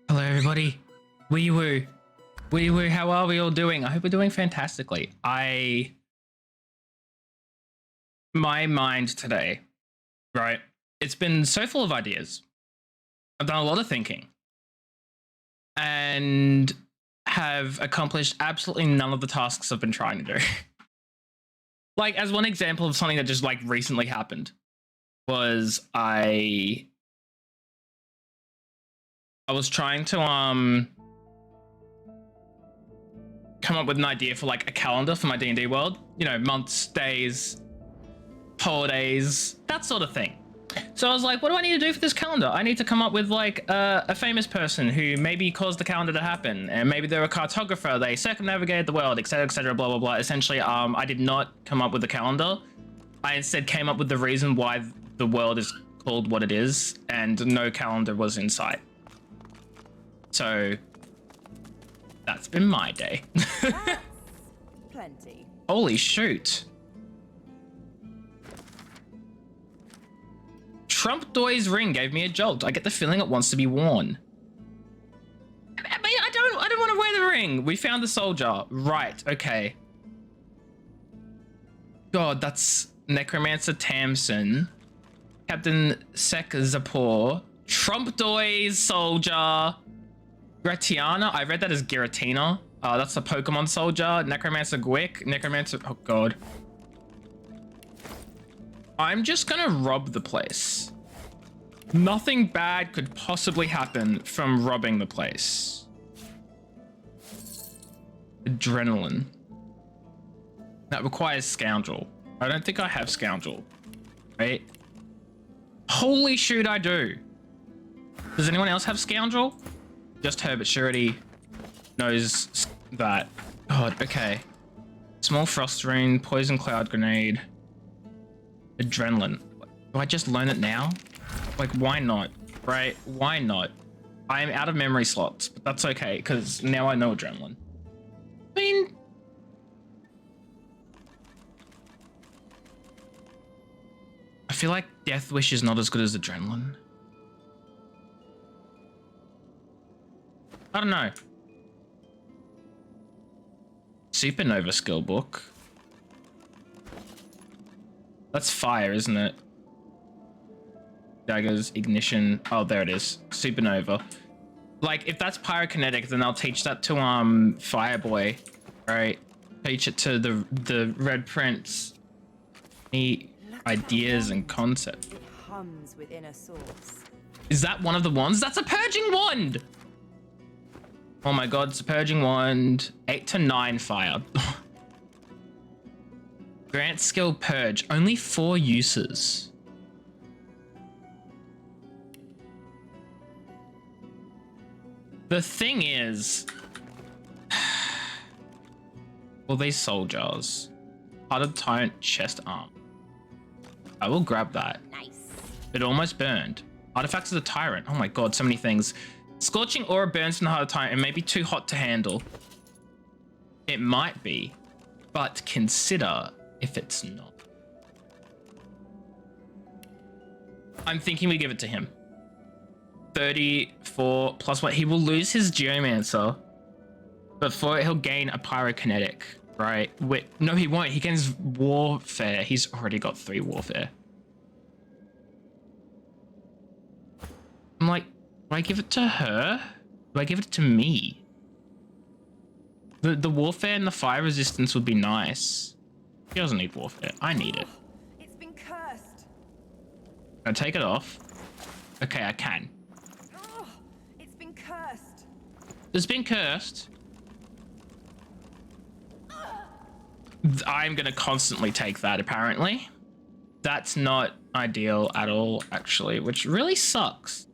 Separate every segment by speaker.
Speaker 1: Hello, everybody. Wee woo. Wee woo, how are we all doing? I hope we're doing fantastically. My mind today, right? It's been so full of ideas. I've done a lot of thinking and have accomplished absolutely none of the tasks I've been trying to do. Like, as one example of something that just like recently happened was I was trying to come up with an idea for like a calendar for my D&D world. You know, months, days, holidays, that sort of thing. So I was like, what do I need to do for this calendar? I need to come up with like a famous person who maybe caused the calendar to happen, and maybe they're a cartographer, they circumnavigated the world, etc., blah, blah, blah. Essentially, I did not come up with a calendar. I instead came up with the reason why the world is called what it is, and no calendar was in sight. So that's been my day.
Speaker 2: Plenty.
Speaker 1: Holy shoot. Trump Doy's ring gave me a jolt. I get the feeling it wants to be worn. I mean, I don't want to wear the ring. We found the soldier. Right, okay. God, that's Necromancer Tamsin. Captain Sek Zapor. Trump Doy's soldier. Gratiana, I read that as Giratina. That's the Pokemon soldier. Necromancer Gwick. Necromancer, oh god. I'm just gonna rob the place. Nothing bad could possibly happen from robbing the place. Adrenaline. That requires scoundrel. I don't think I have scoundrel. Right? Holy shoot, I do. Does anyone else have scoundrel? Just Herbert Surety knows that. God, okay. Small frost rune, poison cloud grenade, adrenaline. Do I just learn it now? Like, why not? Right? Why not? I am out of memory slots, but that's okay because now I know adrenaline. I mean, I feel like Death Wish is not as good as adrenaline. I don't know. Supernova skill book. That's fire, isn't it? Daggers, ignition. Oh, there it is. Supernova. Like, if that's pyrokinetic, then I'll teach that to Fireboy. Right? Teach it to the Red Prince. Any ideas and concepts?
Speaker 2: It hums within a source.
Speaker 1: Is that one of the wands? That's a purging wand! Oh my god, it's a purging wand. 8 to 9 fire. Grant skill purge. Only 4 uses. The thing is... All these soul jars. Hardened tyrant chest arm. I will grab that.
Speaker 2: Nice.
Speaker 1: It almost burned. Artifacts of the tyrant. Oh my god, so many things. Scorching aura burns in the heart of the tyrant. It may be too hot to handle. It might be, but consider if it's not. I'm thinking we give it to him. 34 plus what? He will lose his Geomancer, but for it he'll gain a pyrokinetic, right? Wait, no, he won't. He gains warfare. He's already got 3 warfare. I'm like, do I give it to her? Do I give it to me? The warfare and the fire resistance would be nice. He doesn't need warfare. I need it.
Speaker 2: It's been cursed.
Speaker 1: Can I take it off? Okay, I can.
Speaker 2: Oh, it's been cursed.
Speaker 1: It's been cursed. I'm gonna constantly take that, apparently. That's not ideal at all, actually, which really sucks.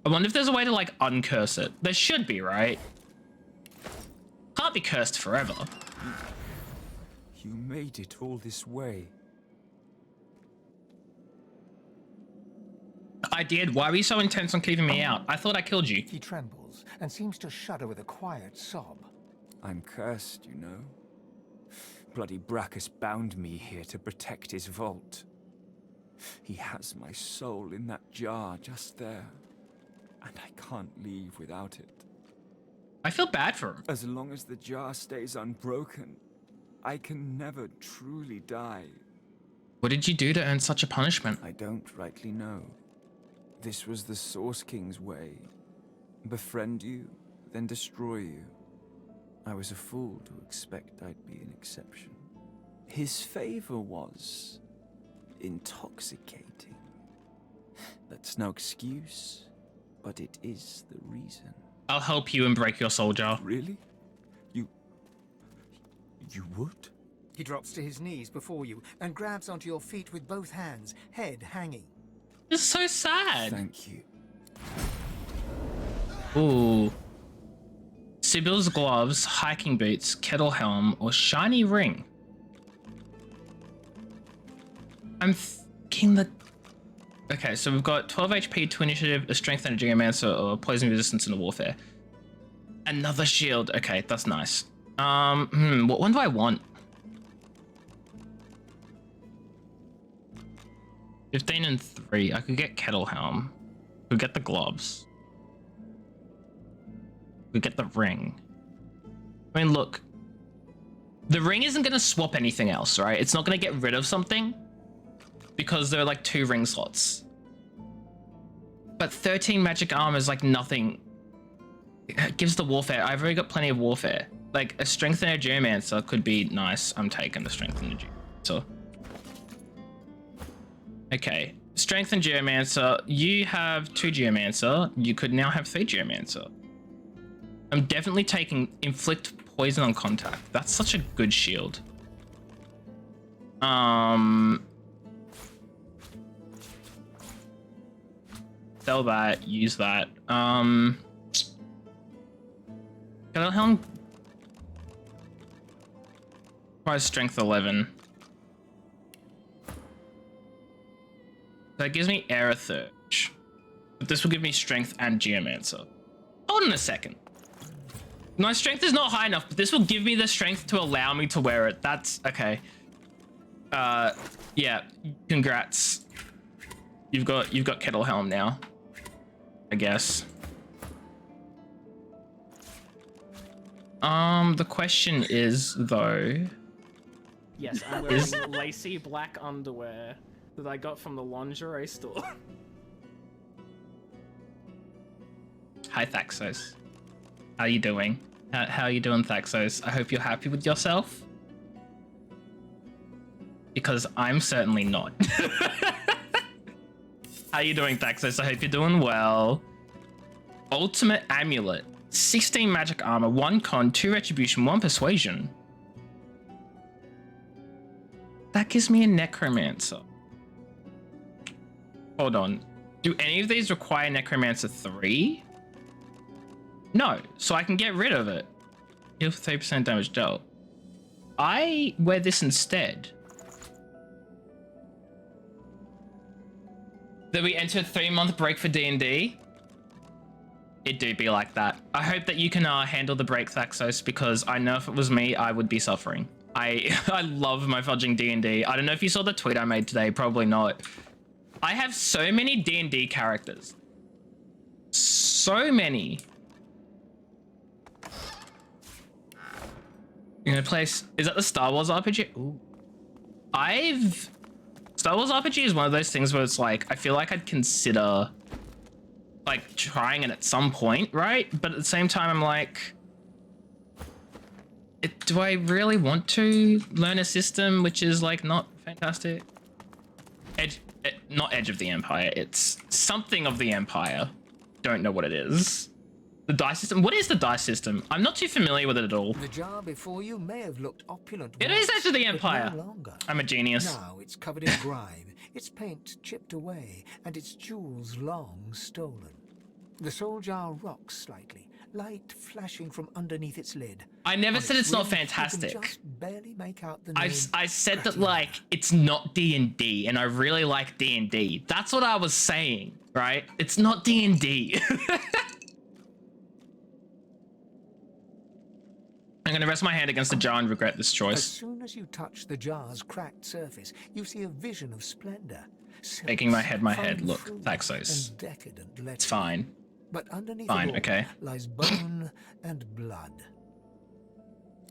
Speaker 1: I wonder if there's a way to, like, uncurse it. There should be, right? Can't be cursed forever.
Speaker 3: You made it all this way.
Speaker 1: I did. Why were you so intense on keeping me out? I thought I killed you.
Speaker 4: He trembles and seems to shudder with a quiet sob.
Speaker 3: I'm cursed, you know. Bloody Brachus bound me here to protect his vault. He has my soul in that jar just there. And I can't leave without it.
Speaker 1: I feel bad for him.
Speaker 3: As long as the jar stays unbroken, I can never truly die.
Speaker 1: What did you do to earn such a punishment?
Speaker 3: I don't rightly know. This was the Source King's way. Befriend you, then destroy you. I was a fool to expect I'd be an exception. His favor was intoxicating. That's no excuse, but it is the reason.
Speaker 1: I'll help you and break your soul jar.
Speaker 3: Really? You would?
Speaker 4: He drops to his knees before you and grabs onto your feet with both hands, head hanging.
Speaker 1: It's so sad.
Speaker 3: Thank you.
Speaker 1: Ooh. Sibyl's gloves, hiking boots, kettle helm, or shiny ring. I'm thinking the... Okay, so we've got 12 HP, 2 initiative, a strength and a geomancer, or poison resistance and a warfare. Another shield. Okay, that's nice. What one do I want? 15 and 3. I could get kettle helm. Could get the gloves. We get the ring. I mean, look. The ring isn't going to swap anything else, right? It's not going to get rid of something. Because there are like 2 ring slots. But 13 magic armor is like nothing. It gives the warfare. I've already got plenty of warfare. Like a strength and a geomancer could be nice. I'm taking the strength and the geomancer. Okay. Strength and Geomancer. You have 2 Geomancer. You could now have 3 Geomancer. I'm definitely taking Inflict Poison on Contact. That's such a good shield. Sell that. Use that. Helm requires Strength 11. That gives me Aerothurge. But this will give me Strength and Geomancer. Hold on a second. My strength is not high enough, but this will give me the strength to allow me to wear it. That's okay. Yeah, congrats. You've got Kettle Helm now, I guess. The question is though.
Speaker 5: Yes, I'm wearing lacy black underwear that I got from the lingerie store.
Speaker 1: Hi, Thaxos. How you doing? How you doing, Thaxos? I hope you're happy with yourself. Because I'm certainly not. How you doing, Thaxos? I hope you're doing well. Ultimate Amulet. 16 magic armor, 1 con, 2 retribution, 1 persuasion. That gives me a necromancer. Hold on. Do any of these require necromancer 3? No, so I can get rid of it. Heal for 3% damage dealt. I wear this instead. Did we enter a 3-month break for D&D? It do be like that. I hope that you can handle the break, Thaxos, because I know if it was me, I would be suffering. I love my fudging D&D. I don't know if you saw the tweet I made today, probably not. I have so many D&D characters. So many. You know, place, is that the Star Wars RPG? Ooh. Star Wars RPG is one of those things where it's like, I feel like I'd consider like trying it at some point, right? But at the same time, I'm like, do I really want to learn a system which is like not fantastic? Not Edge of the Empire, it's something of the Empire. Don't know what it is. The dice system? What is the dice system? I'm not too familiar with it at all.
Speaker 4: The jar before you may have looked opulent.
Speaker 1: It is Edge of the
Speaker 4: but
Speaker 1: Empire.
Speaker 4: no longer.
Speaker 1: I'm a genius.
Speaker 4: Now it's covered in grime, its paint chipped away, and its jewels long stolen. The soul jar rocks slightly, light flashing from underneath its lid.
Speaker 1: I never
Speaker 4: On
Speaker 1: said it's not
Speaker 4: rim, you can
Speaker 1: fantastic.
Speaker 4: just barely make out the name
Speaker 1: I said that
Speaker 4: Crackling.
Speaker 1: like it's not D&D, and I really like D&D. That's what I was saying, right? It's not D&D. I'm gonna rest my hand against the jar and regret this
Speaker 4: As
Speaker 1: choice.
Speaker 4: soon as you touch the jar's cracked surface, you see a vision of splendor.
Speaker 1: Making my head
Speaker 4: Fine
Speaker 1: look,
Speaker 4: food
Speaker 1: Thaxos.
Speaker 4: and decadent
Speaker 1: It's
Speaker 4: lettering.
Speaker 1: fine.
Speaker 4: But underneath
Speaker 1: Fine,
Speaker 4: it all
Speaker 1: okay.
Speaker 4: lies bone and blood.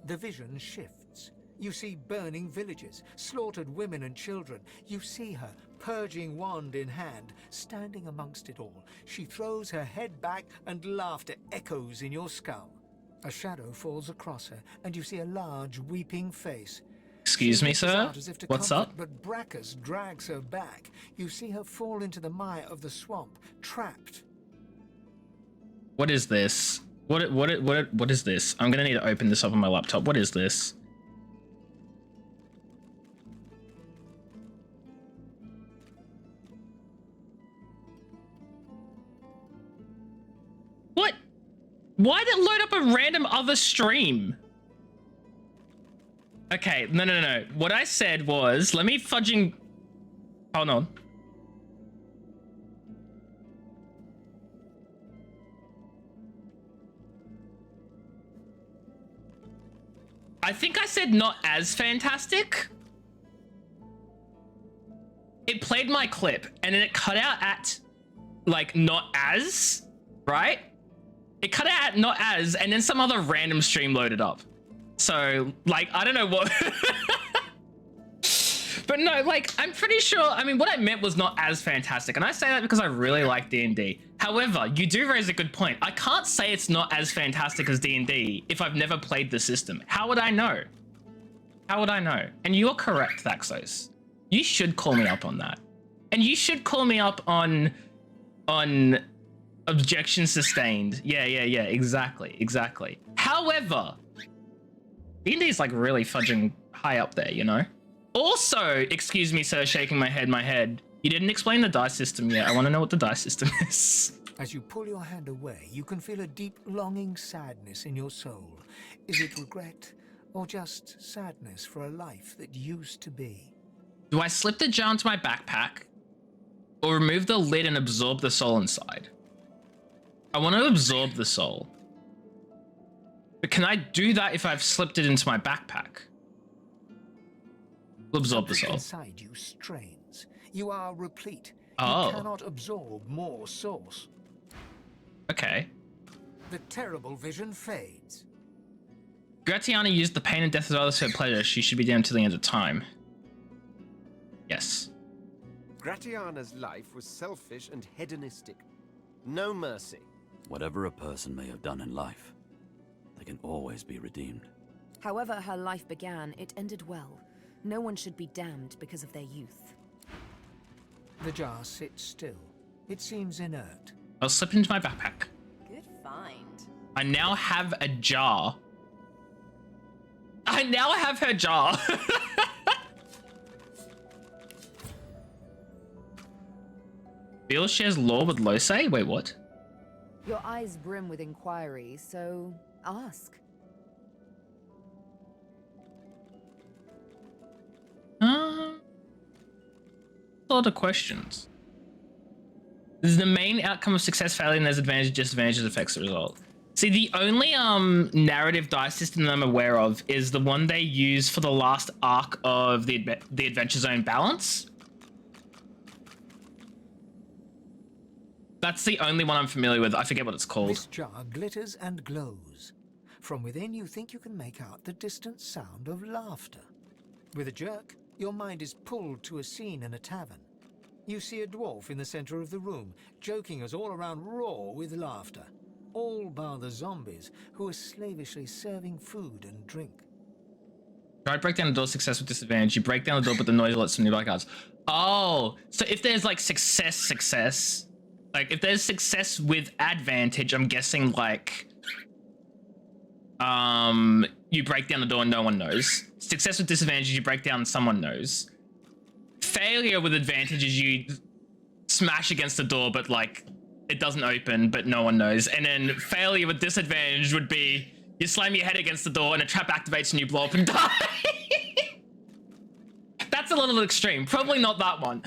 Speaker 4: The vision shifts. You see burning villages, slaughtered women and children. You see her, purging wand in hand, standing amongst it all. She throws her head back and laughter echoes in your skull. A shadow falls across her, and you see a large, weeping face.
Speaker 1: Excuse
Speaker 4: She
Speaker 1: me,
Speaker 4: reaches
Speaker 1: sir?
Speaker 4: out as if to
Speaker 1: What's
Speaker 4: comfort,
Speaker 1: up?
Speaker 4: But Bracchus drags her back. You see her fall into the mire of the swamp, trapped.
Speaker 1: What is this? What is this? I'm gonna need to open this up on my laptop. What is this? What? Why did it load up a random other stream? Okay, no. What I said was, let me fudging... Hold on. I think I said not as fantastic. It played my clip and then it cut out at like not as, right? It cut out at not as, and then some other random stream loaded up. So like, I don't know what, but no, like I'm pretty sure, I mean, what I meant was not as fantastic. And I say that because I really like D&D. However, you do raise a good point. I can't say it's not as fantastic as D&D if I've never played the system. How would I know? How would I know? And you're correct, Thaxos. You should call me up on that. And you should call me up on objection sustained. Yeah, exactly. However, D&D is like really fudging high up there, you know? Also, excuse me, sir, shaking my head. You didn't explain the dice system yet. I want to know what the dice system is.
Speaker 4: As you pull your hand away, you can feel a deep, longing sadness in your soul. Is it regret, or just sadness for a life that used to be?
Speaker 1: Do I slip the jar into my backpack, or remove the lid and absorb the soul inside? I want to absorb the soul. But can I do that if I've slipped it into my backpack? We'll absorb the soul.
Speaker 4: Inside you strains. You are replete.
Speaker 1: Oh.
Speaker 4: You cannot absorb more source.
Speaker 1: Okay.
Speaker 4: The terrible vision fades.
Speaker 1: Gratiana used the pain and death of others for her pleasure. She should be damned till the end of time. Yes.
Speaker 6: Gratiana's life was selfish and hedonistic. No mercy.
Speaker 7: Whatever a person may have done in life, they can always be redeemed.
Speaker 2: However her life began, it ended well. No one should be damned because of their youth.
Speaker 4: The jar sits still. It seems inert.
Speaker 1: I'll slip it into my backpack.
Speaker 2: Good find.
Speaker 1: I now have a jar. I now have her jar. Bill shares lore with Lose? Wait, what?
Speaker 2: Your eyes brim with inquiry, so ask.
Speaker 1: A lot of questions. This is the main outcome of success, failure, and there's advantages, disadvantages, affects the result. See, the only narrative dice system that I'm aware of is the one they use for the last arc of the Adventure Zone balance. That's the only one I'm familiar with. I forget what it's called.
Speaker 4: This jar glitters and glows. From within, you think you can make out the distant sound of laughter. With a jerk, your mind is pulled to a scene in a tavern. You see a dwarf in the center of the room, joking as all around roar with laughter. All bar the zombies, who are slavishly serving food and drink.
Speaker 1: Try to break down the door, success with disadvantage. You break down the door, but the noise lets some nearby cards. Oh, so if there's like success, like if there's success with advantage, I'm guessing like, you break down the door and no one knows. Success with disadvantage, you break down and someone knows. Failure with advantage is you smash against the door, but like it doesn't open, but no one knows. And then failure with disadvantage would be you slam your head against the door and a trap activates and you blow up and die. That's a little extreme. Probably not that one.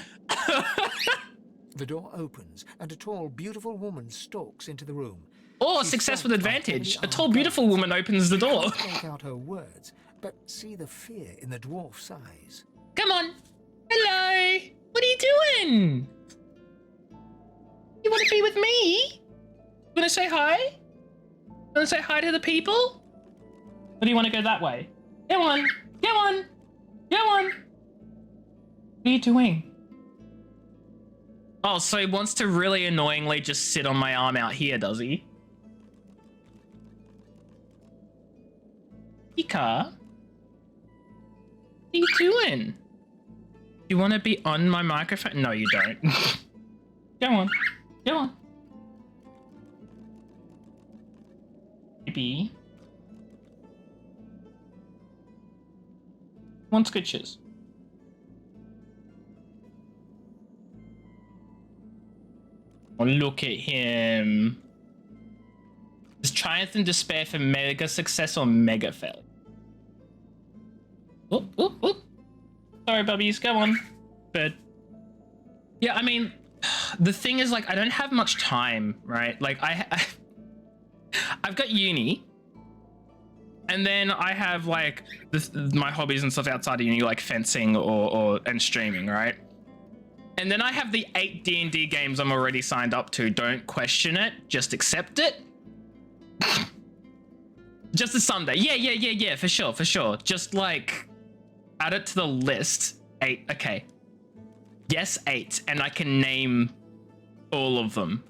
Speaker 4: The door opens and a tall, beautiful woman stalks into the room.
Speaker 1: Or
Speaker 4: She's
Speaker 1: success with
Speaker 4: flanked by
Speaker 1: advantage.
Speaker 4: heavily
Speaker 1: A tall,
Speaker 4: armed
Speaker 1: beautiful
Speaker 4: guards.
Speaker 1: woman opens the
Speaker 4: You
Speaker 1: door.
Speaker 4: cannot make out her words, but see the fear in the dwarf's eyes.
Speaker 1: Come on. Hello. What are you doing? You want to be with me? You want to say hi? You want to say hi to the people? Or do you want to go that way? Come on. Come on. Come on. What are you doing? Oh, so he wants to really annoyingly just sit on my arm out here, does he? Ika? What are you doing? You want to be on my microphone? No, you don't. Go on. Go on. Maybe. One scritches. Oh, look at him. Is triumph and despair for mega success or mega fail? Oop, oop, oop. Sorry, bubbies, go on. But yeah, I mean, the thing is, like, I don't have much time, right? Like, I've got uni, and then I have like my hobbies and stuff outside of uni, like fencing and streaming, right? And then I have the 8 D&D games I'm already signed up to. Don't question it, just accept it. Just a Sunday. Yeah, for sure. Just like add it to the list. 8, okay. Yes, 8, and I can name all of them.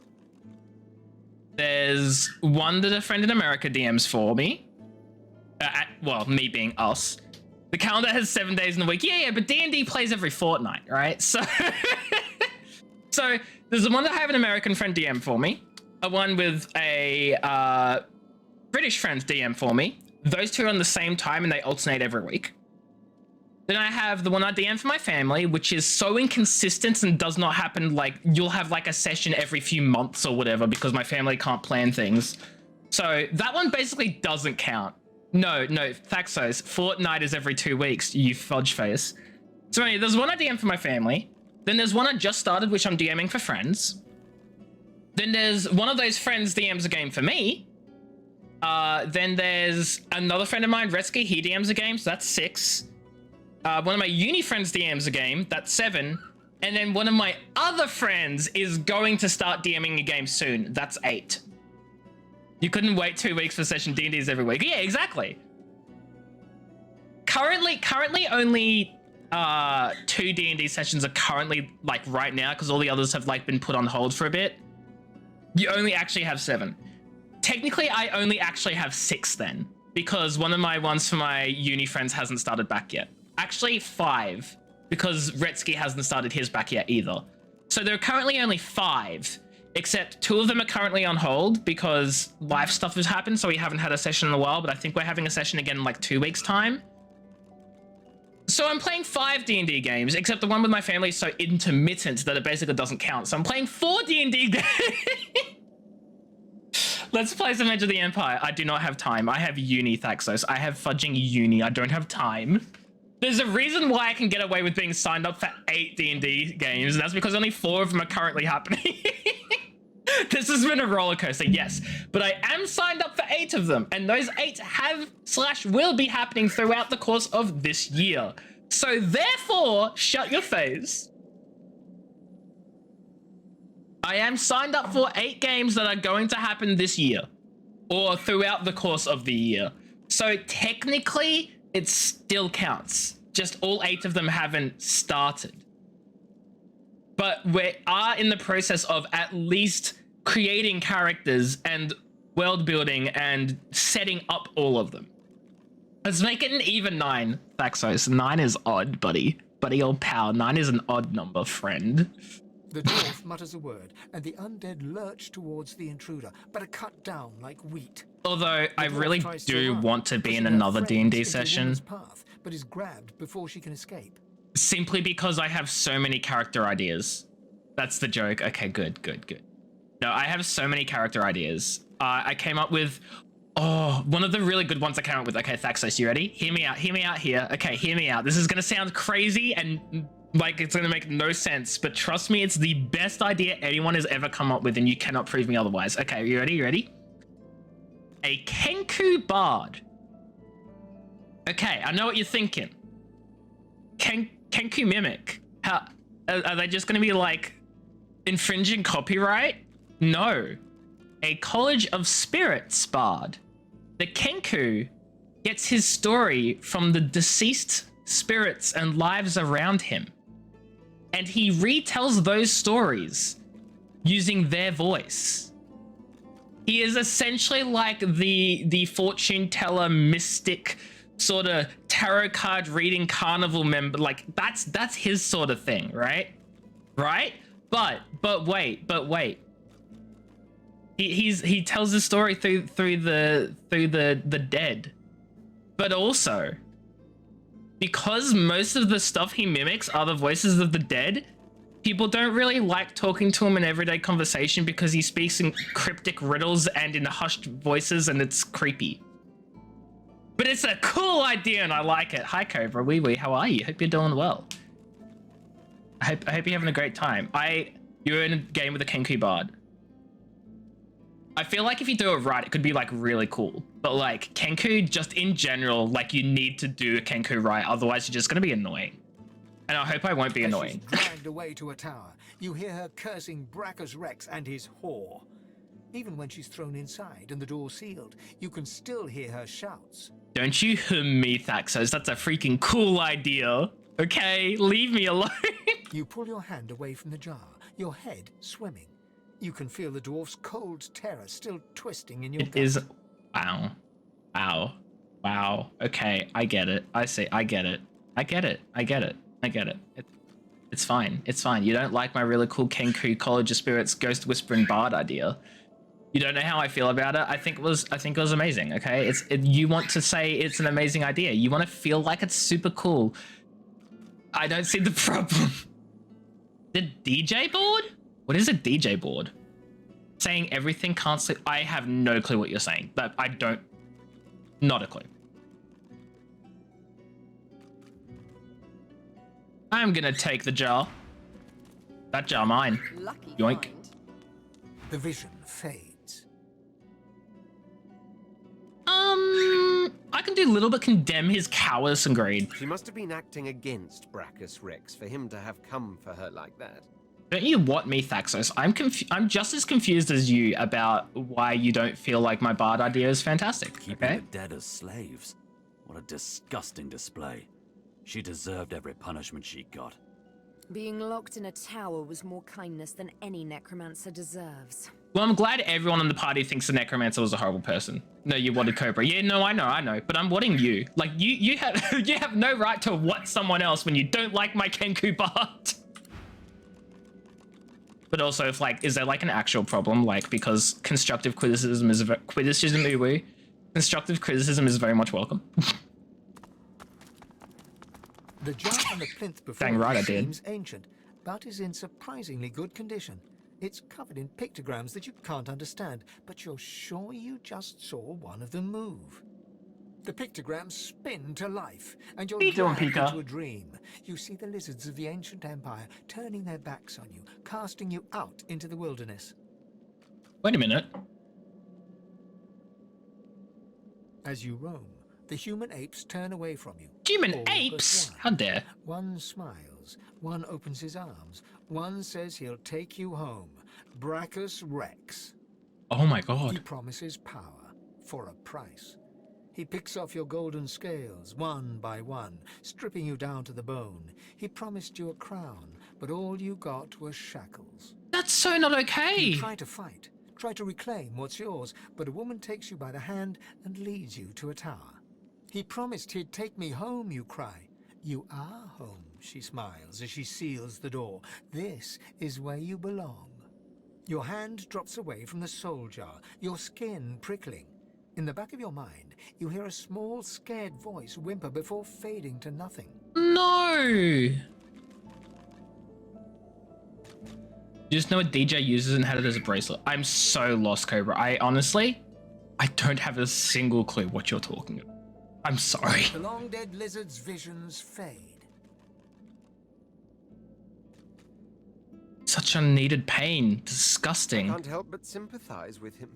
Speaker 1: There's one that a friend in America DMs for me. Well, me being us. The calendar has 7 days in the week. Yeah, but D&D plays every fortnight, right? So So there's the one that I have an American friend DM for me, a one with a British friend DM for me. Those two are on the same time and they alternate every week. Then I have the one I DM for my family, which is so inconsistent and does not happen. Like, you'll have like a session every few months or whatever because my family can't plan things. So that one basically doesn't count. No, Thaxos, Fortnite is every 2 weeks, you fudge face. So anyway, there's one I DM for my family. Then there's one I just started, which I'm DMing for friends. Then there's one of those friends DMs a game for me. Then there's another friend of mine, Retsky, he DMs a game, so that's 6. One of my uni friends DMs a game, that's 7. And then one of my other friends is going to start DMing a game soon, that's 8. You couldn't wait 2 weeks for session D&Ds every week. Yeah, exactly. Currently only 2 D&D sessions are currently like right now because all the others have like been put on hold for a bit. You only actually have 7. Technically, I only actually have 6 then because one of my ones for my uni friends hasn't started back yet. Actually 5 because Retsky hasn't started his back yet either. So there are currently only 5, except 2 of them are currently on hold because life stuff has happened. So we haven't had a session in a while, but I think we're having a session again in like 2 weeks time. So I'm playing 5 D&D games, except the one with my family is so intermittent that it basically doesn't count. So I'm playing 4 D&D games. Let's play some Edge of the Empire. I do not have time. I have uni, Thaxos. I have fudging uni. I don't have time. There's a reason why I can get away with being signed up for 8 D&D games, and that's because only 4 of them are currently happening. This has been a roller coaster, yes, but I am signed up for 8 of them, and those 8 have/will be happening throughout the course of this year. So therefore, shut your face. I am signed up for 8 games that are going to happen this year, or throughout the course of the year. So technically, it still counts. Just all 8 of them haven't started. But we are in the process of at least creating characters and world building and setting up all of them. Let's make it an even 9, Thaxos. 9 is odd, buddy. Buddy old pal. 9 is an odd number, friend.
Speaker 4: The dwarf mutters a word, and the undead lurch towards the intruder, but are cut down like wheat.
Speaker 1: Although I really do
Speaker 4: run,
Speaker 1: want to be in
Speaker 4: pushing her
Speaker 1: another
Speaker 4: friends
Speaker 1: D&D
Speaker 4: into the
Speaker 1: session.
Speaker 4: woman's path, but is grabbed before she can escape.
Speaker 1: Simply because I have so many character ideas. That's the joke. Okay, good. No, I have so many character ideas. I came up with... Oh, one of the really good ones I came up with. Okay, Thaxos, you ready? Hear me out here. Okay, hear me out. This is going to sound crazy and like it's going to make no sense, but trust me, it's the best idea anyone has ever come up with and you cannot prove me otherwise. Okay, you ready? A Kenku Bard. Okay, I know what you're thinking. Kenku Mimic. How are they just going to be like infringing copyright? No. A College of Spirits Bard. The Kenku gets his story from the deceased spirits and lives around him. And he retells those stories using their voice. He is essentially like the fortune teller, mystic, sort of tarot card reading carnival member. Like that's his sort of thing, right? But wait. He tells the story through the dead, but also because most of the stuff he mimics are the voices of the dead. People don't really like talking to him in everyday conversation because he speaks in cryptic riddles and in hushed voices, and it's creepy. But it's a cool idea and I like it. Hi Cobra, wee, how are you? Hope you're doing well. I hope you're having a great time. You're in a game with a Kenku Bard. I feel like if you do it right, it could be like really cool. But like Kenku, just in general, like you need to do a Kenku right, otherwise you're just gonna be annoying. And I hope I won't be
Speaker 4: As
Speaker 1: annoying.
Speaker 4: she's dragged away to a tower, you hear her cursing Brachus Rex and his whore. Even when she's thrown inside and the door sealed, you can still hear her shouts.
Speaker 1: Don't you hum me, Thaxos. That's a freaking cool idea. Okay, leave me alone.
Speaker 4: You pull your hand away from the jar, your head swimming. You can feel the dwarf's cold terror still twisting in your gut.
Speaker 1: It is... Wow. Okay, I get it. I get it. It's fine. It's fine. You don't like my really cool Kenku College of Spirits Ghost Whispering Bard idea. You don't know how I feel about it. I think it was amazing. Okay, you want to say it's an amazing idea. You want to feel like it's super cool. I don't see the problem. The DJ board? What is a DJ board? Saying everything can't sleep. I have no clue what you're saying. But I don't. Not a clue. I'm gonna take the jar. That jar mine.
Speaker 2: Lucky
Speaker 1: Yoink.
Speaker 2: find.
Speaker 4: The vision fades.
Speaker 1: I can do little but condemn his cowardice and greed.
Speaker 6: She must have been acting against Brachus Rex for him to have come for her like that.
Speaker 1: Don't you want me, Thaxos? I'm just as confused as you about why you don't feel like my bard idea is fantastic.
Speaker 7: Keeping
Speaker 1: Okay.
Speaker 7: the dead as slaves. What a disgusting display. She deserved every punishment she got.
Speaker 2: Being locked in a tower was more kindness than any necromancer deserves.
Speaker 1: Well, I'm glad everyone in the party thinks the necromancer was a horrible person. No, you wanted Cobra. Yeah, no, I know. But I'm wanting you. Like you have you have no right to what someone else when you don't like my Kenku bard. But also, if like, is there like an actual problem? Like, because constructive criticism is constructive criticism is very much welcome.
Speaker 4: The jar on the plinth before
Speaker 1: Dang right
Speaker 4: you
Speaker 1: I did.
Speaker 4: seems ancient, but is in surprisingly good condition. It's covered in pictograms that you can't understand, but you're sure you just saw one of them move. The pictograms spin to life, and you're
Speaker 1: What are you doing,
Speaker 4: dragged
Speaker 1: Pika?
Speaker 4: into a dream. You see the lizards of the ancient empire turning their backs on you, casting you out into the wilderness.
Speaker 1: Wait a minute.
Speaker 4: As you roam, the human apes turn away from you.
Speaker 1: Human
Speaker 4: All but
Speaker 1: apes?
Speaker 4: one.
Speaker 1: How dare.
Speaker 4: One smiles, one opens his arms, one says he'll take you home. Brachus Rex.
Speaker 1: Oh my
Speaker 4: He
Speaker 1: god.
Speaker 4: promises power for a price. He picks off your golden scales, one by one, stripping you down to the bone. He promised you a crown, but all you got were shackles.
Speaker 1: That's so not okay.
Speaker 4: You try to fight, try to reclaim what's yours, but a woman takes you by the hand and leads you to a tower. He promised he'd take me home, you cry. You are home, she smiles as she seals the door. This is where you belong. Your hand drops away from the soul jar, your skin prickling. In the back of your mind, you hear a small, scared voice whimper before fading to nothing.
Speaker 1: No. You just know what DJ uses and had it as a bracelet. I'm so lost, Cobra. I don't have a single clue what you're talking about. I'm sorry.
Speaker 4: The long-dead lizard's visions fade.
Speaker 1: Such unneeded pain. Disgusting.
Speaker 6: Can't help but sympathize with him.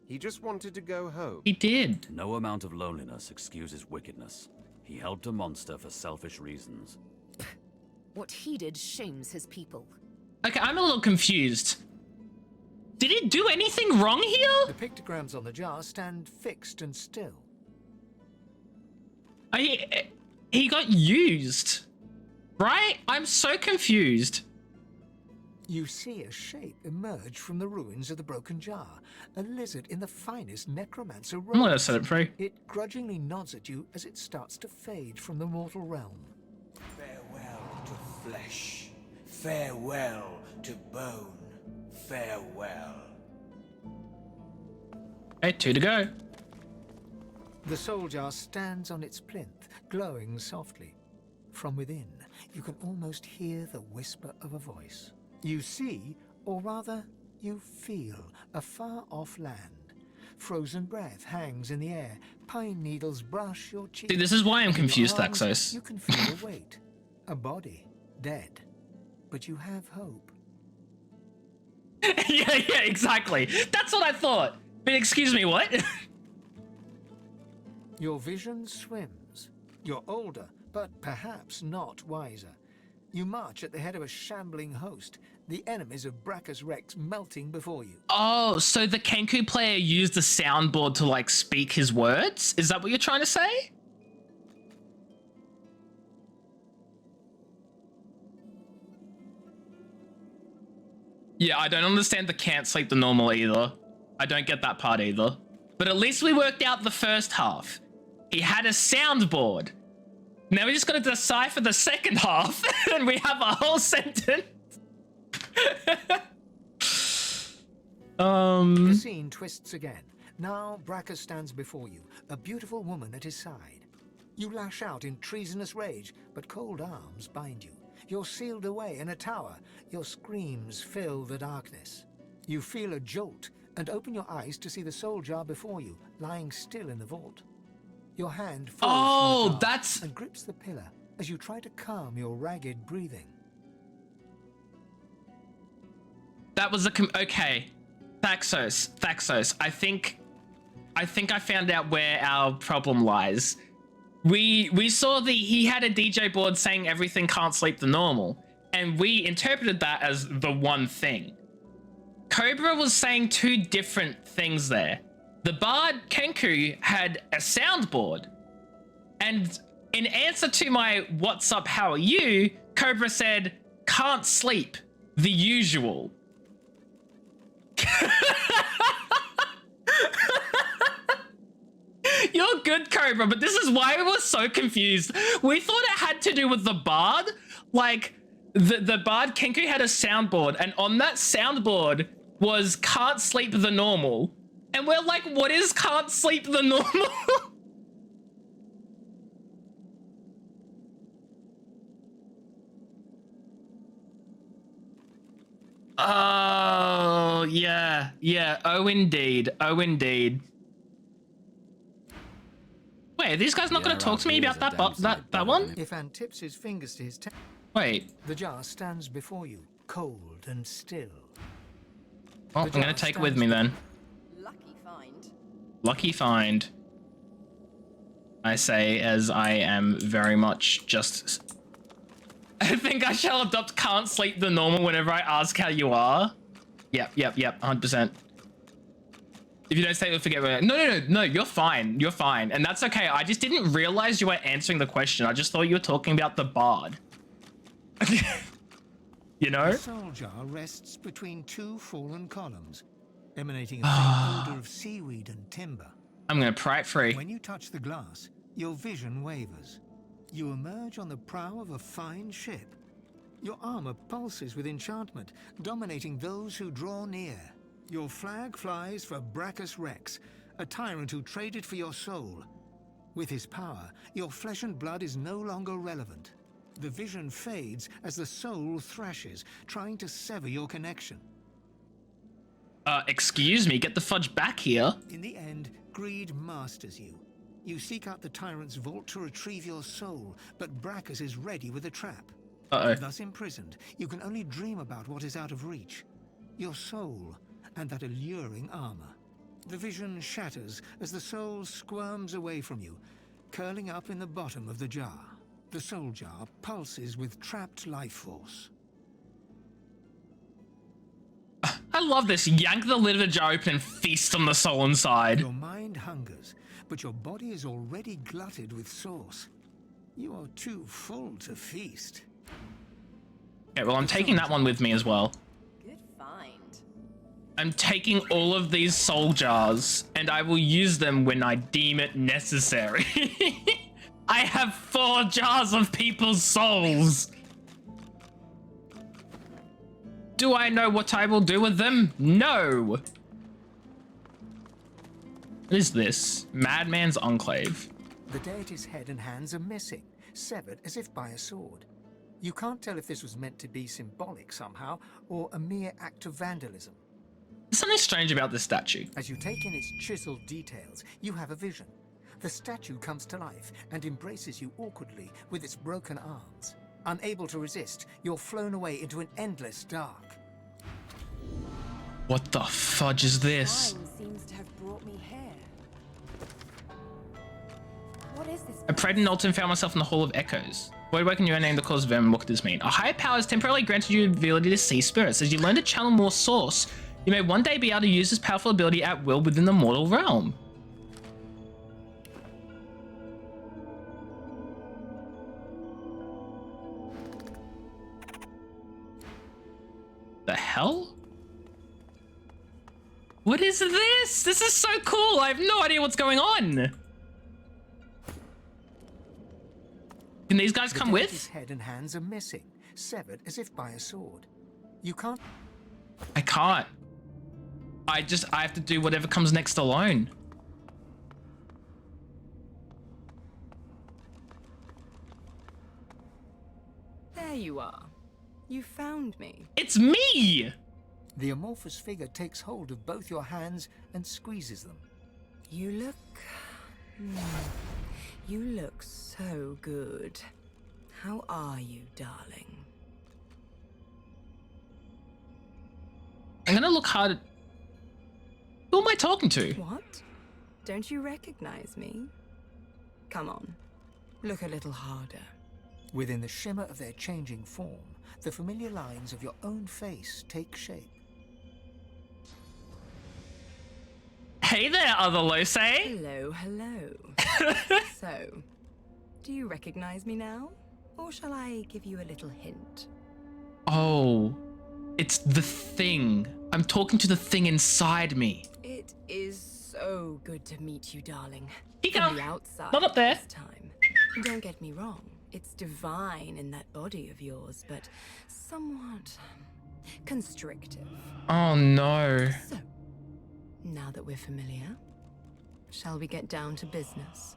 Speaker 6: He just wanted to go home.
Speaker 1: He did.
Speaker 7: No amount of loneliness excuses wickedness. He helped a monster for selfish reasons.
Speaker 2: What he did shames his people.
Speaker 1: Okay, I'm a little confused. Did he do anything wrong here?
Speaker 4: The pictograms on the jar stand fixed and still.
Speaker 1: He got used, right? I'm so confused.
Speaker 4: You see a shape emerge from the ruins of the broken jar. A lizard in the finest necromancer robes.
Speaker 1: I'm gonna set it free.
Speaker 4: It grudgingly nods at you as it starts to fade from the mortal realm.
Speaker 8: Farewell to flesh. Farewell to bone. Farewell.
Speaker 1: Okay, 2 to go.
Speaker 4: The soul jar stands on its plinth, glowing softly. From within, you can almost hear the whisper of a voice. You see, or rather, you feel, a far-off land. Frozen breath hangs in the air. Pine needles brush your cheek.
Speaker 1: See, this is why I'm
Speaker 4: In your
Speaker 1: confused,
Speaker 4: arms,
Speaker 1: Thaxos.
Speaker 4: You can feel a weight. A body. Dead. But you have hope.
Speaker 1: yeah, exactly. That's what I thought. But excuse me, what?
Speaker 4: Your vision swims. You're older, but perhaps not wiser. You march at the head of a shambling host, the enemies of Brachus Rex melting before you.
Speaker 1: Oh, so the Kenku player used the soundboard to like speak his words? Is that what you're trying to say? Yeah, I don't understand the can't sleep the normal either. I don't get that part either. But at least we worked out the first half. He had a soundboard. Now we just got to decipher the second half, and we have a whole sentence.
Speaker 4: The scene twists again. Now Brackus stands before you, a beautiful woman at his side. You lash out in treasonous rage, but cold arms bind you. You're sealed away in a tower. Your screams fill the darkness. You feel a jolt and open your eyes to see the soul jar before you, lying still in the vault. Your hand falls from the jar and grips the pillar as you try to calm your ragged breathing.
Speaker 1: That was okay. Thaxos. I think I found out where our problem lies. We saw he had a DJ board saying everything can't sleep the normal, and we interpreted that as the one thing. Cobra was saying two different things there. The bard Kenku had a soundboard, and in answer to my "What's up? How are you?" Cobra said, "Can't sleep, the usual." You're good, Cobra, but this is why we were so confused. We thought it had to do with the bard. Like, the bard Kenku had a soundboard, and on that soundboard was "Can't sleep the normal." And we're like, what is "Can't sleep the normal"? Oh, yeah. Oh, indeed. Wait, are these guys not going to talk to me about that one?
Speaker 4: Ifan tips his fingers to his
Speaker 1: Wait.
Speaker 4: The jar stands before you, cold and still.
Speaker 1: Oh, I'm going to take it with me then. Lucky find. I say as I am very much just... I think I shall adopt "Can't sleep the normal" whenever I ask how you are. Yep, 100%. If you don't say it, you'll forget where... No, you're fine. And that's okay. I just didn't realize you were answering the question. I just thought you were talking about the bard. You know?
Speaker 4: The soul jar rests between two fallen columns, emanating a faint odor of seaweed and timber.
Speaker 1: I'm gonna pry it free.
Speaker 4: When you touch the glass, your vision wavers. You emerge on the prow of a fine ship. Your armor pulses with enchantment, dominating those who draw near. Your flag flies for Brackus Rex, a tyrant who traded for your soul. With his power, your flesh and blood is no longer relevant. The vision fades as the soul thrashes, trying to sever your connection.
Speaker 1: Excuse me, get the fudge back here.
Speaker 4: In the end, greed masters you. You seek out the tyrant's vault to retrieve your soul, but Brackus is ready with a trap. Thus imprisoned, you can only dream about what is out of reach. Your soul and that alluring armor. The vision shatters as the soul squirms away from you, curling up in the bottom of the jar. The soul jar pulses with trapped life force.
Speaker 1: I love this. Yank the lid of the jar open and feast on the soul inside.
Speaker 4: Your mind hungers, but your body is already glutted with sauce. You are too full to feast.
Speaker 1: Okay, well, I'm taking that one with me as well.
Speaker 9: Good find.
Speaker 1: I'm taking all of these soul jars, and I will use them when I deem it necessary. I have 4 jars of people's souls. Do I know what I will do with them? No. What is this? Madman's Enclave.
Speaker 4: The deity's head and hands are missing, severed as if by a sword. You can't tell if this was meant to be symbolic somehow, or a mere act of vandalism.
Speaker 1: There's something strange about this statue.
Speaker 4: As you take in its chiseled details, you have a vision. The statue comes to life and embraces you awkwardly with its broken arms. Unable to resist, you're flown away into an endless dark.
Speaker 1: What the fudge is this?
Speaker 2: Time seems to have brought me here. What is this?
Speaker 1: I prayed in altar and found myself in the Hall of Echoes. Void awakened your name, the cause of vermin. What could this mean? A higher power has temporarily granted you the ability to see spirits. As you learn to channel more source, you may one day be able to use this powerful ability at will within the mortal realm. The hell? What is this? This is so cool. I have no idea what's going on. Can these guys come with?
Speaker 4: His head and hands are missing, severed as if by a sword. You can't.
Speaker 1: I can't. I have to do whatever comes next alone.
Speaker 2: There you are. You found me.
Speaker 1: It's me!
Speaker 4: The amorphous figure takes hold of both your hands and squeezes them.
Speaker 2: You look... You look so good. How are you, darling?
Speaker 1: I'm gonna look hard at... Who am I talking to?
Speaker 2: What? Don't you recognize me? Come on. Look a little harder.
Speaker 4: Within the shimmer of their changing form, the familiar lines of your own face take shape.
Speaker 1: Hey there, other Lose.
Speaker 2: Hello, hello. So, do you recognize me now? Or shall I give you a little hint?
Speaker 1: Oh, it's the thing. I'm talking to the thing inside me.
Speaker 2: It is so good to meet you, darling.
Speaker 1: Here you
Speaker 2: From
Speaker 1: go.
Speaker 2: the outside
Speaker 1: Not up there.
Speaker 2: this time. Don't get me wrong. It's divine in that body of yours, but somewhat constrictive.
Speaker 1: Oh no.
Speaker 2: So, now that we're familiar, shall we get down to business?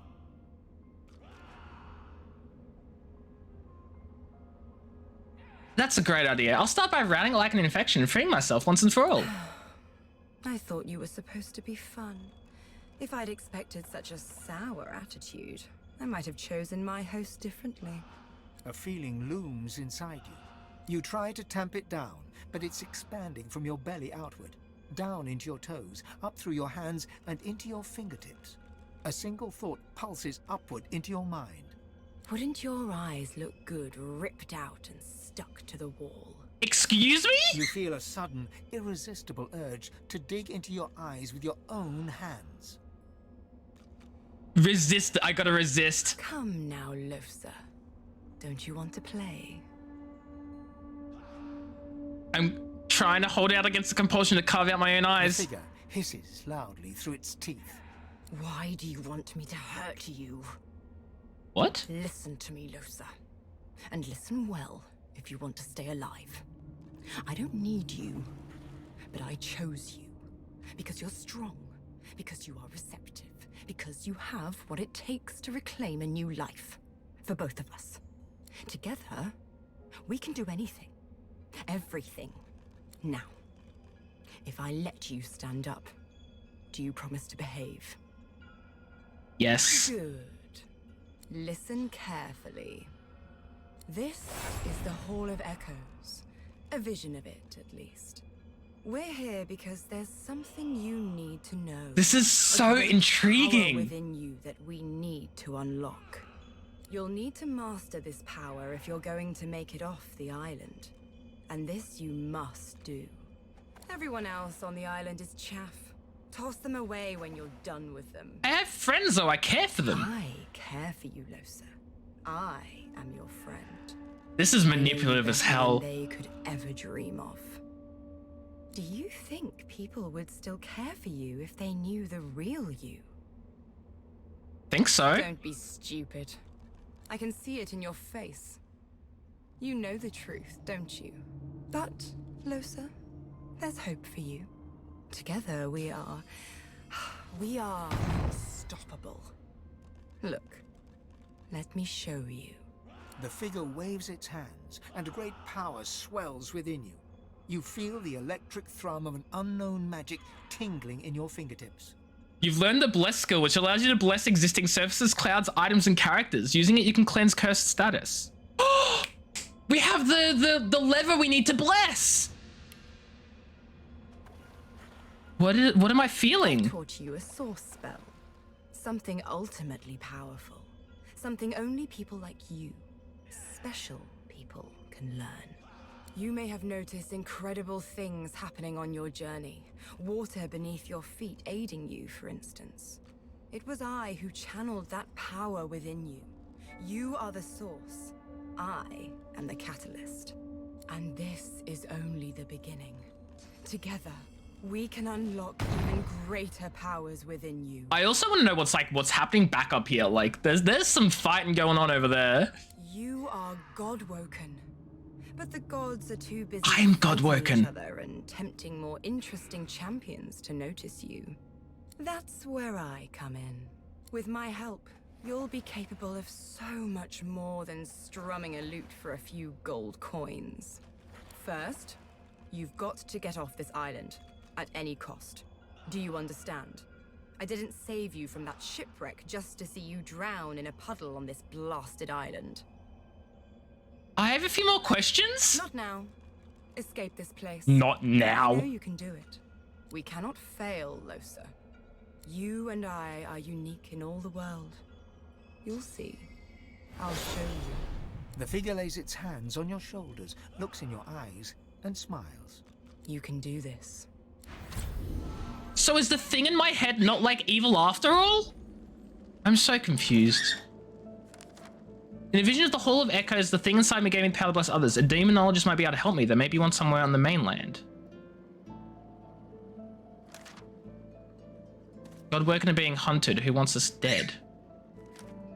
Speaker 1: That's a great idea. I'll start by routing it like an infection and freeing myself once and for all.
Speaker 2: I thought you were supposed to be fun. If I'd expected such a sour attitude, I might have chosen my host differently.
Speaker 4: A feeling looms inside you. You try to tamp it down, but it's expanding from your belly outward, down into your toes, up through your hands, and into your fingertips. A single thought pulses upward into your mind.
Speaker 2: Wouldn't your eyes look good ripped out and stuck to the wall?
Speaker 1: Excuse me?
Speaker 4: You feel a sudden, irresistible urge to dig into your eyes with your own hands.
Speaker 1: Resist. I gotta resist.
Speaker 2: Come now, Losa. Don't you want to play?
Speaker 1: I'm trying to hold out against the compulsion to carve out my own
Speaker 4: The
Speaker 1: eyes.
Speaker 4: figure hisses loudly through its teeth.
Speaker 2: Why do you want me to hurt you?
Speaker 1: What?
Speaker 2: Listen to me, Losa. And listen well if you want to stay alive. I don't need you, but I chose you. Because you're strong, because you are receptive, because you have what it takes to reclaim a new life. For both of us. Together, we can do anything. Everything. Now, if I let you stand up, do you promise to behave?
Speaker 1: Yes.
Speaker 2: Good. Listen carefully. This is the Hall of Echoes. A vision of it, at least. We're here because there's something you need to know.
Speaker 1: This is
Speaker 2: A
Speaker 1: so
Speaker 2: great
Speaker 1: intriguing.
Speaker 2: power within you that we need to unlock. You'll need to master this power if you're going to make it off the island. And this you must do. Everyone else on the island is chaff. Toss them away when you're done with them.
Speaker 1: I have friends though. I care for them.
Speaker 2: I care for you, Losa. I am your friend.
Speaker 1: This is manipulative as hell.
Speaker 2: They could ever dream of. Do you think people would still care for you if they knew the real you?
Speaker 1: Think so.
Speaker 2: Don't be stupid. I can see it in your face. You know the truth, don't you? But, Losa, there's hope for you. Together we are unstoppable. Look, let me show you.
Speaker 4: The figure waves its hands, and a great power swells within you. You feel the electric thrum of an unknown magic tingling in your fingertips.
Speaker 1: You've learned the Bless skill, which allows you to bless existing surfaces, clouds, items, and characters. Using it, you can cleanse cursed status. We have the lever we need to bless. What am I feeling?
Speaker 2: I taught you a source spell. Something ultimately powerful. Something only people like you, special people, can learn. You may have noticed incredible things happening on your journey. Water beneath your feet aiding you, for instance. It was I who channeled that power within you. You are the source. I am the catalyst. And this is only the beginning. Together, we can unlock even greater powers within you.
Speaker 1: I also want to know what's happening back up here. Like, there's some fighting going on over there.
Speaker 2: You are God-woken. But the gods are too busy
Speaker 1: I'm
Speaker 2: fighting
Speaker 1: God-woken.
Speaker 2: each other and tempting more interesting champions to notice you. That's where I come in. With my help, you'll be capable of so much more than strumming a lute for a few gold coins. First, you've got to get off this island, at any cost. Do you understand? I didn't save you from that shipwreck just to see you drown in a puddle on this blasted island.
Speaker 1: I have a few more questions.
Speaker 2: Not now. Escape this place.
Speaker 1: Not
Speaker 2: I
Speaker 1: now.
Speaker 2: know you can do it. We cannot fail, Losa. You and I are unique in all the world. You'll see. I'll show you.
Speaker 4: The figure lays its hands on your shoulders, looks in your eyes, and smiles.
Speaker 2: You can do this.
Speaker 1: So is the thing in my head not like evil after all? I'm so confused. In a vision of the Hall of Echoes, the thing inside me gave me the power to bless others. A demonologist might be able to help me. There may be one somewhere on the mainland. God working and being hunted. Who wants us dead?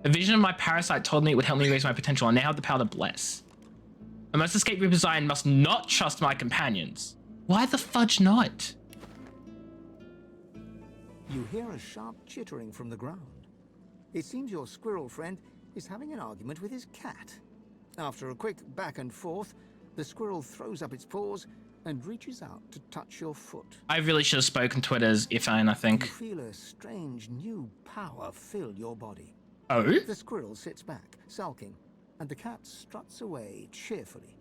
Speaker 1: A vision of my parasite told me it would help me raise my potential. I now have the power to bless. I must escape Reaper's Eye and must not trust my companions. Why the fudge not?
Speaker 4: You hear a sharp chittering from the ground. It seems your squirrel friend is having an argument with his cat. After a quick back and forth, the squirrel throws up its paws and reaches out to touch your foot.
Speaker 1: I really should have spoken to it as Ifan, I
Speaker 4: You
Speaker 1: think.
Speaker 4: feel a strange new power fill your body.
Speaker 1: Oh?
Speaker 4: The squirrel sits back, sulking, and the cat struts away cheerfully.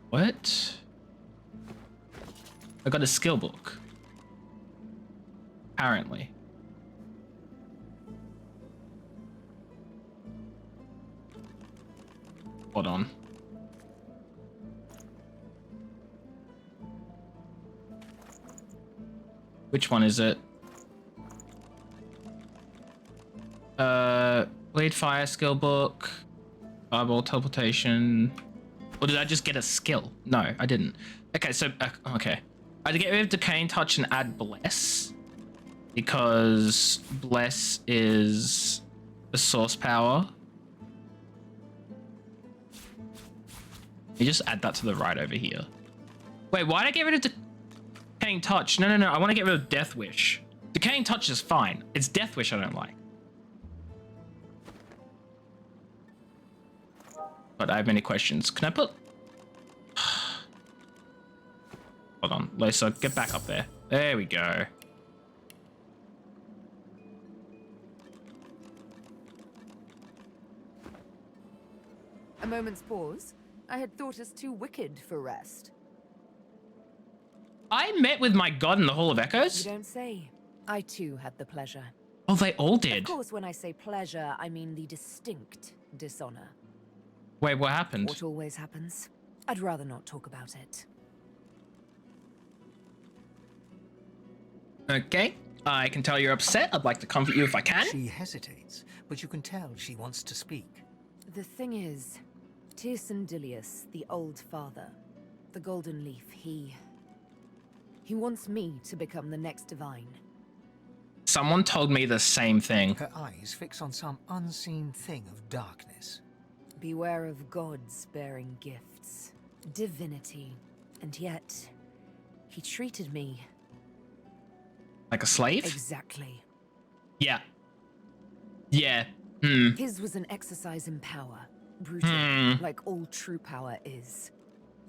Speaker 1: What? I got a skill book. Apparently. Hold on. Which one is it? Blade Fire skill book. Fireball teleportation. Or did I just get a skill? No, I didn't. Okay, so, okay. I had to get rid of Decaying Touch and add Bless. Because Bless is a source power. You just add that to the right over here. Wait, why did I get rid of Decaying Touch? No, I want to get rid of Death Wish. Decaying Touch is fine. It's Death Wish I don't like. But I have many questions. Can I put... Hold on, Losa, get back up there. There we go.
Speaker 9: A moment's pause. I had thought us too wicked for rest.
Speaker 1: I met with my god in the Hall of Echoes?
Speaker 9: You don't say. I too had the pleasure.
Speaker 1: Oh, they all did.
Speaker 9: Of course, when I say pleasure, I mean the distinct dishonor.
Speaker 1: Wait, what happened?
Speaker 9: What always happens. I'd rather not talk about it.
Speaker 1: Okay, I can tell you're upset. I'd like to comfort you if I can.
Speaker 4: She hesitates, but you can tell she wants to speak.
Speaker 9: The thing is, Tyrsendilius, the old father, the Golden Leaf, he wants me to become the next divine.
Speaker 1: Someone told me the same thing.
Speaker 4: Her eyes fix on some unseen thing of darkness.
Speaker 9: Beware of gods bearing gifts, divinity, and yet he treated me
Speaker 1: Like a slave?
Speaker 9: exactly.
Speaker 1: Yeah. Yeah.
Speaker 9: His was an exercise in power, brutal, like all true power is.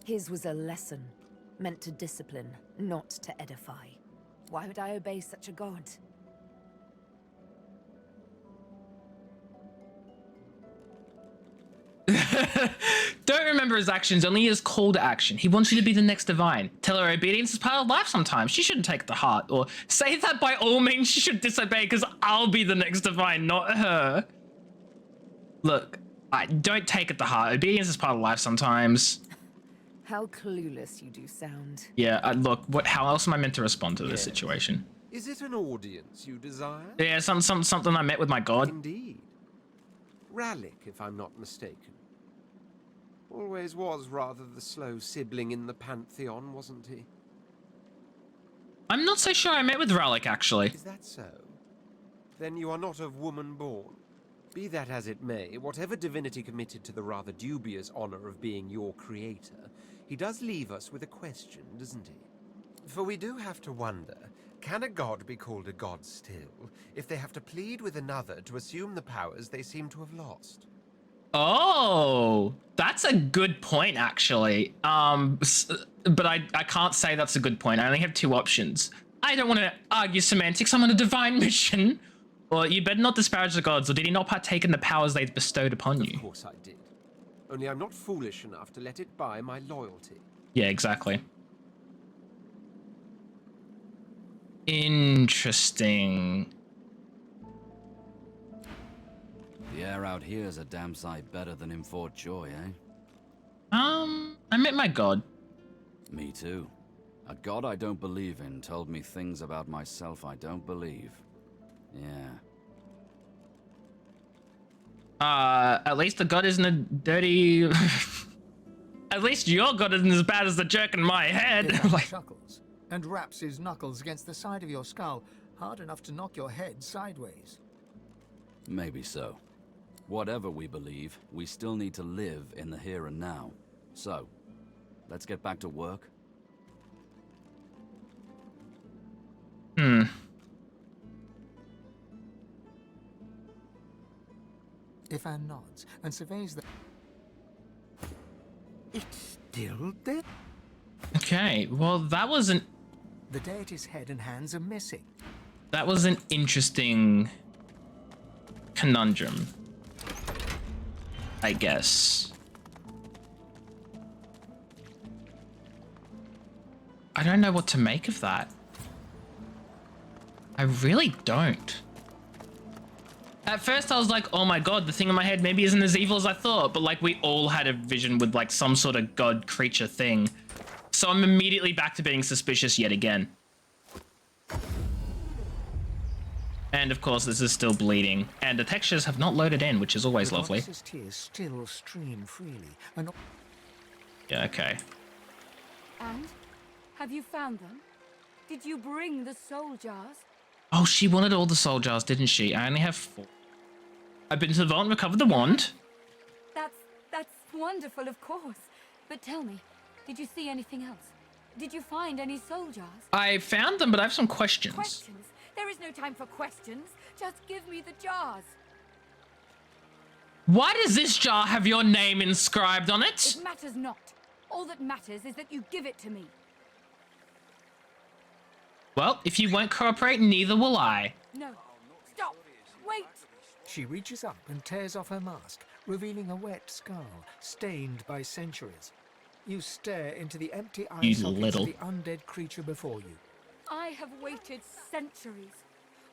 Speaker 9: His was a lesson, meant to discipline, not to edify. Why would I obey such a god?
Speaker 1: Don't remember his actions, only his call to action. He wants you to be the next divine. Tell her obedience is part of life sometimes. She shouldn't take it to heart. Or say that by all means she should disobey because I'll be the next divine, not her. Look, don't take it to heart. Obedience is part of life sometimes.
Speaker 9: How clueless you do sound.
Speaker 1: Yeah, look, how else am I meant to respond to this situation?
Speaker 6: Is it an audience you desire?
Speaker 1: Yeah, something I met with my god.
Speaker 6: Indeed. Rallic, if I'm not mistaken. Always was rather the slow sibling in the Pantheon, wasn't he?
Speaker 1: I'm not so sure I met with Rallic, actually.
Speaker 6: Is that so? Then you are not of woman born. Be that as it may, whatever divinity committed to the rather dubious honor of being your creator, he does leave us with a question, doesn't he? For we do have to wonder, can a god be called a god still, if they have to plead with another to assume the powers they seem to have lost?
Speaker 1: Oh, that's a good point, actually. But I can't say that's a good point. I only have two options. I don't want to argue semantics. I'm on a divine mission. Or you better not disparage the gods, or did he not partake in the powers they've bestowed upon you?
Speaker 6: Of course I did. Only I'm not foolish enough to let it buy my loyalty.
Speaker 1: Yeah, exactly. Interesting.
Speaker 7: The air out here is a damn sight better than in Fort Joy, eh?
Speaker 1: I met my god.
Speaker 7: Me too. A god I don't believe in told me things about myself I don't believe. Yeah.
Speaker 1: At least the god isn't a dirty... At least your god isn't as bad as the jerk in my head.
Speaker 4: It chuckles and raps his knuckles against the side of your skull, hard enough to knock your head sideways.
Speaker 7: Maybe so. Whatever we believe, we still need to live in the here and now. So, let's get back to work.
Speaker 4: Ifan nods and surveys the... It's still dead.
Speaker 1: Okay, well that was an
Speaker 4: The deity's head and hands are missing.
Speaker 1: That was an interesting conundrum, I guess. I don't know what to make of that. I really don't. At first I was like, oh my god, the thing in my head maybe isn't as evil as I thought, but like we all had a vision with like some sort of god creature thing. So I'm immediately back to being suspicious yet again. And of course, this is still bleeding, and the textures have not loaded in, which is always
Speaker 4: The
Speaker 1: lovely.
Speaker 4: goddess's tears still stream freely, and
Speaker 1: Yeah, okay.
Speaker 10: And? Have you found them? Did you bring the soul jars?
Speaker 1: Oh, she wanted all the soul jars, didn't she? I only have 4. I've been to the vault and recovered the wand.
Speaker 10: That's wonderful, of course. But tell me, did you see anything else? Did you find any soul jars?
Speaker 1: I found them, but I have some questions.
Speaker 10: Questions? There is no time for questions. Just give me the jars.
Speaker 1: Why does this jar have your name inscribed on it?
Speaker 10: It matters not. All that matters is that you give it to me.
Speaker 1: Well, if you won't cooperate, neither will I.
Speaker 10: No. Stop. Wait.
Speaker 4: she reaches up and tears off her mask, revealing a wet skull, stained by centuries. You stare into the empty eye
Speaker 1: You
Speaker 4: sockets
Speaker 1: little.
Speaker 4: of the undead creature before you.
Speaker 10: I have waited centuries,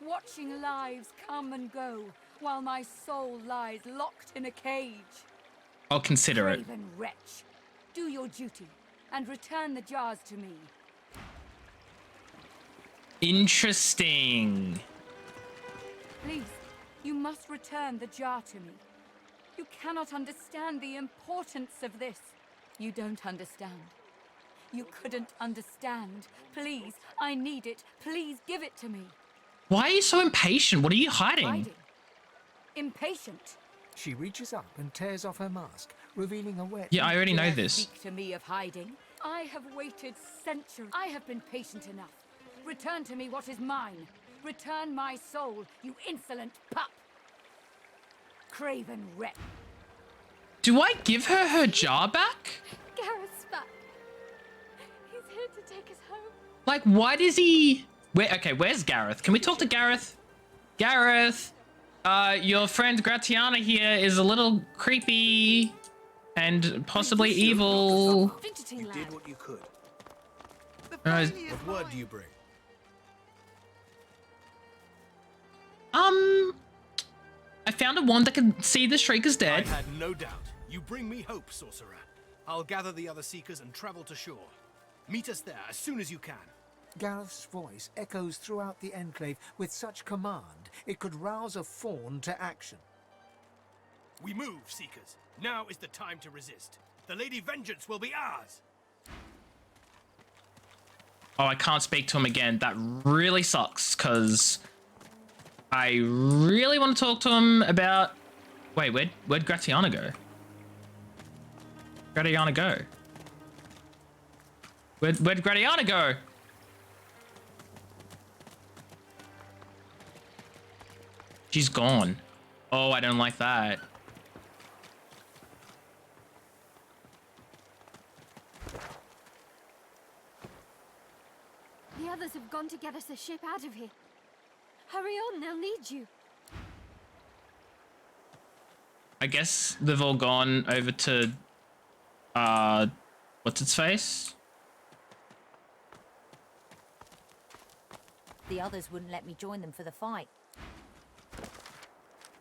Speaker 10: watching lives come and go, while my soul lies locked in a cage.
Speaker 1: I'll consider it.
Speaker 10: Craven wretch, do your duty and return the jars to me.
Speaker 1: Interesting.
Speaker 10: Please, you must return the jar to me. You cannot understand the importance of this. You don't understand. You couldn't understand. Please, I need it. Please give it to me.
Speaker 1: Why are you so impatient? What are you hiding?
Speaker 10: Hiding. Impatient.
Speaker 4: She reaches up and tears off her mask, revealing a wet...
Speaker 1: Yeah, I already know
Speaker 10: Dare
Speaker 1: this.
Speaker 10: Speak to me of hiding. I have waited centuries. I have been patient enough. Return to me what is mine. Return my soul, you insolent pup. Craven wretch.
Speaker 1: Do I give her her jar back?
Speaker 10: Gareth's back. He's here to take us home.
Speaker 1: Like, why does he... Okay, where's Gareth? Can we talk to Gareth? Gareth, your friend Gratiana here is a little creepy and possibly evil.
Speaker 10: Fidgeting
Speaker 8: You
Speaker 10: lad.
Speaker 8: did what you could.
Speaker 1: Uh,
Speaker 8: What word do you bring?
Speaker 1: I found a wand that can see the Shrieker's
Speaker 11: I
Speaker 1: dead.
Speaker 11: had no doubt. You bring me hope, sorcerer. I'll gather the other seekers and travel to shore. Meet us there as soon as you can.
Speaker 4: Gareth's voice echoes throughout the enclave with such command it could rouse a fawn to action.
Speaker 11: We move, seekers. Now is the time to resist. The Lady Vengeance will be ours.
Speaker 1: Oh, I can't speak to him again. That really sucks, because I really want to talk to him about Wait, where'd Gratiana go? Gratiana go? Where'd Gratiana go? She's gone. Oh, I don't like that.
Speaker 12: The others have gone to get us a ship out of here. Hurry on, they'll need you.
Speaker 1: I guess they've all gone over to, what's its face?
Speaker 13: The others wouldn't let me join them for the fight.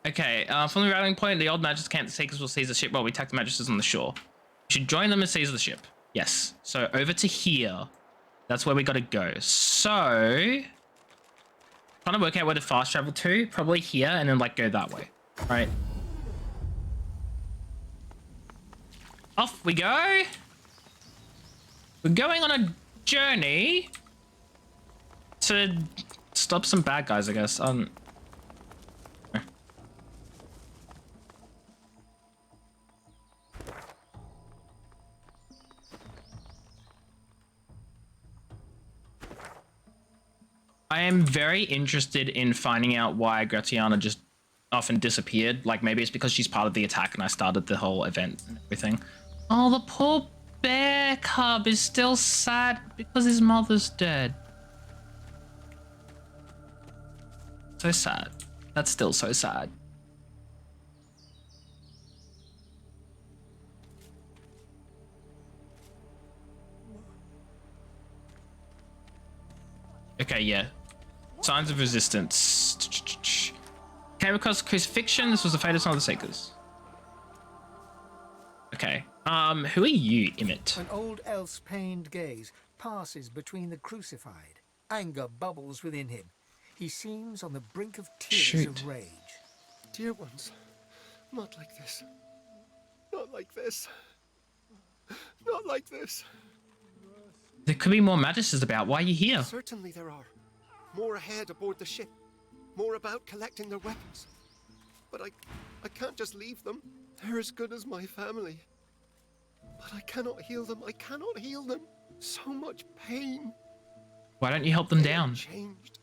Speaker 1: Okay, from the rallying point, the old Magis camp, the Seekers will seize the ship while we attack the Magisters on the shore. We should join them and seize the ship. Yes. So over to here. That's where we gotta go. So, trying to work out where to fast travel to. Probably here and then like go that way. Right. Off we go. We're going on a journey to stop some bad guys, I guess. I am very interested in finding out why Gratiana just often disappeared. Like, maybe it's because she's part of the attack and I started the whole event and everything. Oh, the poor bear cub is still sad because his mother's dead. So sad. That's still so sad. Okay, yeah. Signs of resistance. Came across crucifixion. This was the fate of some of the Seekers. Okay. Who are you, Emmett?
Speaker 4: An old elf's pained gaze passes between the crucified. Anger bubbles within him. He seems on the brink of tears of rage.
Speaker 6: Dear ones, not like this. Not like this. Not like this.
Speaker 1: There could be more Magisters about. Why are you here?
Speaker 6: Certainly there are. More ahead aboard the ship. More about collecting their weapons. But I can't just leave them. They're as good as my family. But I cannot heal them. I cannot heal them. So much pain.
Speaker 1: Why don't you help them down?
Speaker 6: Changed.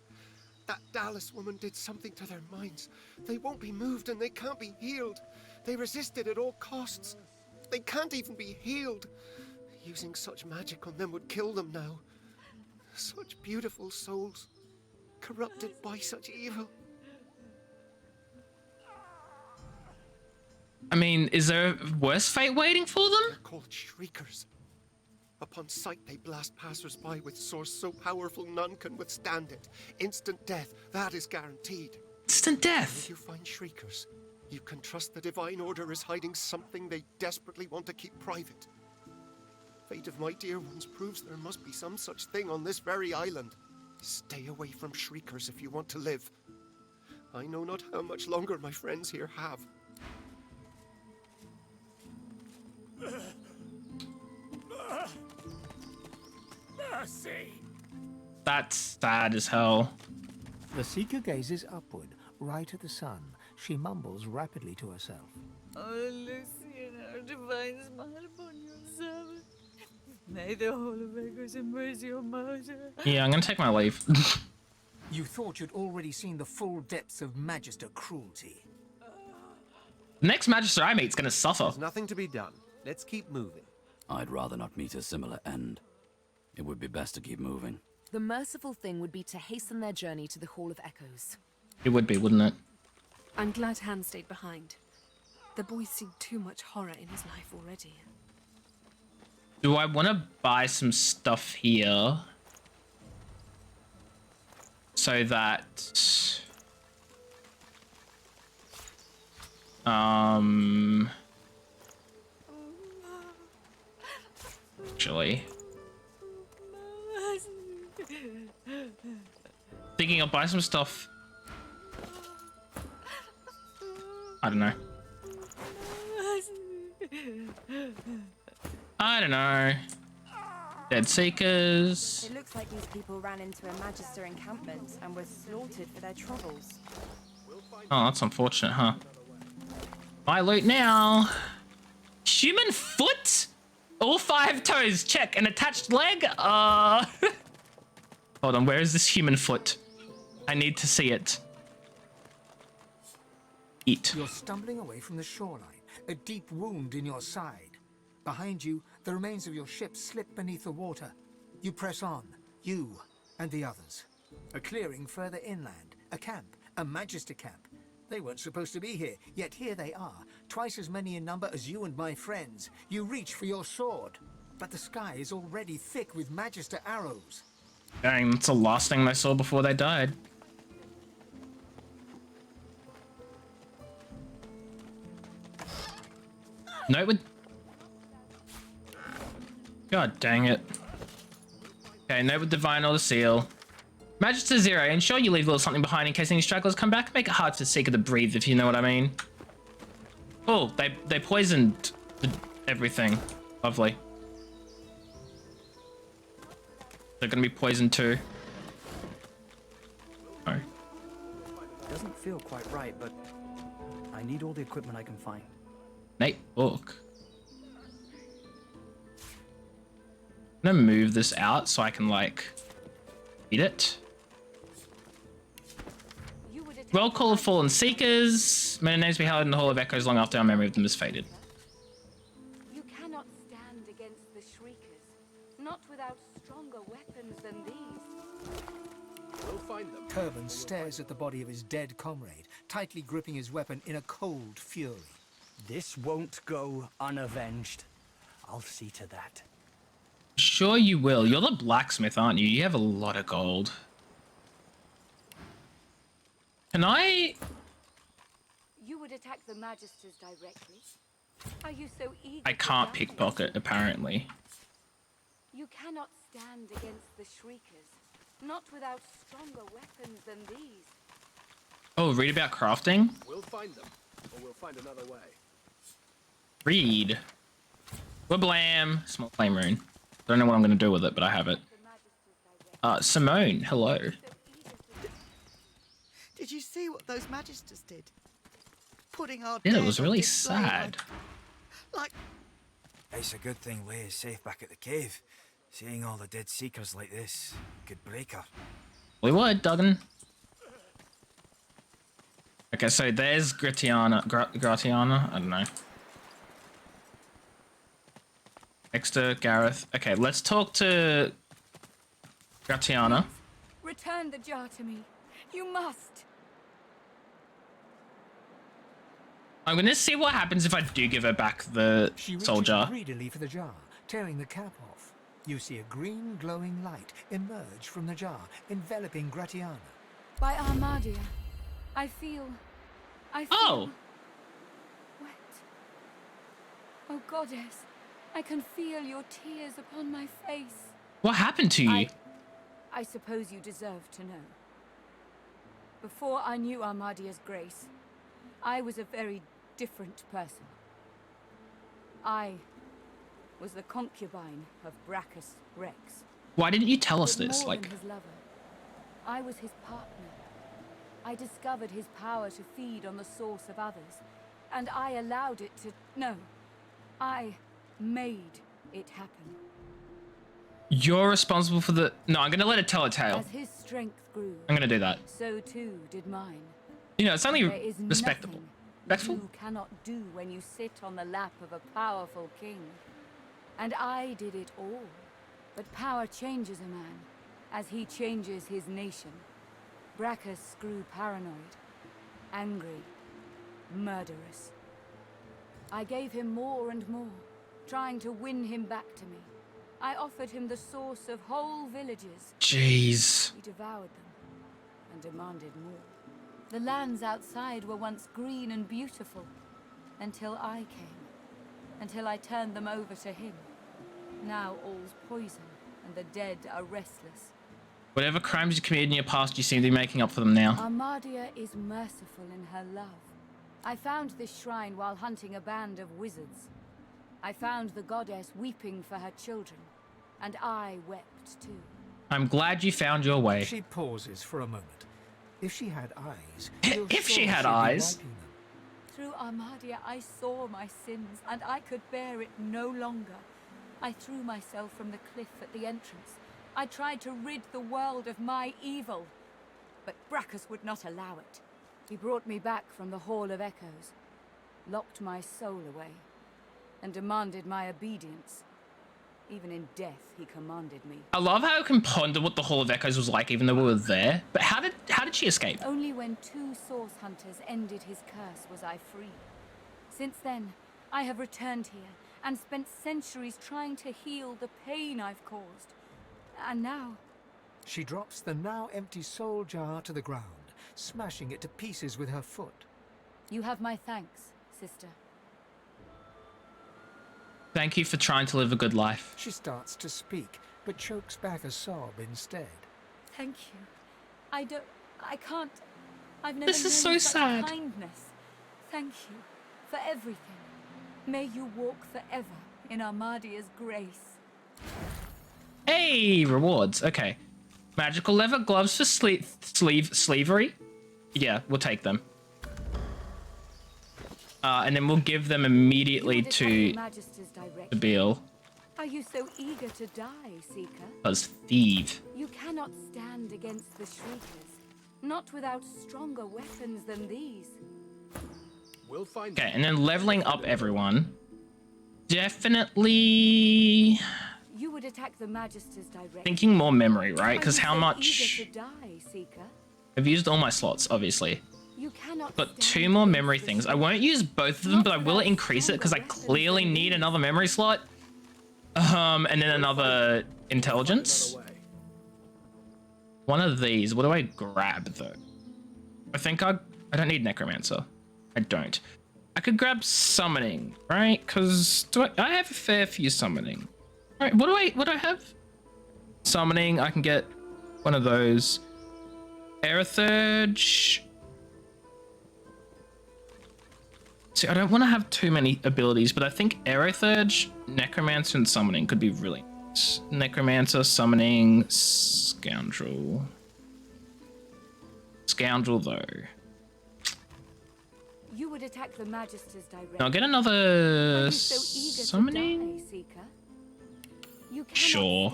Speaker 6: That Dallas woman did something to their minds. They won't be moved and they can't be healed. They resisted at all costs. They can't even be healed. Using such magic on them would kill them now. Such beautiful souls, corrupted by such evil.
Speaker 1: I mean, is there a worse fate waiting for them?
Speaker 6: They're called Shriekers. Upon sight, they blast passers-by with swords so powerful none can withstand it. Instant death, that is guaranteed.
Speaker 1: Instant death?
Speaker 6: If you find Shriekers, you can trust the Divine Order is hiding something they desperately want to keep private. Fate of my dear ones proves there must be some such thing on this very island. Stay away from Shriekers if you want to live. I know not how much longer my friends here have.
Speaker 8: Mercy.
Speaker 1: That's sad as hell.
Speaker 4: The Seeker gazes upward, right at the sun. She mumbles rapidly to herself.
Speaker 14: Oh, Lucian, our divine smile upon your servant. May the Hall of Echoes embrace your martyr.
Speaker 1: Yeah, I'm gonna take my leave.
Speaker 4: You thought you'd already seen the full depths of Magister cruelty.
Speaker 1: The next Magister I meet's gonna suffer.
Speaker 6: There's nothing to be done. Let's keep moving.
Speaker 7: I'd rather not meet a similar end. It would be best to keep moving.
Speaker 9: The merciful thing would be to hasten their journey to the Hall of Echoes.
Speaker 1: It would be, wouldn't it?
Speaker 15: I'm glad Han stayed behind. The boy's seen too much horror in his life already.
Speaker 1: Do I want to buy some stuff here so that actually thinking I'll buy some stuff. I don't know. I don't know. Dead Seekers.
Speaker 16: It looks like these people ran into a Magister encampment and were slaughtered for their troubles.
Speaker 1: Oh, that's unfortunate, huh? My loot now. Human foot? All 5 toes, check. An attached leg? Hold on, where is this human foot? I need to see it. Eat.
Speaker 4: You're stumbling away from the shoreline, a deep wound in your side. Behind you, the remains of your ship slip beneath the water. You press on, you and the others. A clearing further inland, a camp, a Magister camp. They weren't supposed to be here, yet here they are, twice as many in number as you and my friends. You reach for your sword, but the sky is already thick with Magister arrows.
Speaker 1: Dang, that's the last thing they saw before they died. Note with... God dang it. Okay, note with Divine or the Seal. Magister 0, ensure you leave a little something behind in case any stragglers come back. Make it hard for the Seeker to breathe, if you know what I mean. Oh, they poisoned everything. Lovely. They're gonna be poisoned too. Oh.
Speaker 17: Doesn't feel quite right, but I need all the equipment I can find.
Speaker 1: Nate book. I'm gonna move this out so I can like eat it. Roll call of fallen seekers. Many names be held in the Hall of Echoes long after our memory of them has faded.
Speaker 10: You cannot stand against the Shriekers, not without stronger weapons than these.
Speaker 11: We'll find them.
Speaker 4: Turban stares at the body of his dead comrade, tightly gripping his weapon in a cold fury.
Speaker 17: This won't go unavenged. I'll see to that.
Speaker 1: Sure you will. You're the blacksmith, aren't you? You have a lot of gold. Can I...
Speaker 10: You would attack the Magisters directly? Are you so eager?
Speaker 1: I can't pickpocket, apparently.
Speaker 10: You cannot stand against the Shriekers, not without stronger weapons than these.
Speaker 1: Oh, read about crafting?
Speaker 11: We'll find them, or we'll find another way.
Speaker 1: Read. Wablam. Small flame rune. Don't know what I'm going to do with it, but I have it. Simone, hello.
Speaker 18: Did you see what those Magisters did? Putting our
Speaker 1: Yeah, it
Speaker 18: dead
Speaker 1: was
Speaker 18: on
Speaker 1: really
Speaker 18: display
Speaker 1: sad.
Speaker 18: Like...
Speaker 3: It's a good thing Leigh is safe back at the cave. Seeing all the dead seekers like this could break her.
Speaker 1: We would, Duggan. Okay, so there's Gratiana. I don't know. Next to Gareth. Okay, let's talk to Gratiana.
Speaker 10: Return the jar to me. You must.
Speaker 1: I'm gonna see what happens if I do give her back the soul jar.
Speaker 4: She reaches greedily for the jar, tearing the cap off. You see a green glowing light emerge from the jar, enveloping Gratiana.
Speaker 10: By Armadia, I feel
Speaker 1: Oh!
Speaker 10: wet. Oh, Goddess, I can feel your tears upon my face.
Speaker 1: What happened to you?
Speaker 10: I suppose you deserve to know. Before I knew Armadia's grace, I was a very different person. I was the concubine of Brachus Rex.
Speaker 1: Why didn't you tell us
Speaker 10: But
Speaker 1: this?
Speaker 10: more
Speaker 1: Like,
Speaker 10: than his lover, I was his partner. I discovered his power to feed on the source of others, and I allowed it to... No, I made it happen.
Speaker 1: you're responsible for the... No, I'm gonna let it tell a tale.
Speaker 10: As his strength grew,
Speaker 1: I'm gonna do that.
Speaker 10: so too did mine.
Speaker 1: You know, it's only
Speaker 10: There is
Speaker 1: respectable.
Speaker 10: nothing
Speaker 1: Respectful?
Speaker 10: you cannot do when you sit on the lap of a powerful king. And I did it all. But power changes a man, as he changes his nation. Brachus grew paranoid, angry, murderous. I gave him more and more, trying to win him back to me. I offered him the source of whole villages.
Speaker 1: Jeez.
Speaker 10: He devoured them and demanded more. The lands outside were once green and beautiful, until I came. Until I turned them over to him. Now all's poison, and the dead are restless.
Speaker 1: Whatever crimes you committed in your past, you seem to be making up for them now.
Speaker 10: Armadia is merciful in her love. I found this shrine while hunting a band of wizards. I found the goddess weeping for her children, and I wept too.
Speaker 1: I'm glad you found your way.
Speaker 4: She pauses for a moment. If she had eyes...
Speaker 1: If she had eyes.
Speaker 10: through Armadia, I saw my sins, and I could bear it no longer. I threw myself from the cliff at the entrance. I tried to rid the world of my evil, but Brachus would not allow it. He brought me back from the Hall of Echoes, locked my soul away, and demanded my obedience. Even in death, he commanded me.
Speaker 1: I love how I can ponder what the Hall of Echoes was like, even though we were there. But how did she escape?
Speaker 10: Only when 2 source hunters ended his curse was I free. Since then, I have returned here and spent centuries trying to heal the pain I've caused. And now...
Speaker 4: She drops the now empty soul jar to the ground, smashing it to pieces with her foot.
Speaker 10: You have my thanks, sister.
Speaker 1: Thank you for trying to live a good life.
Speaker 4: She starts to speak, but chokes back a sob instead.
Speaker 10: Thank you. I can't... I've never
Speaker 1: This is
Speaker 10: known
Speaker 1: so
Speaker 10: such
Speaker 1: sad.
Speaker 10: kindness. Thank you for everything. May you walk forever in Armadia's grace.
Speaker 1: Hey, rewards. Okay. Magical leather gloves for sleevery. Yeah, we'll take them. And then we'll give them immediately to Beal.
Speaker 10: Are you so eager to die, Seeker?
Speaker 1: Because thief.
Speaker 10: You cannot stand against the Shriekers, not without stronger weapons than these.
Speaker 11: We'll find
Speaker 1: Okay, and then leveling up everyone. Definitely
Speaker 10: You would attack the Magisters directly.
Speaker 1: thinking more memory, right? Because
Speaker 10: Are you
Speaker 1: how
Speaker 10: so
Speaker 1: much...
Speaker 10: eager to die, Seeker?
Speaker 1: I've used all my slots, obviously.
Speaker 10: You cannot
Speaker 1: Got 2 more memory things. I won't use both of them, but I will increase it because I clearly need another memory slot. And then another intelligence. One of these. What do I grab though? I think I don't need necromancer. I don't. I could grab summoning, right? Because I have a fair few summoning. All right, what do I have? Summoning. I can get one of those. Aerithurge. See, I don't want to have too many abilities, but I think Aerithurge, Necromancer, and Summoning could be really nice. Necromancer, Summoning, Scoundrel. Scoundrel, though.
Speaker 10: You would attack the Magisters directly.
Speaker 1: I'll get another Summoning. Sure.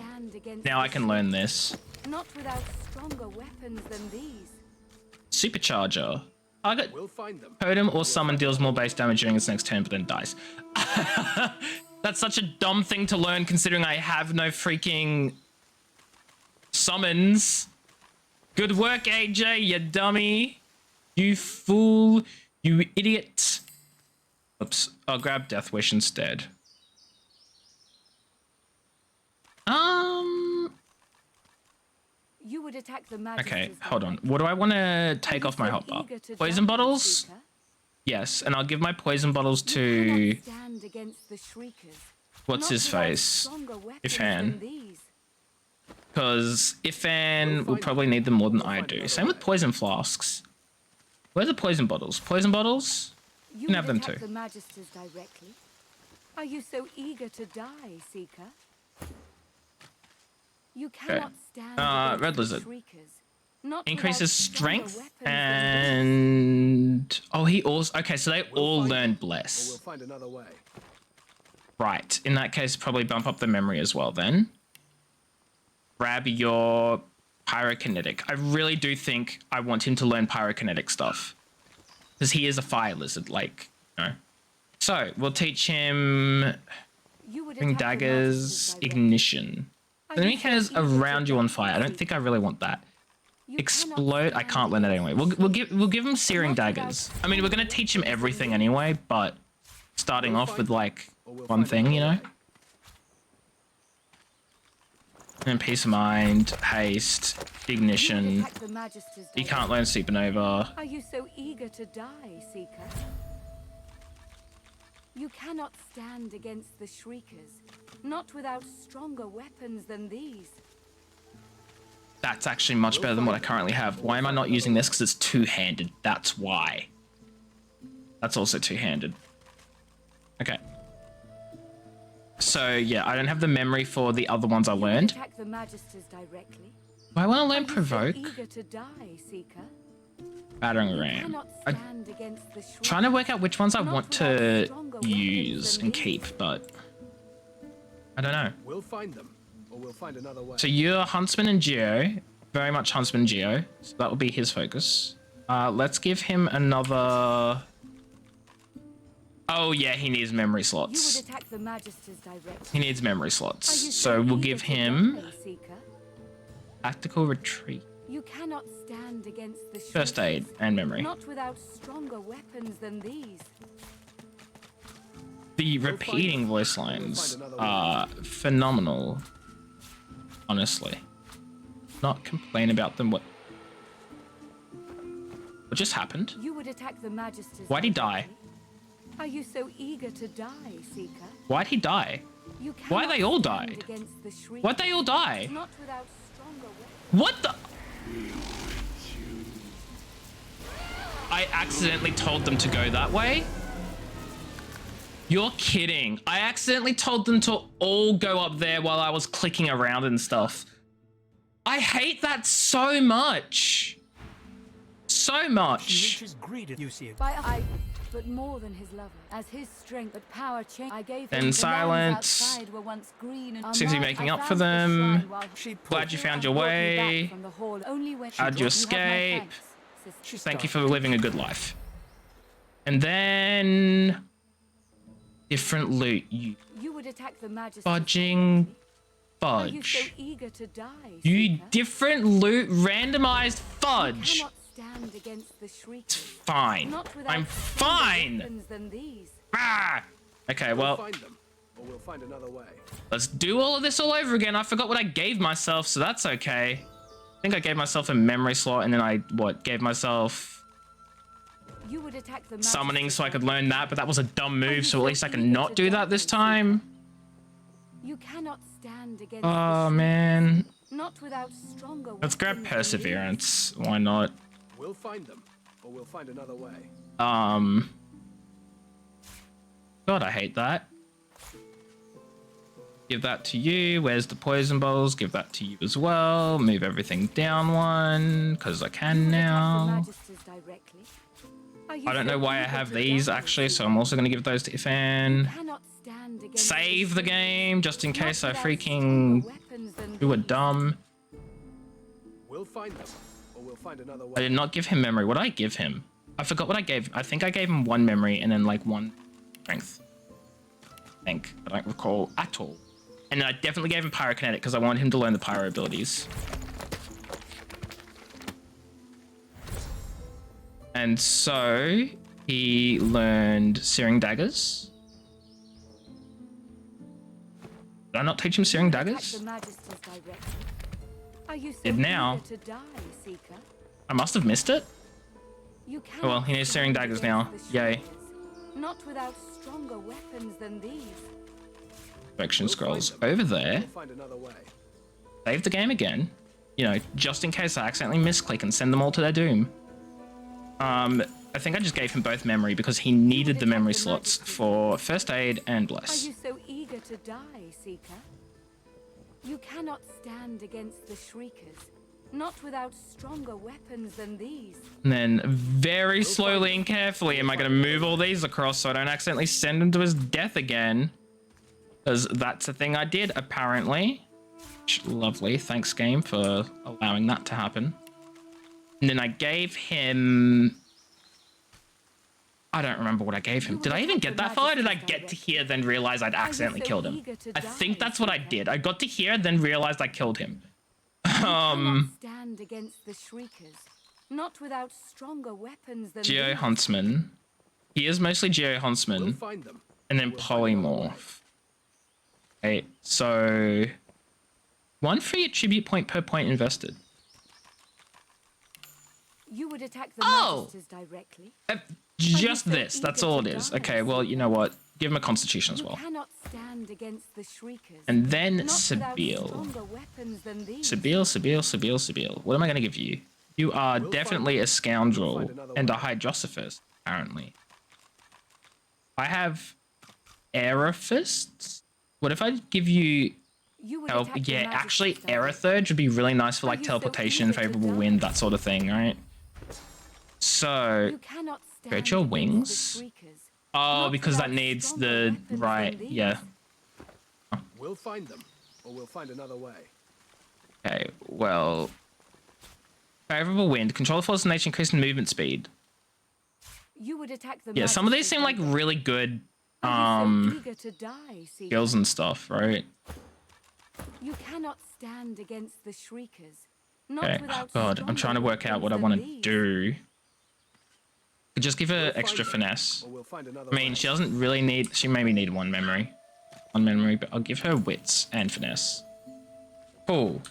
Speaker 1: Now I can learn this.
Speaker 10: Not without stronger weapons than these.
Speaker 1: Supercharger. I got
Speaker 11: We'll find them.
Speaker 1: Totem or Summon deals more base damage during its next turn, but then dies. That's such a dumb thing to learn considering I have no freaking summons. Good work, AJ, you dummy. You fool. You idiot. Oops. I'll grab Death Wish instead.
Speaker 10: You would attack the Magisters
Speaker 1: Okay, hold on. What do I want to take off my hotbar? Poison bottles? Yes, and I'll give my poison bottles to...
Speaker 10: stand against the Shriekers.
Speaker 1: What's his face? Ifan. Because Ifan will probably need them more than I do. Same with poison flasks. Where's the poison bottles? Poison bottles? You can have them too.
Speaker 10: The Magisters directly. Are you so eager to die, Seeker? You cannot stand
Speaker 1: Red Lizard.
Speaker 10: Not
Speaker 1: Increases strength and... Oh, he also... Okay, so they all learn Bless.
Speaker 11: We'll find another way.
Speaker 1: Right. In that case, probably bump up the memory as well then. Grab your pyrokinetic. I really do think I want him to learn pyrokinetic stuff. Because he is a fire lizard, like, you know. So, we'll teach him... Bring daggers, ignition. Enemy has around you on fire. I don't think I really want that. Explode. I can't learn it anyway. We'll give him searing daggers. I mean, we're gonna teach him everything anyway, but starting off with like one thing, you know. And peace of mind, haste, ignition. You can't learn supernova.
Speaker 10: Are you so eager to die, Seeker? You cannot stand against the Shriekers, not without stronger weapons than these.
Speaker 1: That's actually much better than what I currently have. Why am I not using this? Because it's two-handed. That's why. That's also two-handed. Okay. So, yeah, I don't have the memory for the other ones I learned.
Speaker 10: Attack the Magisters directly.
Speaker 1: Do I want to learn Provoke?
Speaker 10: Eager to die, Seeker?
Speaker 1: Battering ram. I'm trying to work out which ones I want to use and keep, but I don't know.
Speaker 11: We'll find them, or we'll find another way.
Speaker 1: So you're Huntsman and Geo, very much Huntsman and Geo. So that will be his focus. Let's give him another. Oh yeah, he needs memory slots.
Speaker 10: You would attack the Magisters directly.
Speaker 1: He needs memory slots, so we'll give him tactical retreat.
Speaker 10: You cannot stand against the
Speaker 1: First aid and memory.
Speaker 10: Not without stronger weapons than these.
Speaker 1: The repeating voice lines are phenomenal, honestly. Not complain about them. What just happened?
Speaker 10: You would attack the Magisters.
Speaker 1: Why'd he die?
Speaker 10: Are you so eager to die, Seeker?
Speaker 1: Why'd he die? Why they all died? Why'd they all die?
Speaker 10: Not without stronger weapons.
Speaker 1: What the? I accidentally told them to go that way? You're kidding. I accidentally told them to all go up there while I was clicking around and stuff. I hate that so much. So much.
Speaker 10: But more than his lover, as his strength but power changed. I gave
Speaker 1: Then
Speaker 10: him
Speaker 1: silence. Seems to be making up for them. Glad you found your way. How'd you escape? Thank you for living a good life. And then different loot. You
Speaker 10: would attack the Majesty.
Speaker 1: fudging
Speaker 10: Are you so
Speaker 1: fudge.
Speaker 10: eager to die,
Speaker 1: You
Speaker 10: Seeker?
Speaker 1: different loot randomized fudge.
Speaker 10: Cannot stand against the shriekers.
Speaker 1: Fine.
Speaker 10: Not without
Speaker 1: I'm
Speaker 10: stronger
Speaker 1: fine.
Speaker 10: weapons than these.
Speaker 1: Ah! Okay, well,
Speaker 11: We'll find them, or we'll find another way.
Speaker 1: let's do all of this all over again. I forgot what I gave myself, so that's okay. I think I gave myself a memory slot, and then I, gave myself
Speaker 10: You would attack the
Speaker 1: summoning so I could learn that, but that was a dumb move, so at least I can not do that this time.
Speaker 10: You cannot stand against
Speaker 1: Oh,
Speaker 10: the
Speaker 1: man.
Speaker 10: not without stronger
Speaker 1: Let's grab
Speaker 10: weapons than
Speaker 1: Perseverance. Why not?
Speaker 11: We'll find them, or we'll find another way.
Speaker 1: God, I hate that. Give that to you. Where's the poison bottles? Give that to you as well. Move everything down one, because I can now. I don't know why I have these, actually, so I'm also going to give those to Ifan. Save the game, just in case I freaking do a dumb.
Speaker 11: We'll find them, or we'll find another way.
Speaker 1: I did not give him memory. What did I give him? I forgot what I gave. I think I gave him 1 memory and then like 1 strength. I think. I don't recall at all. And then I definitely gave him pyrokinetic because I wanted him to learn the pyro abilities. And so he learned Searing Daggers. Did I not teach him Searing Daggers?
Speaker 10: Are you so
Speaker 1: Did now.
Speaker 10: eager to die, Seeker?
Speaker 1: I must have missed it.
Speaker 10: You
Speaker 1: Oh well, he needs Searing Daggers now. Yay.
Speaker 10: Not without stronger weapons than these.
Speaker 1: Direction scrolls over there.
Speaker 11: We'll find another way.
Speaker 1: Save the game again. You know, just in case I accidentally misclick and send them all to their doom. I think I just gave him both memory because he needed the memory slots for first aid and
Speaker 10: Are
Speaker 1: bless.
Speaker 10: you so eager to die, Seeker? You cannot stand against the Shriekers, not without stronger weapons than these.
Speaker 1: And then very slowly and carefully am I going to move all these across so I don't accidentally send him to his death again. Because that's a thing I did, apparently. Lovely. Thanks, game, for allowing that to happen. And then I gave him... I don't remember what I gave him. Did I even get that far? Or did I get to here, then realize I'd accidentally killed him? I think that's what I did. I got to here, then realized I killed him.
Speaker 10: Stand against the Shriekers, not without stronger weapons than
Speaker 1: Geo
Speaker 10: these.
Speaker 1: Huntsman. He is mostly Geo Huntsman.
Speaker 11: We'll find them.
Speaker 1: And then Polymorph. Okay, so 1 free attribute point per point invested.
Speaker 10: You would attack the Magisters directly.
Speaker 1: Just this, that's all it is. Okay, well, you know what? Give him a constitution as well.
Speaker 10: You cannot stand against the Shriekers.
Speaker 1: And then
Speaker 10: not without
Speaker 1: Sabile.
Speaker 10: stronger weapons than these.
Speaker 1: Sabile. What am I going to give you? You are definitely a scoundrel and a Hydrosophist, apparently. I have Aerofists. What if I give you... help? Yeah, actually, Aerothurge would be really nice for like teleportation, favorable wind, that sort of thing, right? So,
Speaker 10: You cannot
Speaker 1: create
Speaker 10: stand
Speaker 1: your
Speaker 10: against the
Speaker 1: wings.
Speaker 10: shriekers.
Speaker 1: Oh,
Speaker 10: Not
Speaker 1: because that
Speaker 10: without
Speaker 1: needs
Speaker 10: stronger
Speaker 1: the
Speaker 10: weapons than
Speaker 1: right.
Speaker 10: these.
Speaker 1: Yeah.
Speaker 11: We'll find them, or we'll find another way.
Speaker 1: Okay. Well, favorable wind. Control the force of nature, increasing movement speed.
Speaker 10: You would attack the
Speaker 1: Yeah, some of these
Speaker 10: magistrates
Speaker 1: seem like
Speaker 10: over.
Speaker 1: really good
Speaker 10: Are you so eager to die, Seeker?
Speaker 1: skills and stuff, right?
Speaker 10: You cannot stand against the shriekers. Not
Speaker 1: Okay. Oh
Speaker 10: without
Speaker 1: god, I'm trying to work out what I want to do. Just give her extra finesse.
Speaker 11: Or we'll find another
Speaker 1: I mean,
Speaker 11: way.
Speaker 1: she doesn't really need. She maybe need one memory, but I'll give her wits and finesse. Oh,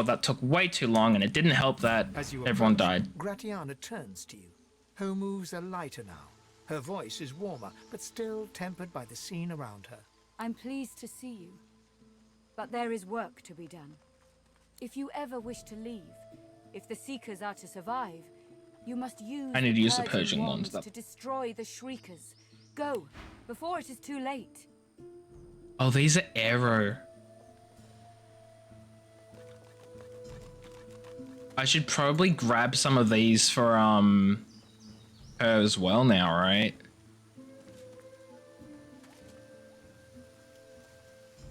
Speaker 1: that took way too long, and it didn't help that
Speaker 4: As you
Speaker 1: everyone
Speaker 4: approach,
Speaker 1: died.
Speaker 4: Gratiana turns to you. Her moves are lighter now. Her voice is warmer, but still tempered by the scene around her.
Speaker 10: I'm pleased to see you. But there is work to be done. If you ever wish to leave, if the Seekers are to survive, you must use
Speaker 1: I need to use the Purging Wand.
Speaker 10: to destroy the Shriekers. Go, before it is too late.
Speaker 1: Oh, these are arrow. I should probably grab some of these for her as well now, right?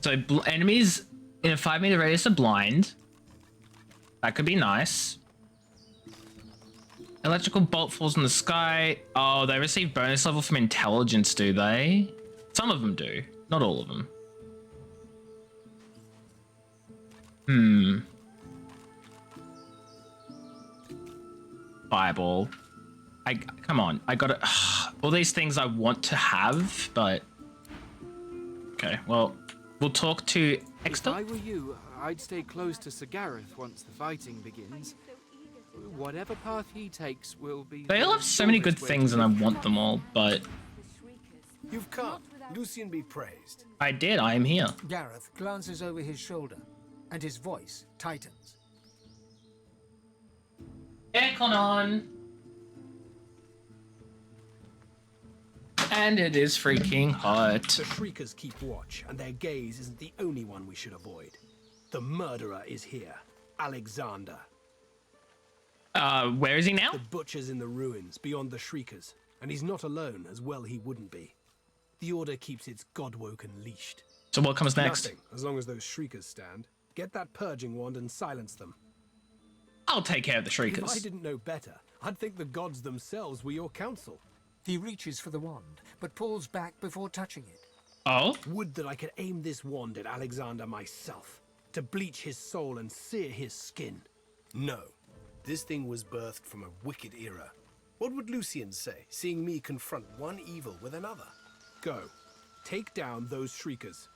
Speaker 1: So enemies in a 5-meter radius are blind. That could be nice. Electrical bolt falls in the sky. Oh, they receive bonus level from intelligence, do they? Some of them do, not all of them. Fireball. Come on. I got it. All these things I want to have, but okay. Well, we'll talk to
Speaker 19: If
Speaker 1: Exter.
Speaker 19: I were you, I'd stay close to Sir Gareth once the fighting begins. Whatever path he takes will be.
Speaker 1: They all have so many good things, and I want them all, but
Speaker 11: You've come. Lucian be praised.
Speaker 1: I did. I am here.
Speaker 4: Gareth glances over his shoulder, and his voice tightens.
Speaker 1: Aircon on. And it is freaking hot.
Speaker 11: The Shriekers keep watch, and their gaze isn't the only one we should avoid. The murderer is here, Alexander.
Speaker 1: Where is he now?
Speaker 11: The butcher's in the ruins, beyond the Shriekers. And he's not alone, as well he wouldn't be. The Order keeps its godwoken leashed.
Speaker 1: So what comes next?
Speaker 11: Nothing, as long as those Shriekers stand. Get that purging wand and silence them.
Speaker 1: I'll take care of the
Speaker 11: If
Speaker 1: Shriekers.
Speaker 11: I didn't know better, I'd think the gods themselves were your counsel.
Speaker 4: He reaches for the wand, but pulls back before touching it.
Speaker 1: Oh?
Speaker 11: Would that I could aim this wand at Alexander myself, to bleach his soul and sear his skin. No. This thing was birthed from a wicked era. What would Lucian say, seeing me confront one evil with another? Go. Take down those Shriekers.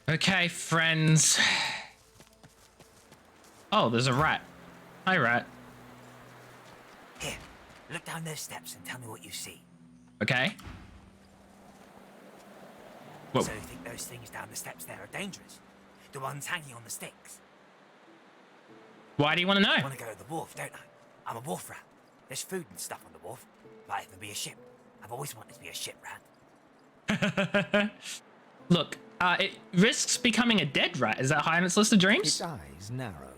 Speaker 1: Okay, friends. Oh, there's a rat. Hi, rat.
Speaker 20: Here, look down those steps and tell me what you see.
Speaker 1: Okay. Whoa.
Speaker 20: So you think those things down the steps there are dangerous? The ones hanging on the sticks?
Speaker 1: Why do you want to know?
Speaker 20: I want to go to the wharf, don't I? I'm a wharf rat. There's food and stuff on the wharf. Might even be a ship. I've always wanted to be a ship rat.
Speaker 1: Look, it risks becoming a dead rat. Is that high on its list of dreams?
Speaker 4: Its eyes narrow.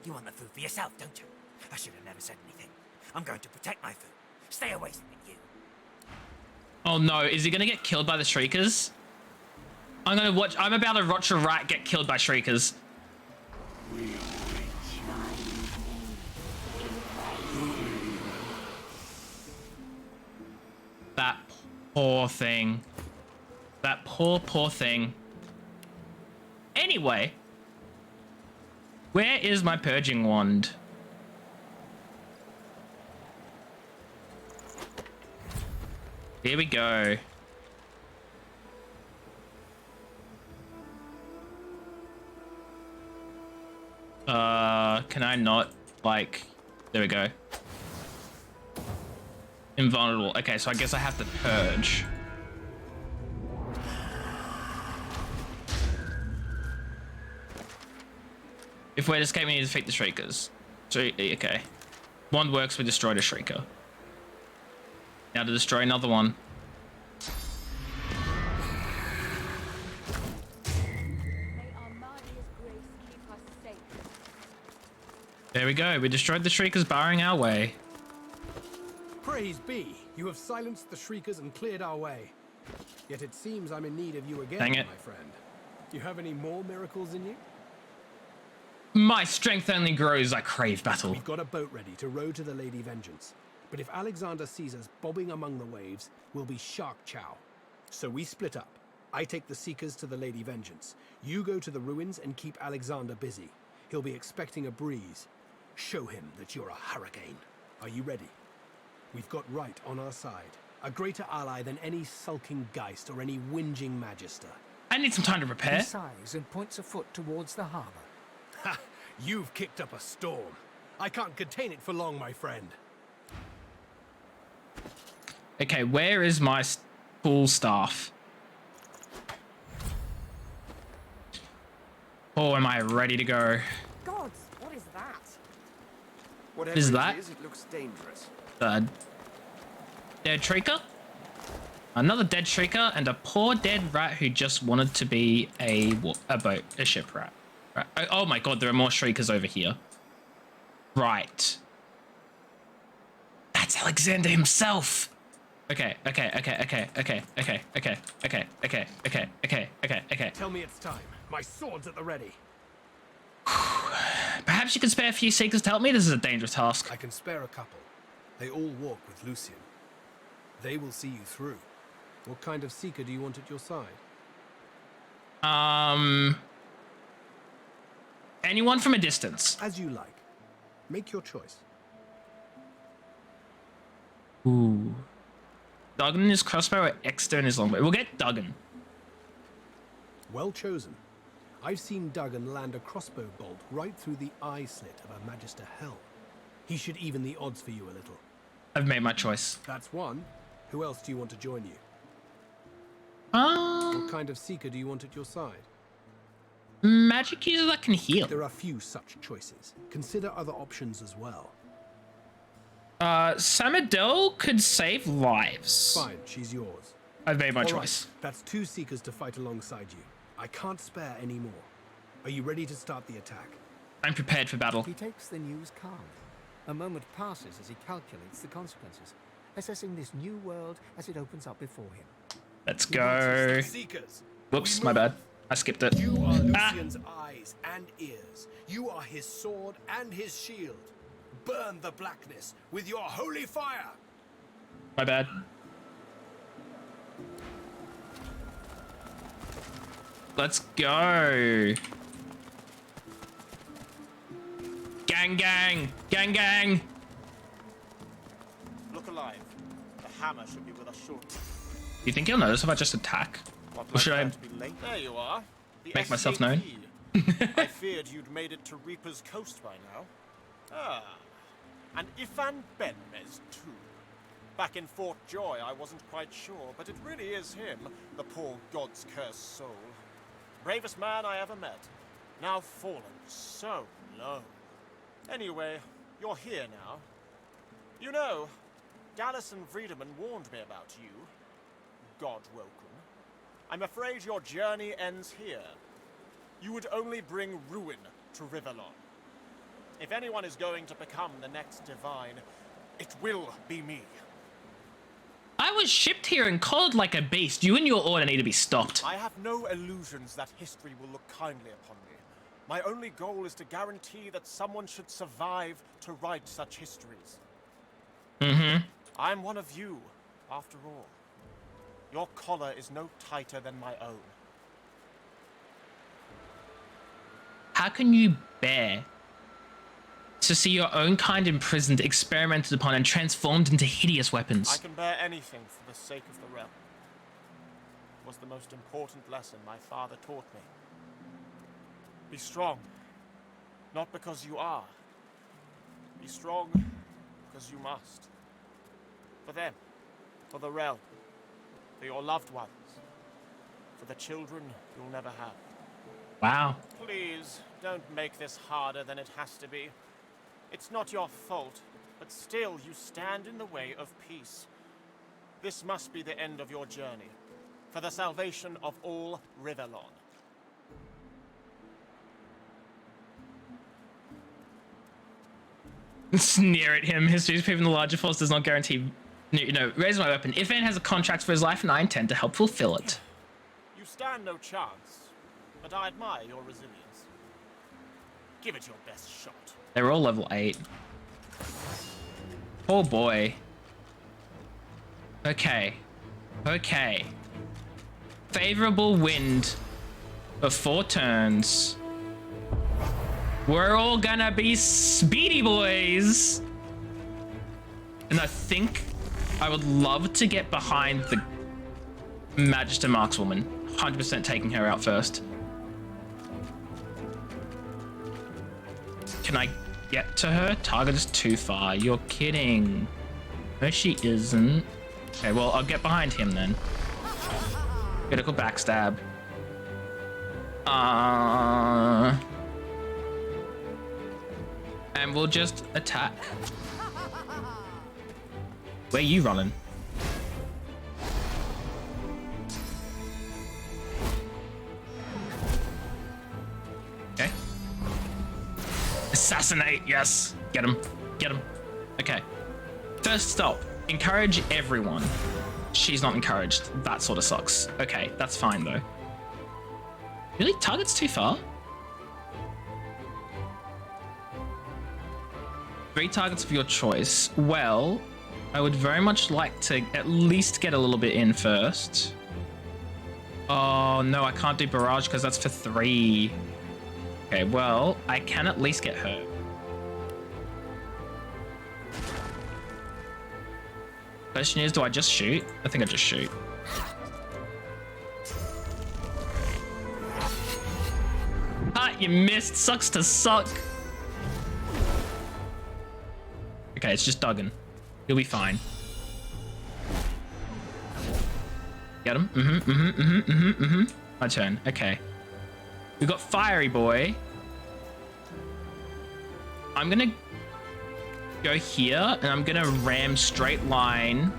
Speaker 20: You want the food for yourself, don't you? I should have never said anything. I'm going to protect my food. Stay away from it, you.
Speaker 1: Oh no, is he gonna get killed by the Shriekers? I'm about to watch a rat get killed by Shriekers. That poor thing. That poor thing. Anyway. Where is my purging wand? Here we go. Can I not, like, there we go. Invulnerable. Okay, so I guess I have to purge. If we're to escape, we need to defeat the Shriekers. So, okay. Wand works, we destroyed a Shrieker. Now to destroy another one. There we go. We destroyed the Shriekers barring our way.
Speaker 11: Praise be, you have silenced the Shriekers and cleared our way. Yet it seems I'm in need of you again,
Speaker 1: Dang it.
Speaker 11: my friend. You have any more miracles in you?
Speaker 1: My strength only grows. I crave battle.
Speaker 11: We've got a boat ready to row to the Lady Vengeance. But if Alexander sees us bobbing among the waves, we'll be shark chow. So we split up. I take the Seekers to the Lady Vengeance. You go to the ruins and keep Alexander busy. He'll be expecting a breeze. Show him that you're a hurricane. Are you ready? We've got right on our side. A greater ally than any sulking Geist or any whinging Magister.
Speaker 1: I need some time to
Speaker 4: He
Speaker 1: prepare.
Speaker 4: sighs and points a foot towards the harbor.
Speaker 11: Ha! You've kicked up a storm. I can't contain it for long, my friend.
Speaker 1: Okay, where is my full staff? Oh, am I ready to go?
Speaker 13: Gods, what is that?
Speaker 6: Whatever
Speaker 1: Is
Speaker 6: it
Speaker 1: that-
Speaker 6: is, it looks dangerous.
Speaker 1: Dead Shrieker? Another dead Shrieker and a poor dead rat who just wanted to be a ship rat. Right. Oh my god, there are more Shriekers over here. Right. That's Alexander himself. Okay.
Speaker 11: Tell me it's time. My sword's at the ready.
Speaker 1: Perhaps you can spare a few Seekers to help me? This is a dangerous task.
Speaker 11: I can spare a couple. They all walk with Lucian. They will see you through. What kind of Seeker do you want at your side?
Speaker 1: Anyone from a distance.
Speaker 11: As you like. Make your choice.
Speaker 1: Ooh. Duggan is crossbow or Exter is longbow? We'll get Duggan.
Speaker 11: Well chosen. I've seen Duggan land a crossbow bolt right through the eye slit of a Magister Helm. He should even the odds for you a little.
Speaker 1: I've made my choice.
Speaker 11: That's one. Who else do you want to join you? What kind of Seeker do you want at your side?
Speaker 1: Magic user that can heal.
Speaker 11: There are few such choices. Consider other options as well.
Speaker 1: Samadel could save lives.
Speaker 11: Fine, she's yours.
Speaker 1: I've made my
Speaker 11: All
Speaker 1: choice.
Speaker 11: Right, that's 2 Seekers to fight alongside you. I can't spare any more. Are you ready to start the attack?
Speaker 1: I'm prepared for battle.
Speaker 4: He takes the news calmly. A moment passes as he calculates the consequences, assessing this new world as it opens up before him.
Speaker 1: Let's go. Whoops, my bad. I skipped it.
Speaker 11: You are Lucian's eyes and ears. You are his sword and his shield. Burn the blackness with your holy fire.
Speaker 1: My bad. Let's go. Gang, gang. Gang, gang.
Speaker 21: Look alive. The hammer should be with us shortly.
Speaker 1: Do you think he'll notice if I just attack? Or should I
Speaker 21: There you are. The
Speaker 1: make myself known?
Speaker 21: I feared you'd made it to Reaper's Coast by now. Ah. And Ifan Benmez, too. Back in Fort Joy, I wasn't quite sure, but it really is him, the poor god's cursed soul. Bravest man I ever met. Now fallen so low. Anyway, you're here now. You know, Dallas and Friedemann warned me about you. God-woken. I'm afraid your journey ends here. You would only bring ruin to Rivellon. If anyone is going to become the next divine, it will be me.
Speaker 1: I was shipped here and collared like a beast. You and your order need to be stopped.
Speaker 21: I have no illusions that history will look kindly upon me. My only goal is to guarantee that someone should survive to write such histories. I'm one of you, after all. Your collar is no tighter than my own.
Speaker 1: How can you bear to see your own kind imprisoned, experimented upon, and transformed into hideous weapons?
Speaker 21: I can bear anything for the sake of the realm. It was the most important lesson my father taught me. Be strong, not because you are. Be strong because you must. For them, for the realm, for your loved ones, for the children you'll never have.
Speaker 1: Wow.
Speaker 21: Please, don't make this harder than it has to be. It's not your fault, but still you stand in the way of peace. This must be the end of your journey, for the salvation of all Rivellon.
Speaker 1: Sneer at him. History is proving the larger force does not guarantee. Raise my weapon. If Van has a contract for his life, and I intend to help fulfill it.
Speaker 21: You stand no chance, but I admire your resilience. Give it your best shot.
Speaker 1: They're all level 8. Oh boy. Okay. Okay. Favorable wind for 4 turns. We're all gonna be speedy boys. And I think I would love to get behind the Magister Markswoman. 100% taking her out first. Can I get to her? Target is too far. You're kidding. No, she isn't. Okay, well, I'll get behind him then. Critical backstab. And we'll just attack. Where are you running? Okay. Assassinate, yes. Get him. Get him. Okay. First stop. Encourage everyone. She's not encouraged. That sort of sucks. Okay, that's fine though. Really? Target's too far? 3 targets of your choice. Well, I would very much like to at least get a little bit in first. Oh no, I can't do barrage because that's for 3. Okay, well, I can at least get her. Question is, do I just shoot? I think I just shoot. Ah, you missed. Sucks to suck. Okay, it's just Duggan. He'll be fine. Get him? My turn. Okay. We've got Fiery Boy. I'm gonna go here, and I'm gonna ram straight line.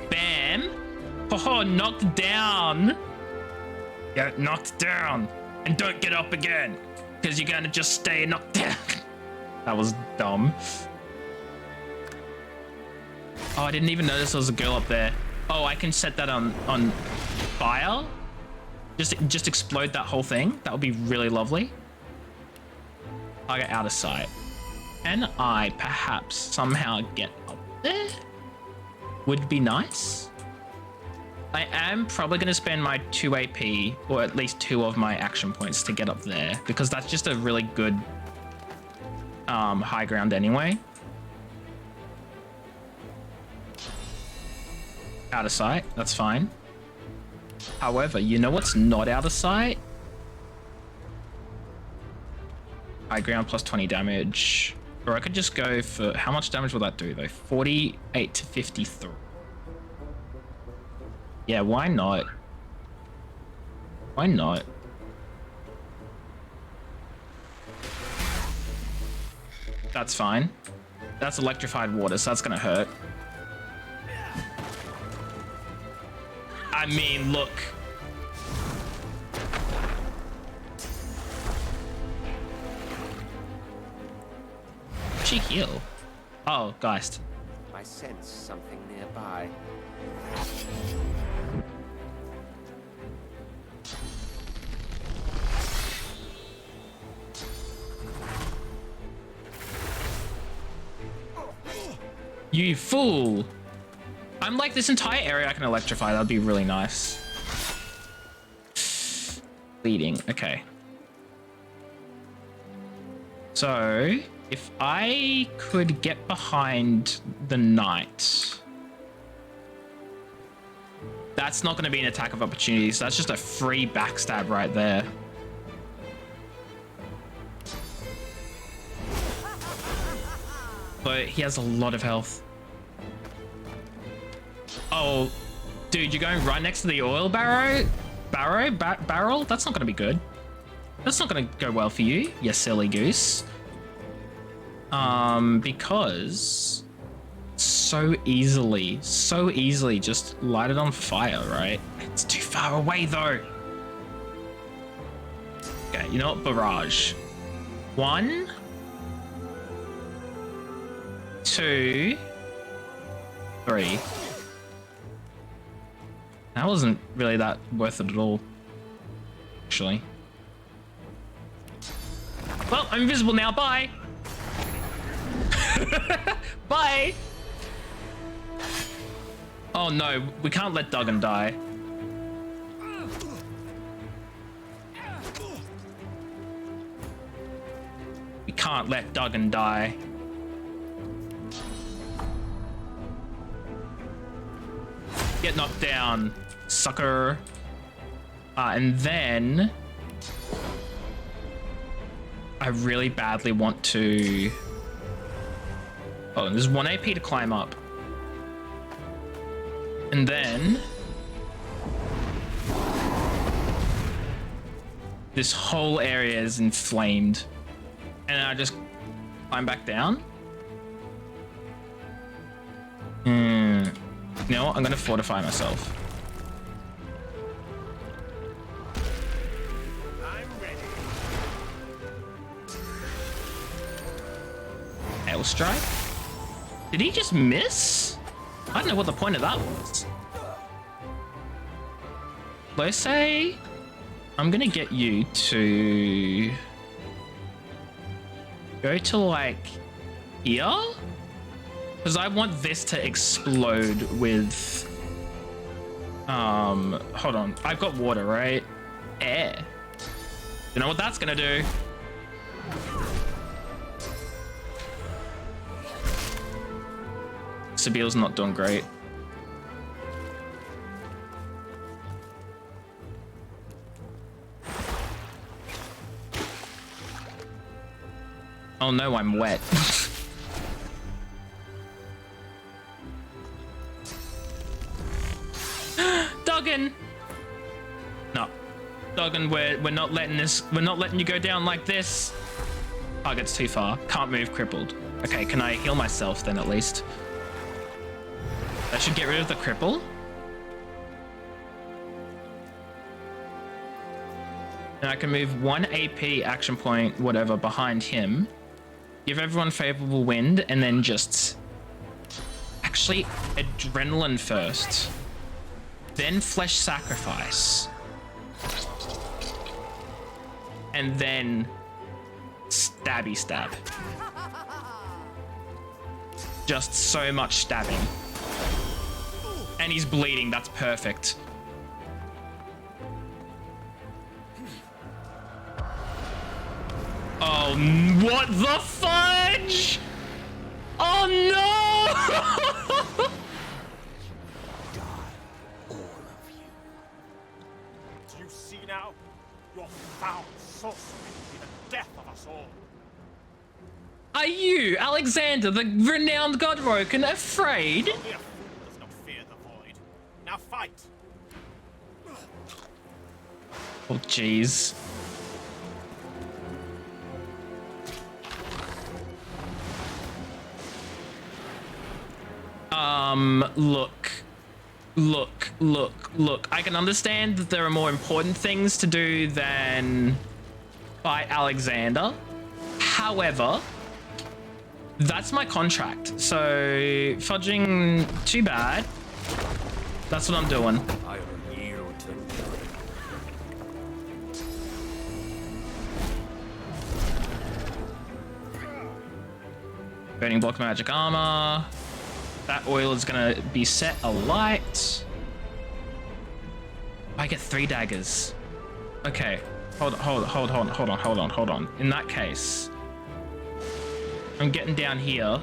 Speaker 1: Bam! Oh, knocked down. Yeah, knocked down. And don't get up again, because you're gonna just stay knocked down. That was dumb. Oh, I didn't even notice there was a girl up there. Oh, I can set that on fire. Just explode that whole thing. That would be really lovely. Target out of sight. Can I perhaps somehow get up there? Would be nice. I am probably going to spend my 2 AP, or at least 2 of my action points to get up there, because that's just a really good high ground anyway. Out of sight, that's fine. However, you know what's not out of sight? High ground plus 20 damage. Or I could just go for, how much damage will that do though? 48 to 53. Yeah, why not? Why not? That's fine. That's electrified water, so that's gonna hurt. I mean, look. She heal? Oh, Geist.
Speaker 6: I sense something nearby.
Speaker 1: You fool! I'm like, this entire area I can electrify. That'd be really nice. Bleeding. Okay. So, if I could get behind the knight, that's not going to be an attack of opportunity. So that's just a free backstab right there. But he has a lot of health. Oh, dude, you're going right next to the oil barrel? Barrel? That's not going to be good. That's not going to go well for you, you silly goose. Because so easily just light it on fire, right? It's too far away though. Okay, you know what? Barrage. 1, 2, 3. That wasn't really that worth it at all, actually. Well, I'm invisible now. Bye. Bye. Oh no, we can't let Duggan die. We can't let Duggan die. Get knocked down, sucker. And then I really badly want to... Oh, there's 1 AP to climb up. And then this whole area is inflamed. And I just climb back down. You know what? I'm gonna fortify myself.
Speaker 21: I'm ready.
Speaker 1: Hail strike? Did he just miss? I don't know what the point of that was. Let's say I'm gonna get you to go to like here, because I want this to explode with hold on, I've got water, right? Air. You know what that's gonna do? Sabile's not doing great. Oh no, I'm wet. Duggan! No. Duggan, we're not letting this, we're not letting you go down like this. Target's too far. Can't move, crippled. Okay, can I heal myself then at least? I should get rid of the cripple. And I can move 1 AP action point, whatever, behind him. Give everyone favorable wind, and then just... Actually, adrenaline first. Then flesh sacrifice. And then stabby stab. Just so much stabbing. And he's bleeding, that's perfect. Oh, what the fudge? Oh no!
Speaker 21: Do you see now? Your foul sorcery will be the death of us all.
Speaker 1: Are you, Alexander, the renowned Godroken, afraid?
Speaker 21: Only a fool does not fear the void. Now fight!
Speaker 1: Oh, jeez. Look. I can understand that there are more important things to do than fight Alexander. However, that's my contract. So, fudging, too bad. That's what I'm doing.
Speaker 20: I will yield to
Speaker 1: Burning block magic armor. That oil is gonna be set alight. I get 3 daggers. Okay, hold on. In that case, I'm getting down here.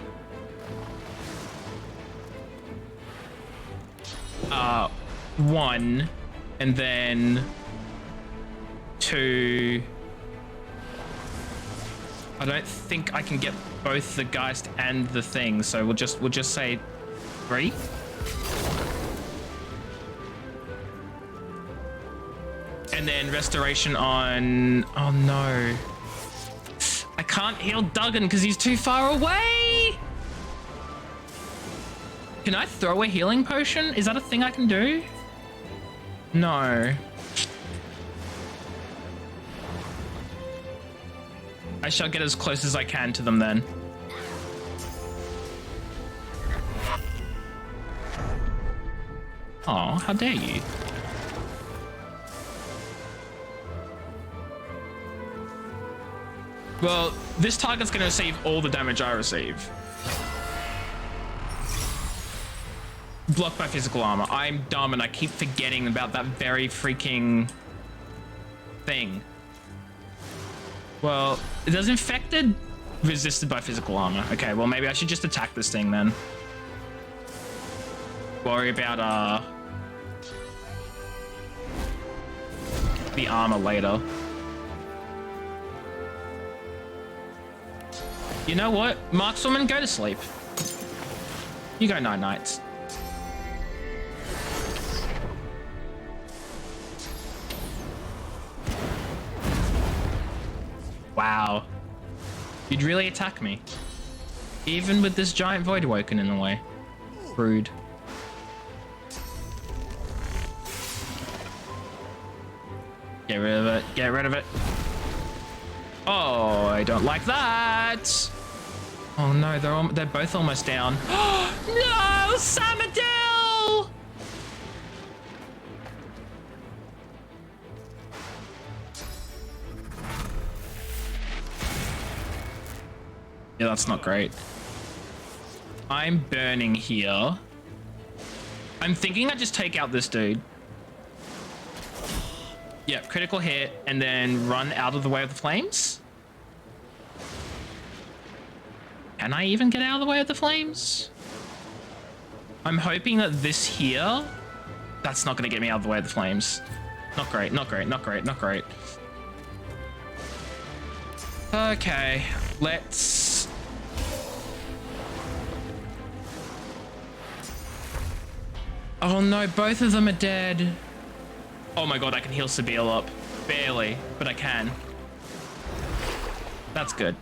Speaker 1: 1, and then 2. I don't think I can get both the Geist and the thing, so we'll just say 3. And then restoration on... Oh no. I can't heal Duggan because he's too far away! Can I throw a healing potion? Is that a thing I can do? No. I shall get as close as I can to them then. Oh, how dare you? Well, this target's going to receive all the damage I receive. Blocked by physical armor. I'm dumb and I keep forgetting about that very freaking thing. Well, it does infected, resisted by physical armor. Okay, well maybe I should just attack this thing then. Worry about the armor later. You know what? Markswoman, go to sleep. You go night-nights. Wow. You'd really attack me. Even with this giant Void Awoken in the way. Rude. Get rid of it. Get rid of it. Oh, I don't like that. Oh no, they're both almost down. No, Samadil! Yeah, that's not great. I'm burning here. I'm thinking I just take out this dude. Yep, critical hit, and then run out of the way of the flames. Can I even get out of the way of the flames? I'm hoping that this here, that's not going to get me out of the way of the flames. Not great, not great, not great, not great. Okay, let's... Oh no, both of them are dead. Oh my god, I can heal Sabine up. Barely, but I can. That's good.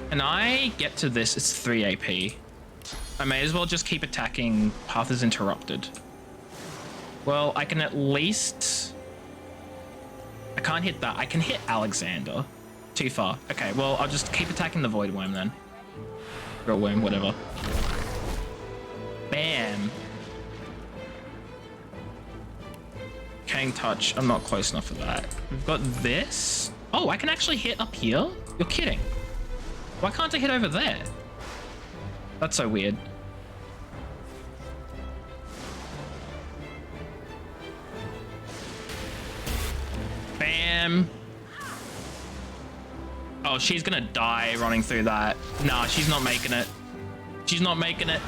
Speaker 1: Can I get to this? It's 3 AP. I may as well just keep attacking. Path is interrupted. Well, I can at least... I can't hit that. I can hit Alexander. Too far. Okay, well, I'll just keep attacking the Void Worm then. Real Worm, whatever. Bam. Decaying Touch. I'm not close enough for that. We've got this. Oh, I can actually hit up here? You're kidding. Why can't I hit over there? That's so weird. Bam. Oh, she's gonna die running through that. Nah, she's not making it. She's not making it.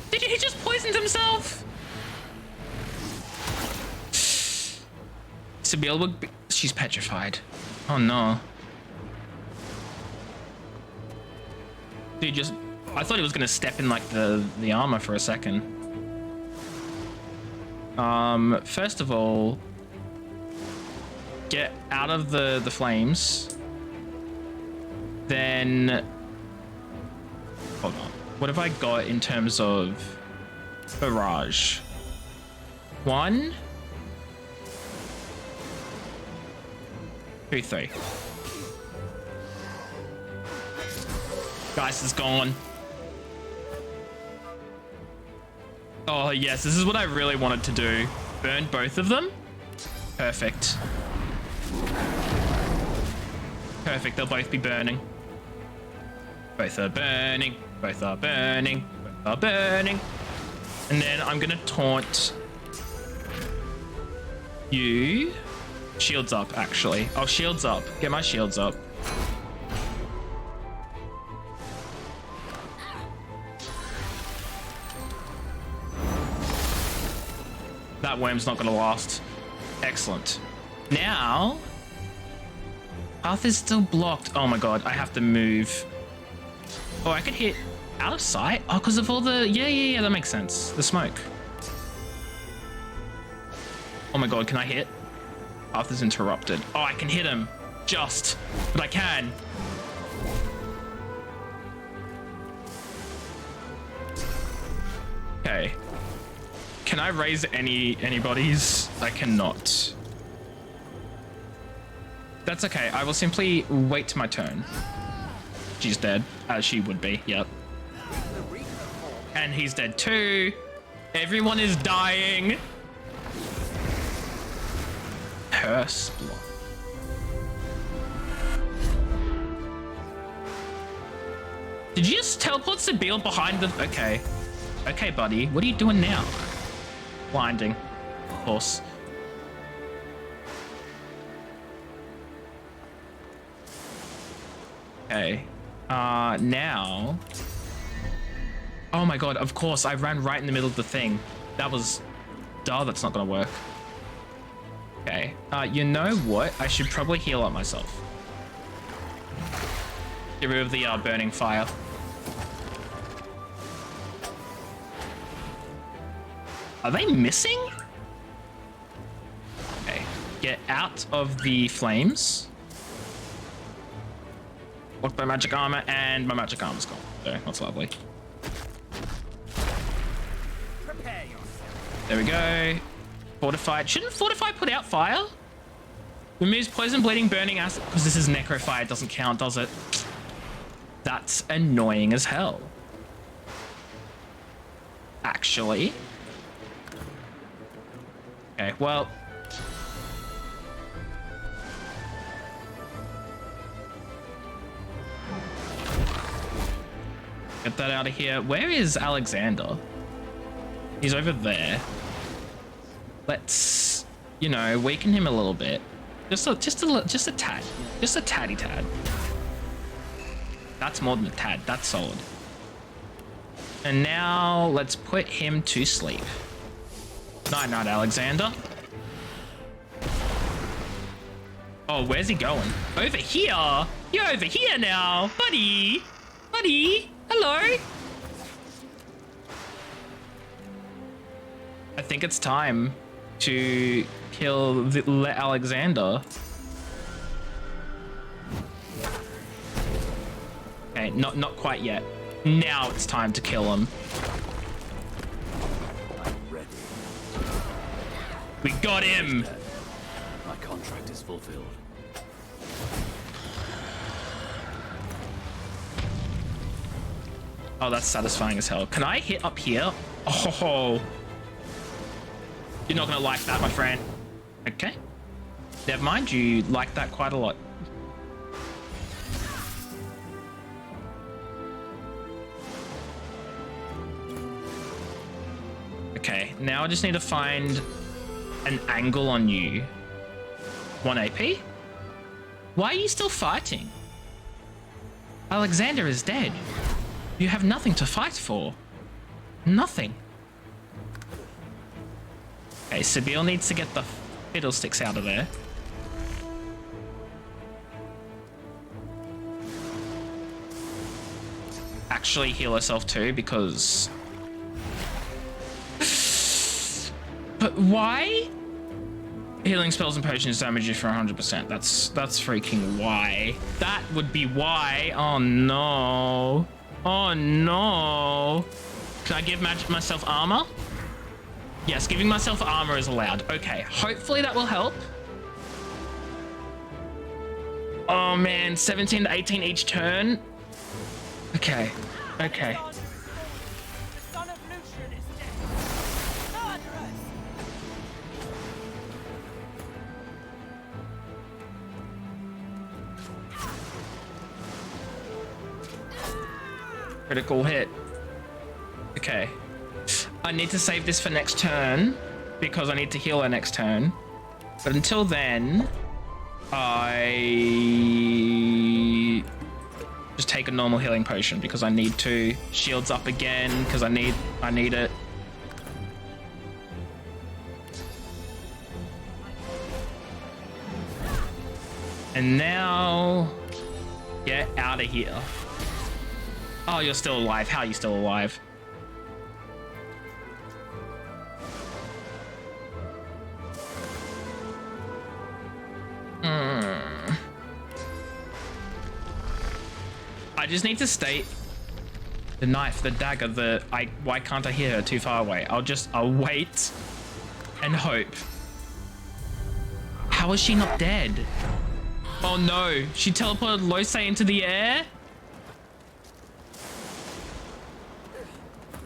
Speaker 1: Did he just poisoned himself? Sabine would be... She's petrified. Oh no. Dude, just... I thought he was gonna step in like the armor for a second. First of all, get out of the flames. Then, hold on. What have I got in terms of barrage? 1, 2, 3. Geist is gone. Oh yes, this is what I really wanted to do. Burn both of them. Perfect. Perfect, they'll both be burning. Both are burning. Both are burning. Both are burning. And then I'm gonna taunt you. Shields up, actually. Oh, shields up. Get my shields up. That worm's not gonna last. Excellent. Now, path is still blocked. Oh my god, I have to move. Oh, I could hit out of sight? Oh, because of all the... Yeah, that makes sense. The smoke. Oh my god, can I hit? Path is interrupted. Oh, I can hit him. Just. But I can. Okay. Can I raise anybody's? I cannot. That's okay. I will simply wait my turn. She's dead, as she would be. Yep. And he's dead too. Everyone is dying. Curse block. Did you just teleport Sabine behind the... Okay. Okay, buddy. What are you doing now? Blinding. Of course. Okay. Now... Oh my god, of course. I ran right in the middle of the thing. That was... Duh, that's not gonna work. Okay. You know what? I should probably heal up myself. Get rid of the burning fire. Are they missing? Okay. Get out of the flames. Blocked by magic armor, and my magic armor's gone. So that's lovely. There we go. Fortified. Shouldn't Fortify put out fire? Removes poison, bleeding, burning acid. Because this is necro fire, it doesn't count, does it? That's annoying as hell. Actually. Okay, well. Get that out of here. Where is Alexander? He's over there. Let's, you know, weaken him a little bit. Just a tad. Just a tatty tad. That's more than a tad. That's solid. And now let's put him to sleep. Night night, Alexander. Oh, where's he going? Over here? You're over here now, buddy. Buddy, hello. I think it's time to kill Alexander. Okay, not quite yet. Now it's time to kill him.
Speaker 7: I'm ready.
Speaker 1: We got him.
Speaker 7: My contract is fulfilled.
Speaker 1: Oh, that's satisfying as hell. Can I hit up here? Oh, you're not gonna like that, my friend. Okay. Never mind, you like that quite a lot. Okay, now I just need to find an angle on you. 1 AP? Why are you still fighting? Alexander is dead. You have nothing to fight for. Nothing. Okay, Sabine needs to get the fiddlesticks out of there. Actually heal herself too, because... But why? Healing spells and potions damage you for 100%. That's freaking why. That would be why. Oh no. Oh no. Can I give myself armor? Yes, giving myself armor is allowed. Okay, hopefully that will help. Oh man, 17 to 18 each turn. Okay, okay. Critical hit. Okay. I need to save this for next turn because I need to heal her next turn. But until then, I just take a normal healing potion because I need to. Shields up again because I need it. And now, get out of here. Oh, you're still alive. How are you still alive? I just need to state The knife, the dagger, why can't I hear her too far away? I'll wait and hope. How is she not dead? Oh no, she teleported Losei into the air?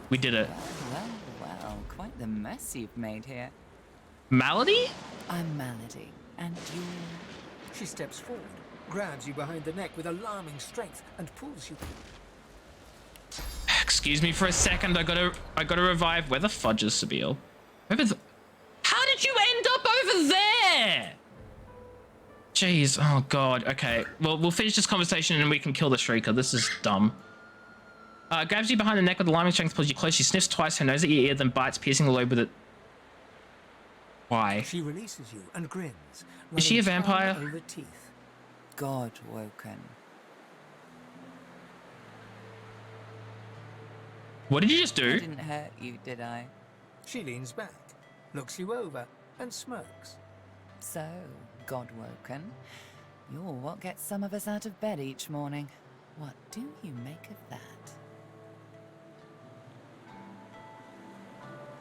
Speaker 1: We did it.
Speaker 5: Well, quite the mess you've made here.
Speaker 1: Malady?
Speaker 5: I'm Malady, and you...
Speaker 4: She steps forward, grabs you behind the neck with alarming strength, and pulls you.
Speaker 1: Excuse me for a second, I gotta revive. Where the fudge is Sabine? How did you end up over there? Jeez, oh god, okay. Well, we'll finish this conversation and we can kill the Shrieker. This is dumb. Grabs you behind the neck with alarming strength, pulls you close. She sniffs twice, her nose at your ear, then bites, piercing the lobe with it. Why?
Speaker 4: She releases you and grins.
Speaker 1: Is she a vampire?
Speaker 4: Over teeth.
Speaker 5: God woken.
Speaker 1: What did you just do?
Speaker 5: I didn't hurt you, did I?
Speaker 4: She leans back, looks you over, and smirks.
Speaker 5: So, God woken, you're what gets some of us out of bed each morning. What do you make of that?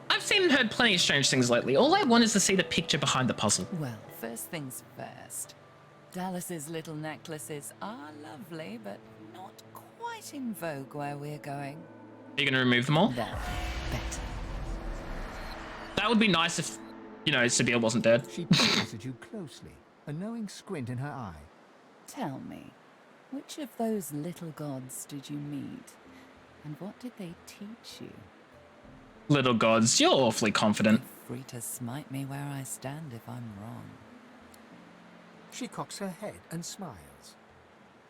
Speaker 1: I've seen and heard plenty of strange things lately. All I want is to see the picture behind the puzzle.
Speaker 5: Well, first things first. Dallas's little necklaces are lovely, but not quite in vogue where we're going.
Speaker 1: Are you gonna remove them all?
Speaker 5: There, better.
Speaker 1: That would be nice if, you know, Sabine wasn't dead.
Speaker 4: She peers at you closely, a knowing squint in her eye.
Speaker 5: Tell me, which of those little gods did you meet? And what did they teach you?
Speaker 1: Little gods, you're awfully confident.
Speaker 5: Free to smite me where I stand if I'm wrong.
Speaker 4: She cocks her head and smiles.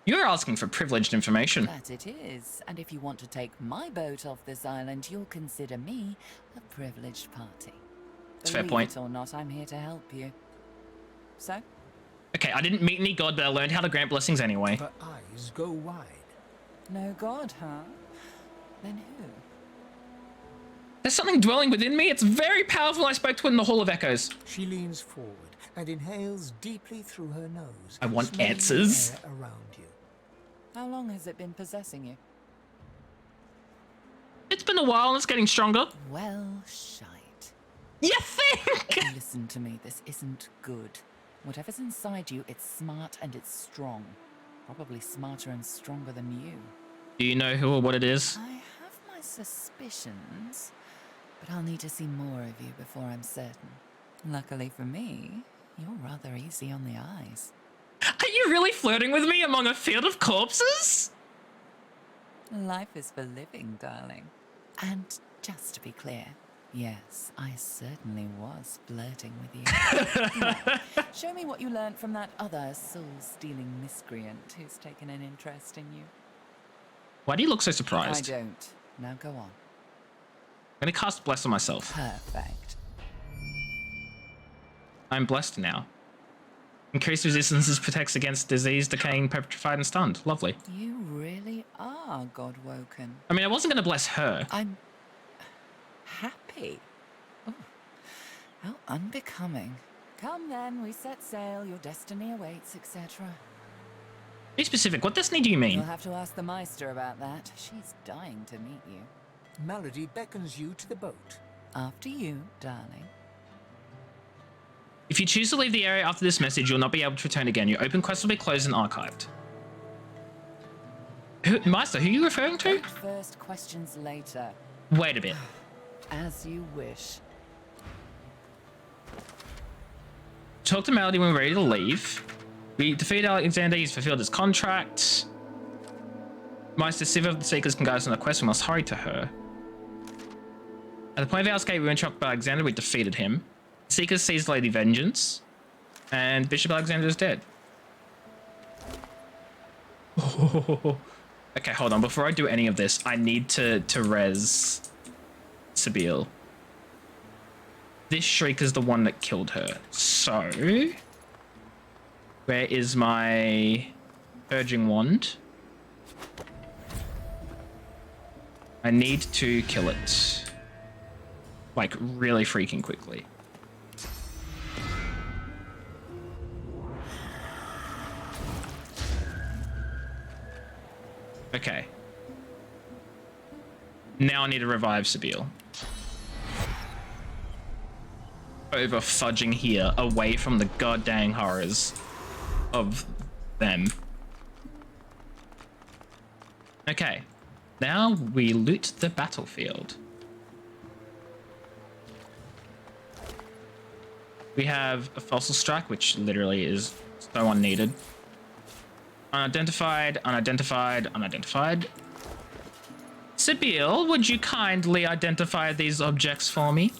Speaker 1: You're asking for privileged information.
Speaker 5: That it is, and if you want to take my boat off this island, you'll consider me a privileged party.
Speaker 1: That's a fair point.
Speaker 5: Believe it or not, I'm here to help you. So?
Speaker 1: Okay, I didn't meet any god, but I learned how to grant blessings anyway.
Speaker 4: Her eyes go wide.
Speaker 5: No god, huh? Then who?
Speaker 1: There's something dwelling within me. It's very powerful. I spoke to it in the Hall of Echoes.
Speaker 4: She leans forward and inhales deeply through her nose.
Speaker 1: I want
Speaker 4: smelling the
Speaker 1: answers.
Speaker 4: air around you.
Speaker 5: How long has it been possessing you?
Speaker 1: It's been a while and it's getting stronger.
Speaker 5: Well, shite.
Speaker 1: You think?
Speaker 5: Listen to me, this isn't good. Whatever's inside you, it's smart and it's strong. Probably smarter and stronger than you.
Speaker 1: Do you know who or what it is?
Speaker 5: I have my suspicions, but I'll need to see more of you before I'm certain. Luckily for me, you're rather easy on the eyes.
Speaker 1: Are you really flirting with me among a field of corpses?
Speaker 5: Life is for living, darling. And just to be clear, yes, I certainly was flirting with you. Now, show me what you learned from that other soul-stealing miscreant who's taken an interest in you.
Speaker 1: Why do you look so surprised?
Speaker 5: I don't. Now go on.
Speaker 1: I'm gonna cast Bless on myself.
Speaker 5: Perfect.
Speaker 1: I'm blessed now. Increased resistances protects against disease, decaying, petrified, and stunned. Lovely.
Speaker 5: You really are God woken.
Speaker 1: I mean, I wasn't gonna bless her.
Speaker 5: I'm happy. Oh, how unbecoming. Come then, we set sail, your destiny awaits, etc.
Speaker 1: Be specific, what destiny do you mean?
Speaker 5: You'll have to ask the Meister about that. She's dying to meet you.
Speaker 4: Malady beckons you to the boat.
Speaker 5: After you, darling.
Speaker 1: If you choose to leave the area after this message, you'll not be able to return again. Your open quest will be closed and archived. Meister, who are you referring to?
Speaker 5: First, questions later.
Speaker 1: Wait a bit.
Speaker 5: As you wish.
Speaker 1: Talk to Malady when we're ready to leave. We defeat Alexander, he's fulfilled his contract. Meister, Civ of the Seekers can guide us on a quest, we must hurry to her. At the point of our escape, we were trapped by Alexander, we defeated him. Seekers seized Lady Vengeance, and Bishop Alexander is dead. Oh. Okay, hold on. Before I do any of this, I need to res Sabine. This Shriek is the one that killed her. So, where is my Urging Wand? I need to kill it. Like, really freaking quickly. Okay. Now I need to revive Sabine. Over fudging here, away from the goddamn horrors of them. Okay, now we loot the battlefield. We have a fossil strike, which literally is so unneeded. Unidentified, unidentified, unidentified. Sabine, would you kindly identify these objects for me?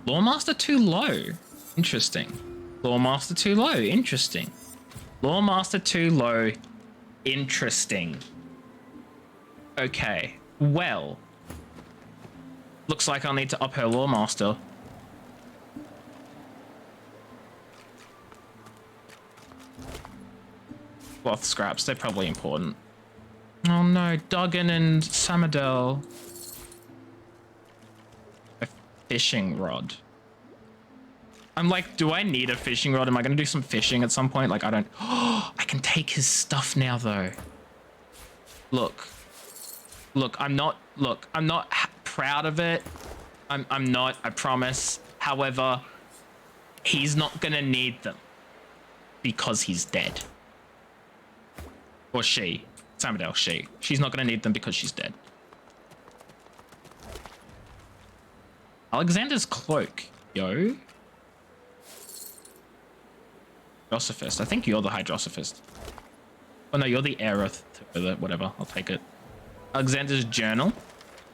Speaker 1: Lawmaster too low. Interesting. Lawmaster too low. Interesting. Lawmaster too low. Interesting. Okay. Well. Looks like I'll need to up her Lawmaster. Cloth scraps, they're probably important. Oh no, Duggan and Samadel. A fishing rod. I'm like, do I need a fishing rod? Am I gonna do some fishing at some point? Like, I don't. Oh, I can take his stuff now though. Look, I'm not proud of it. I'm not, I promise. However, he's not gonna need them because he's dead. Or she. Samadel, she. She's not going to need them because she's dead. Alexander's cloak. Yo. Hydrosophist. I think you're the Hydrosophist. Oh no, you're the Aerith. Whatever, I'll take it. Alexander's journal.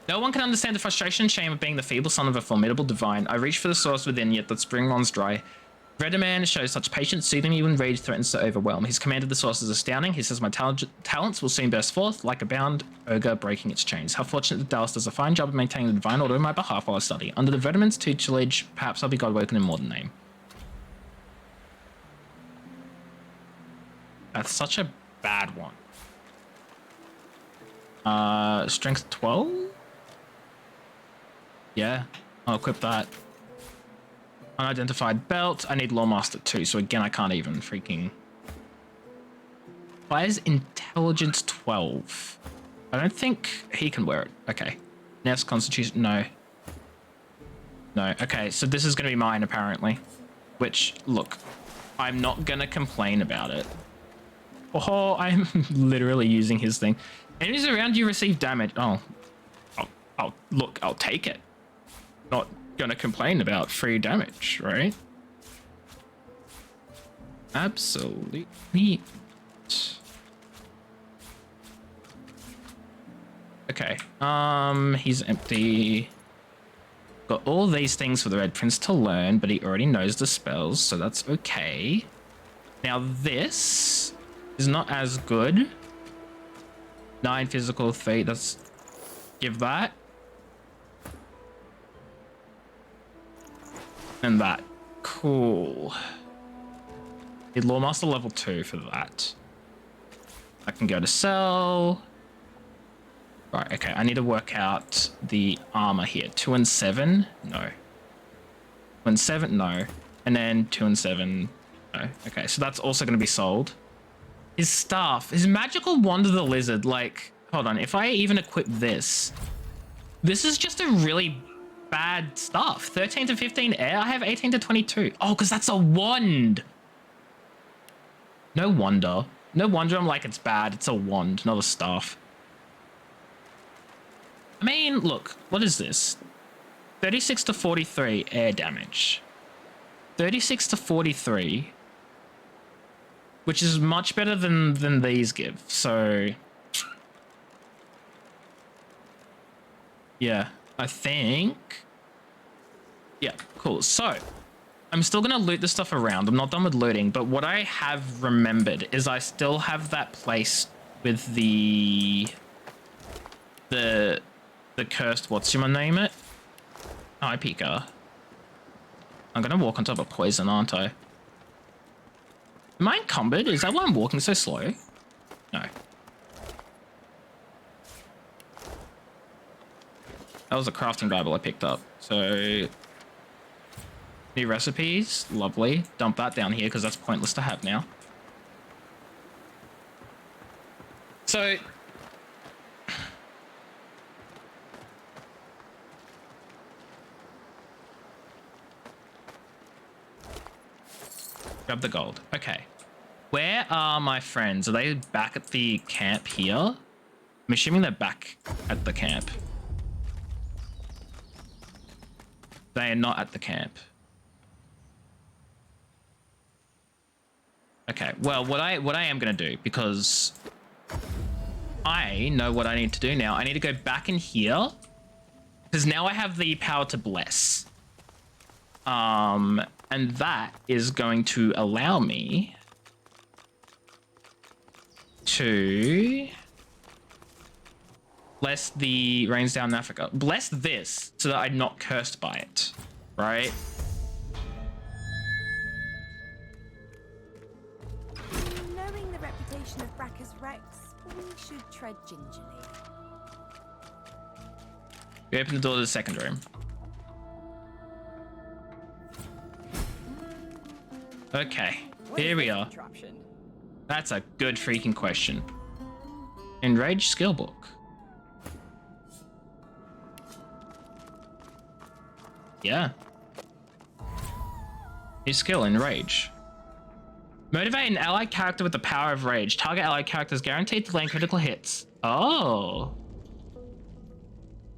Speaker 1: No one can understand the frustration and shame of being the feeble son of a formidable divine. I reach for the source within, yet that spring runs dry. Redaman shows such patience, soothing you when rage threatens to overwhelm. His command of the source is astounding. He says my talents will soon burst forth, like a bound ogre breaking its chains. How fortunate that Dallas does a fine job of maintaining the divine order on my behalf while I study. Under the Redaman's tutelage, perhaps I'll be godwoken in modern name. That's such a bad one. Strength 12? Yeah, I'll equip that. Unidentified belt. I need Lawmaster too, so again, I can't even freaking... Why is intelligence 12? I don't think he can wear it. Okay. Nest constitution, no. No, okay, so this is gonna be mine apparently. Which, look, I'm not gonna complain about it. Oh, I'm literally using his thing. Enemies around you receive damage. Oh, I'll take it. Not gonna complain about free damage, right? Absolutely. Okay, he's empty. Got all these things for the Red Prince to learn, but he already knows the spells, so that's okay. Now this is not as good. 9 physical, 3, let's give that. And that. Cool. Need Lawmaster level 2 for that. I can go to sell. Right, okay, I need to work out the armor here. 2 and 7? No. 2 and 7? No. And then 2 and 7? No. Okay, so that's also going to be sold. His staff. His magical wand of the lizard. Like, hold on. If I even equip this, this is just a really bad stuff. 13 to 15 air. I have 18 to 22. Oh, because that's a wand. No wonder. No wonder I'm like, it's bad. It's a wand, not a staff. I mean, look, what is this? 36 to 43 air damage. 36 to 43. Which is much better than these give. So, yeah, I think. Yeah, cool. So, I'm still going to loot the stuff around. I'm not done with looting, but what I have remembered is I still have that place with the cursed, what's your name it? Hi, Pika. I'm going to walk on top of poison, aren't I? Am I encumbered? Is that why I'm walking so slow? No. That was a crafting Bible I picked up. So, new recipes, lovely. Dump that down here because that's pointless to have now. So, Grab the gold. Okay. Where are my friends? Are they back at the camp here? I'm assuming they're back at the camp. They are not at the camp. Okay, well, what I am going to do, because I know what I need to do now. I need to go back in here, because now I have the power to bless. And that is going to allow me to bless the rains down in Africa. Bless this so that I'm not cursed by it, right?
Speaker 16: Knowing the reputation of Bracca's Rex, we should tread gingerly.
Speaker 1: We open the door to the second room. Okay, here we are. That's a good freaking question. Enraged skill book. Yeah. New skill, Enrage. Motivate an allied character with the power of rage. Target allied characters guaranteed to land critical hits. Oh.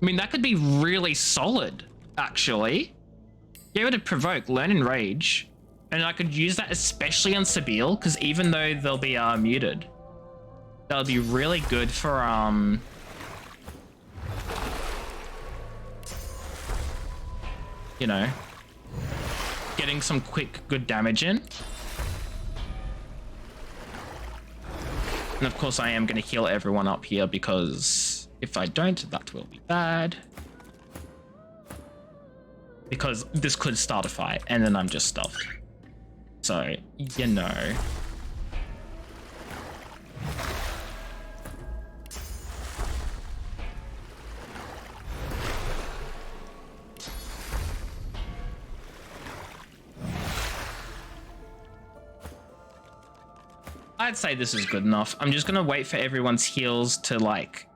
Speaker 1: I mean, that could be really solid, actually. Get rid of provoke, learn Enrage. And I could use that especially on Sabile, because even though they'll be muted, that'll be really good for you know, getting some quick good damage in. And of course I am going to heal everyone up here, because if I don't, that will be bad. Because this could start a fight and then I'm just stuffed. So, you know. I'd say this is good enough. I'm just gonna wait for everyone's heals to like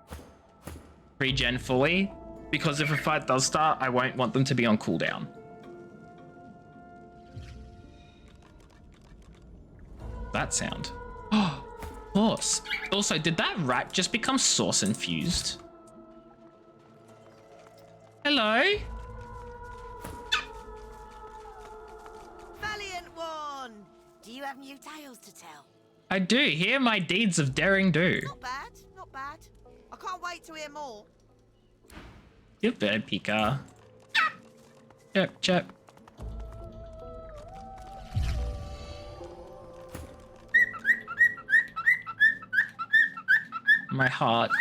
Speaker 1: regen fully, because if a fight does start, I won't want them to be on cooldown. That sound. Oh, horse. Also, did that rat just become sauce infused? Hello?
Speaker 18: Valiant one! Do you have new tales to tell?
Speaker 1: I do. Hear my deeds of daring do.
Speaker 18: Not bad, not bad. I can't wait to hear more.
Speaker 1: You bird Pika. Chirp, chirp. My heart.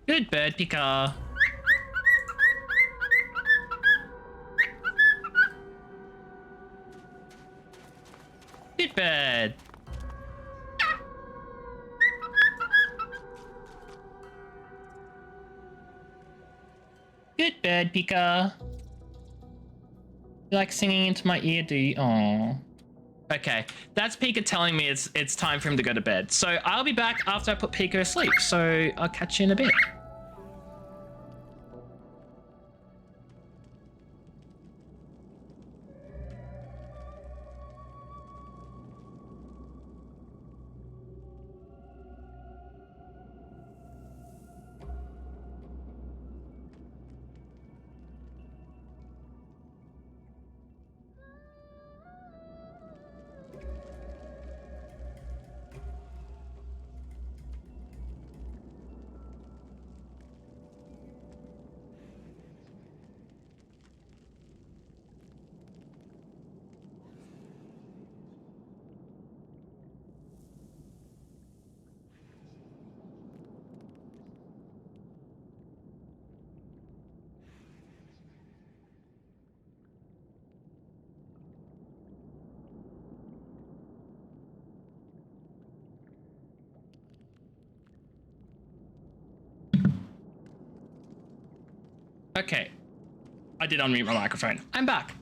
Speaker 1: Good bird, Pika. Good bird. Good bird, Pika. You like singing into my ear, do you? Aww. Okay, that's Pika telling me it's time for him to go to bed. So I'll be back after I put Pika to sleep. So I'll catch you in a bit. Okay, I did unmute my microphone. I'm back.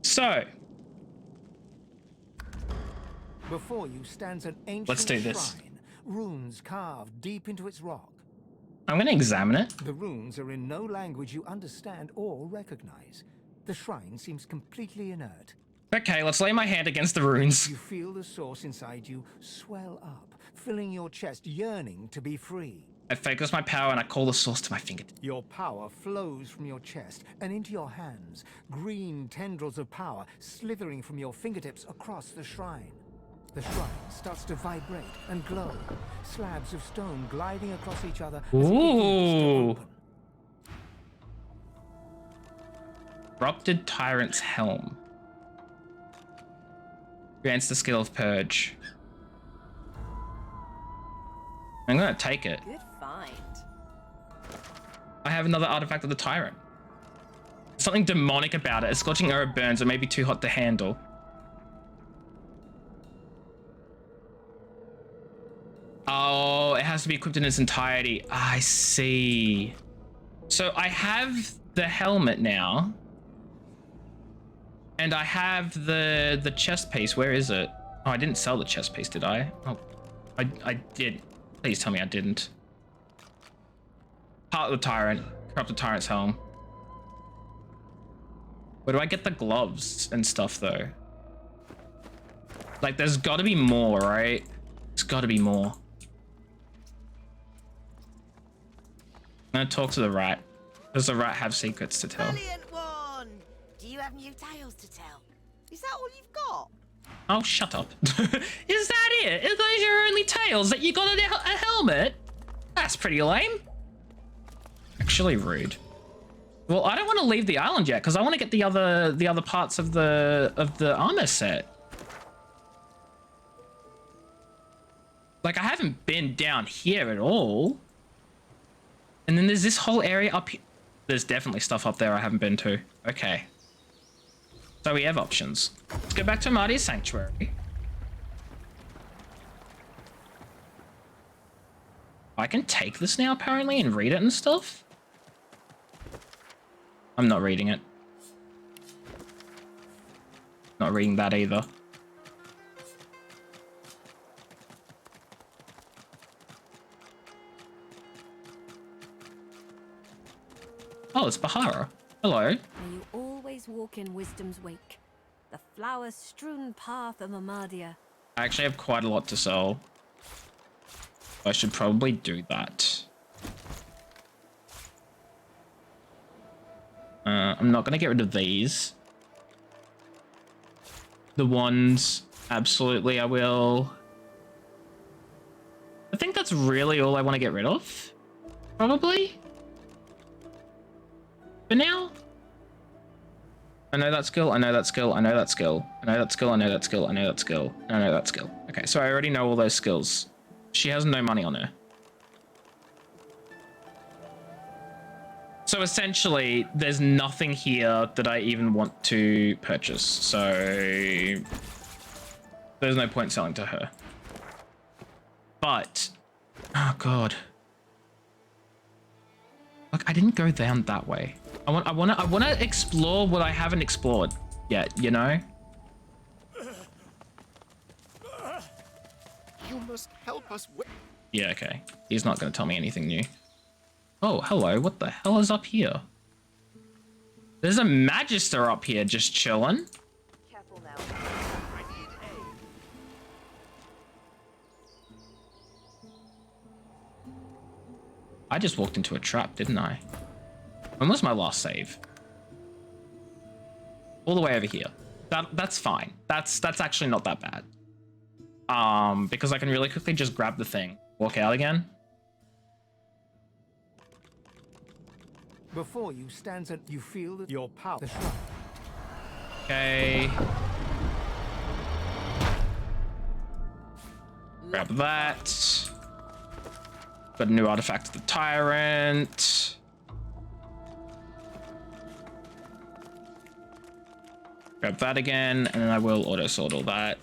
Speaker 1: So,
Speaker 4: Before you stands an ancient
Speaker 1: Let's do this.
Speaker 4: shrine, runes carved deep into its rock.
Speaker 1: I'm gonna examine it.
Speaker 4: The runes are in no language you understand or recognize. The shrine seems completely inert.
Speaker 1: Okay, let's lay my hand against the runes.
Speaker 4: You feel the source inside you swell up, filling your chest, yearning to be free.
Speaker 1: I focus my power and I call the source to my fingertips.
Speaker 4: Your power flows from your chest and into your hands, green tendrils of power slithering from your fingertips across the shrine. The shrine starts to vibrate and glow, slabs of stone gliding across each other as it begins to open.
Speaker 1: Corrupted Tyrant's Helm. Grants the skill of Purge. I'm gonna take it.
Speaker 13: Good find.
Speaker 1: I have another artifact of the Tyrant. Something demonic about it. A scorching arrow burns. It may be too hot to handle. Oh, it has to be equipped in its entirety. I see. So I have the helmet now. And I have the chest piece. Where is it? Oh, I didn't sell the chest piece, did I? Oh, I did. Please tell me I didn't. Part of the Tyrant. Corrupted Tyrant's Helm. Where do I get the gloves and stuff, though? Like, there's got to be more, right? There's got to be more. I'm gonna talk to the rat. Does the rat have secrets to tell?
Speaker 18: Brilliant one! Do you have new tales to tell? Is that all you've got?
Speaker 1: Oh, shut up. Is that it? Are those your only tales? That you got a helmet? That's pretty lame. Actually rude. Well, I don't want to leave the island yet because I want to get the other parts of the armor set. Like, I haven't been down here at all. And then there's this whole area up here. There's definitely stuff up there I haven't been to. Okay. So we have options. Let's go back to Marty's Sanctuary. I can take this now, apparently, and read it and stuff. I'm not reading it. Not reading that either. Oh, it's Bahara. Hello.
Speaker 12: May you always walk in wisdom's wake, the flower-strewn path of Amadia.
Speaker 1: I actually have quite a lot to sell. I should probably do that. I'm not going to get rid of these. The ones, absolutely I will. I think that's really all I want to get rid of. Probably. For now. I know that skill, I know that skill, I know that skill. I know that skill, I know that skill, I know that skill. I know that skill. Okay, so I already know all those skills. She has no money on her. So essentially, there's nothing here that I even want to purchase. So there's no point selling to her. But, oh God. Look, I didn't go down that way. I want to explore what I haven't explored yet, you know?
Speaker 6: You must help us.
Speaker 1: Yeah, okay. He's not going to tell me anything new. Oh, hello. What the hell is up here? There's a Magister up here just chilling.
Speaker 18: Careful now. I need aid.
Speaker 1: I just walked into a trap, didn't I? When was my last save? All the way over here. That's fine. That's actually not that bad. Because I can really quickly just grab the thing, walk out again.
Speaker 4: Before you stands and you feel that your power.
Speaker 1: Okay. Grab that. Got a new artifact of the Tyrant. Grab that again, and then I will auto-sort all that.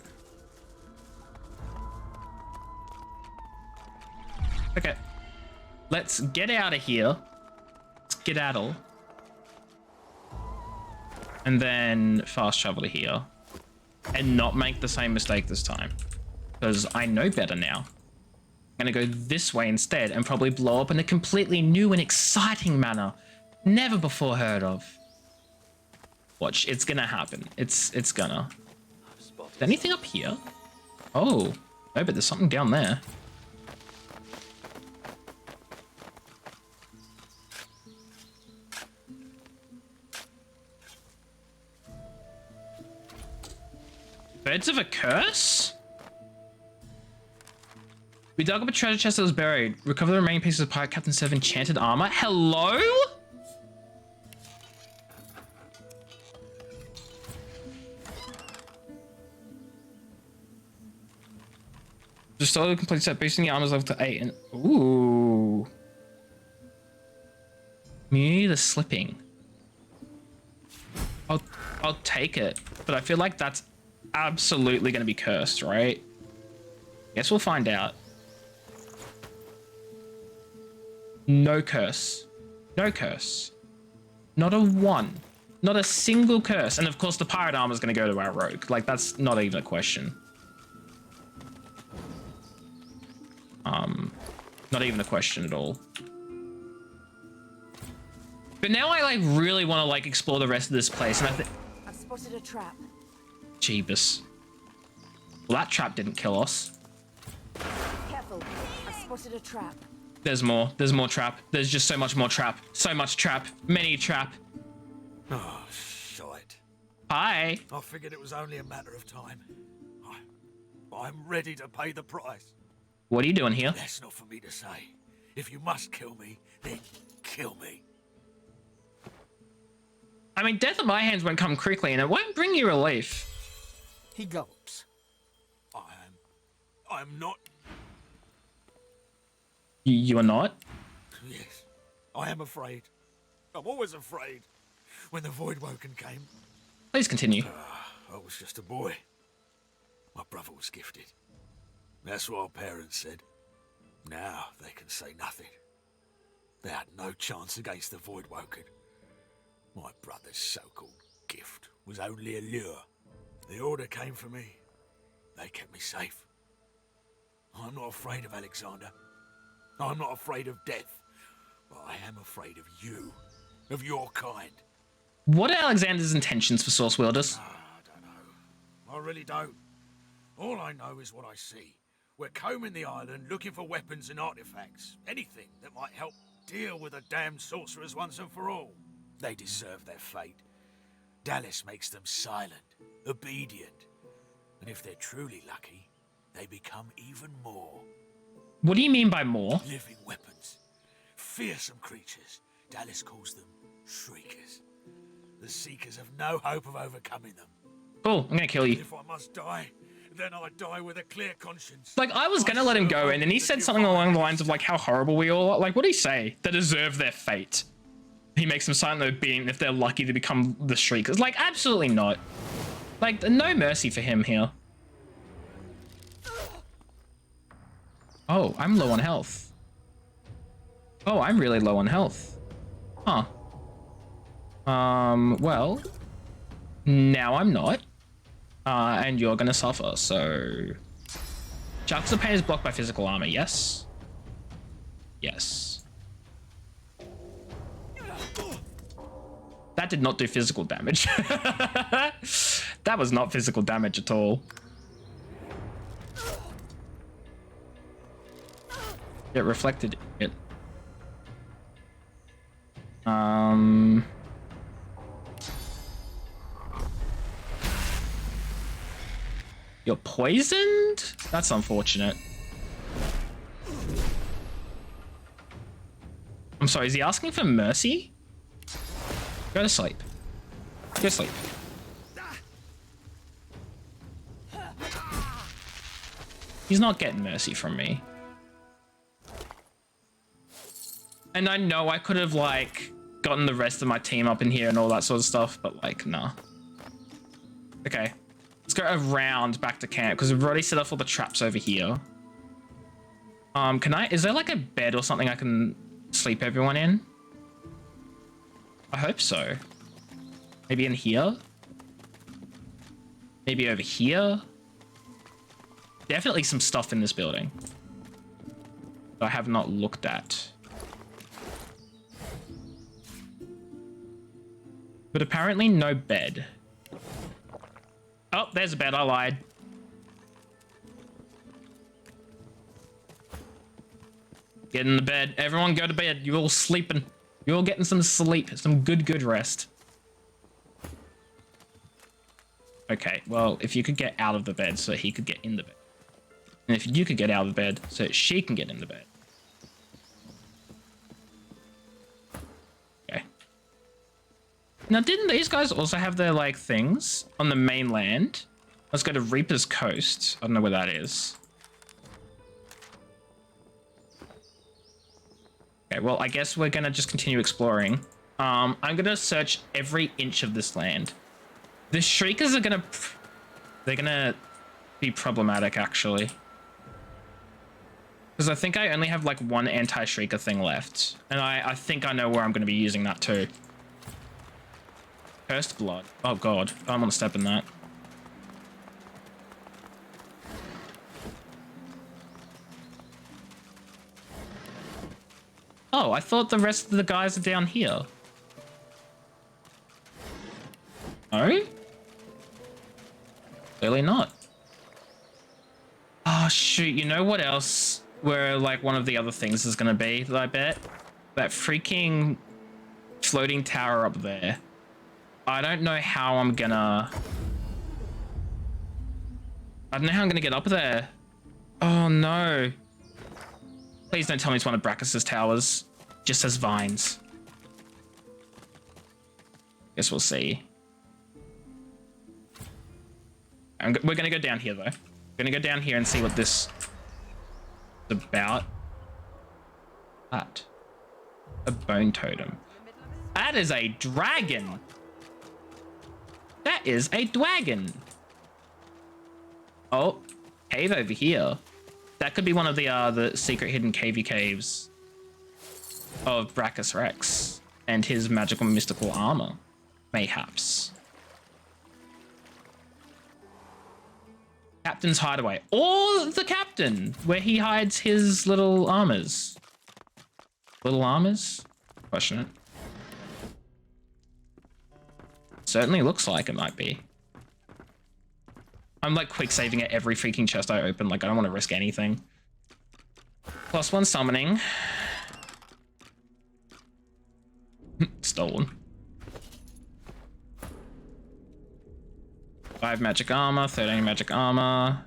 Speaker 1: Okay. Let's get out of here. Skedaddle. And then fast travel to here. And not make the same mistake this time. because I know better now. I'm gonna go this way instead and probably blow up in a completely new and exciting manner. Never before heard of. Watch, it's gonna happen. It's gonna. Is anything up here? Oh, no, but there's something down there. Birds of a curse? We dug up a treasure chest that was buried. Recover the remaining pieces of Pirate Captain 7 enchanted armor. Hello? Just slowly complete set, boosting the armor's level to 8 and ooh. Immunity to slipping. I'll take it, but I feel like that's absolutely gonna be cursed, right? Guess we'll find out. No curse. No curse. Not a one. Not a single curse. And of course the pirate armor is gonna go to our rogue. Like, that's not even a question. Not even a question at all. But now I like really want to like explore the rest of this place, and
Speaker 9: I've spotted a trap.
Speaker 1: Jeebus. Well, that trap didn't kill us.
Speaker 9: Careful. I've spotted a trap.
Speaker 1: There's more. There's more trap. There's just so much more trap. So much trap. Many trap.
Speaker 2: Oh, shite.
Speaker 1: Hi.
Speaker 2: I figured it was only a matter of time. I'm ready to pay the price.
Speaker 1: What are you doing here?
Speaker 2: That's not for me to say. If you must kill me, then kill me.
Speaker 1: I mean, death at my hands won't come quickly, and it won't bring you relief.
Speaker 4: He gulps.
Speaker 2: I'm not.
Speaker 1: You are not?
Speaker 2: Yes, I am afraid. I'm always afraid. When the Voidwoken came...
Speaker 1: Please continue.
Speaker 2: I was just a boy. My brother was gifted. That's what our parents said. Now they can say nothing. They had no chance against the Voidwoken. My brother's so-called gift was only a lure. The order came for me. They kept me safe. I'm not afraid of Alexander. I'm not afraid of death. But I am afraid of you. Of your kind.
Speaker 1: What are Alexander's intentions for Source Wielders?
Speaker 2: I don't know. I really don't. All I know is what I see. We're combing the island looking for weapons and artifacts. Anything that might help deal with the damned sorcerers once and for all. They deserve their fate. Dallas makes them silent, obedient. And if they're truly lucky, they become even more.
Speaker 1: What do you mean by more?
Speaker 2: Living weapons. Fearsome creatures. Dallas calls them shriekers. The Seekers have no hope of overcoming them.
Speaker 1: Cool, I'm gonna kill you.
Speaker 2: If I must die, then I die with a clear conscience.
Speaker 1: Like, I was gonna let him go, and then he said something along the lines of, like, how horrible we all are. Like, what did he say? They deserve their fate. He makes them silent and obedient if they're lucky to become the Shriekers. Like, absolutely not. Like, no mercy for him here. Oh, I'm low on health. Oh, I'm really low on health. Huh. Well, now I'm not. And you're gonna suffer, so... Chunks of pain is blocked by physical armor, yes? Yes. That did not do physical damage. That was not physical damage at all. It reflected it. You're poisoned? That's unfortunate. I'm sorry, is he asking for mercy? Go to sleep. Go to sleep. He's not getting mercy from me. And I know I could have, like, gotten the rest of my team up in here and all that sort of stuff, but, like, nah. Okay. Let's go around back to camp, because we've already set off all the traps over here. Is there, like, a bed or something I can sleep everyone in? I hope so. Maybe in here? Maybe over here? definitely some stuff in this building that I have not looked at. But apparently no bed. Oh, there's a bed. I lied. Get in the bed. Everyone go to bed. You're all sleeping. You're all getting some sleep. Some good rest. Okay, well, if you could get out of the bed so he could get in the bed. And if you could get out of the bed so she can get in the bed. Okay. Now, didn't these guys also have their, like, things on the mainland? Let's go to Reaper's Coast. I don't know where that is. Okay, well, I guess we're gonna just continue exploring. I'm gonna search every inch of this land. The Shriekers are gonna... They're gonna be problematic, actually. Because I think I only have, like, one anti-Shrieker thing left. And I think I know where I'm gonna be using that, too. Cursed Blood. Oh, God. I don't want to step in that. Oh, I thought the rest of the guys are down here. No? Clearly not. Oh, shoot. You know what else? Where, like, one of the other things is going to be, I bet? That freaking floating tower up there. I don't know how I'm gonna... I don't know how I'm gonna get up there. Oh, no. Please don't tell me it's one of Brachus's towers. Just says vines. Guess we'll see. We're gonna go down here, though. We're gonna go down here and see what this is about. That. A bone totem. That is a dragon. That is a dragon. Oh, cave over here. That could be one of the secret hidden cavey caves of Brachus Rex and his magical mystical armor, mayhaps. Captain's hideaway, or the captain, where he hides his little armors. Little armors? Question it. Certainly looks like it might be. I'm like quick saving at every freaking chest I open. Like I don't want to risk anything. +1 summoning. Stolen. 5 magic armor, 13 magic armor.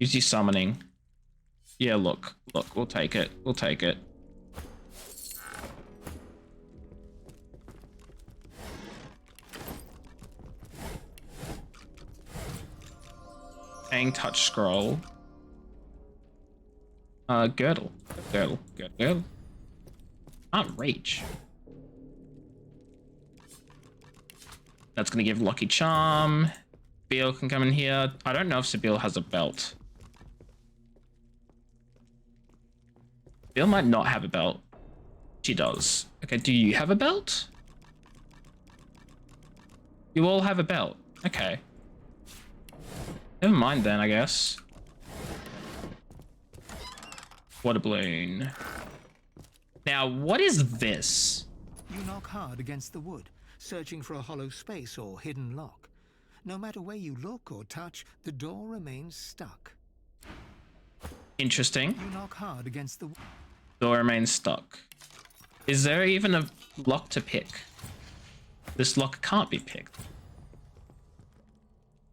Speaker 1: Use your summoning. Yeah, look, we'll take it. We'll take it. Hang touch scroll. Girdle. Girdle. Can't reach. That's gonna give Lucky Charm. Sabile can come in here. I don't know if Sabile has a belt. Sabile might not have a belt. She does. Okay, do you have a belt? You all have a belt. Okay. Never mind then, I guess. Water balloon. Now, what is this?
Speaker 4: You knock hard against the wood, searching for a hollow space or hidden lock. No matter where you look or touch, the door remains stuck.
Speaker 1: Interesting.
Speaker 4: You knock hard against the
Speaker 1: Door remains stuck. Is there even a lock to pick? This lock can't be picked.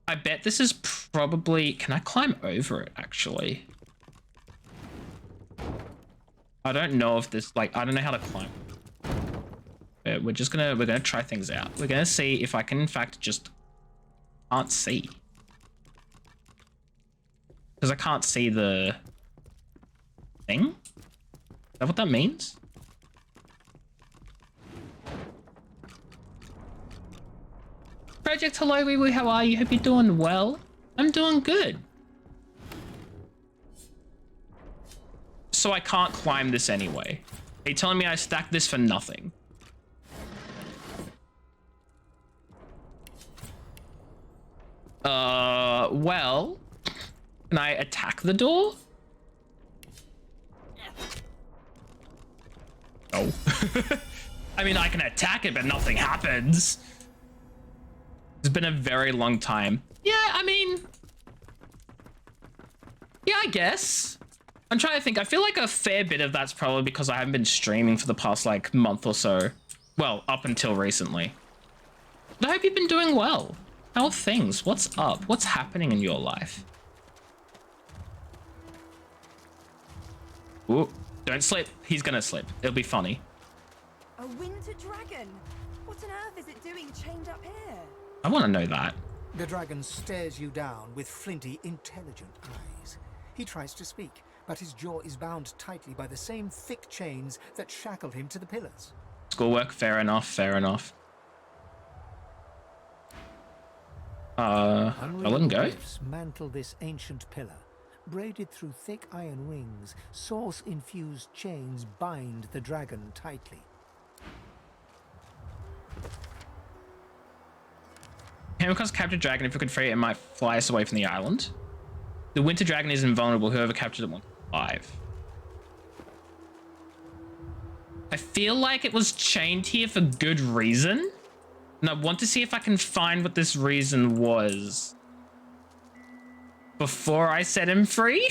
Speaker 1: I bet this is probably... Can I climb over it, actually? I don't know if this... Like, I don't know how to climb. We're gonna try things out. We're gonna see if I can, in fact, just... Can't see. Because I can't see the... thing? Is that what that means? Project, hello, wee wee, how are you? Hope you're doing well. I'm doing good. So I can't climb this anyway. Are you telling me I stacked this for nothing? Well, can I attack the door? Oh. I mean, I can attack it, but nothing happens. It's been a very long time. Yeah, I mean... Yeah, I guess. I'm trying to think. I feel like a fair bit of that's probably because I haven't been streaming for the past, like, month or so. Well, up until recently. But I hope you've been doing well. How are things? What's up? What's happening in your life? Ooh, don't sleep. He's gonna sleep. It'll be funny.
Speaker 16: A winter dragon? What on earth is it doing chained up here?
Speaker 1: I want to know that.
Speaker 4: The dragon stares you down with flinty, intelligent eyes. He tries to speak, but his jaw is bound tightly by the same thick chains that shackled him to the pillars.
Speaker 1: Schoolwork, fair enough, fair enough. I'll let him go.
Speaker 4: Glyphs mantle this ancient pillar. Braided through thick iron rings, source-infused chains bind the dragon tightly.
Speaker 1: Hammercross captured dragon. If we could free it, it might fly us away from the island. The winter dragon is invulnerable. Whoever captured it wants 5. I feel like it was chained here for good reason. And I want to see if I can find what this reason was before I set him free.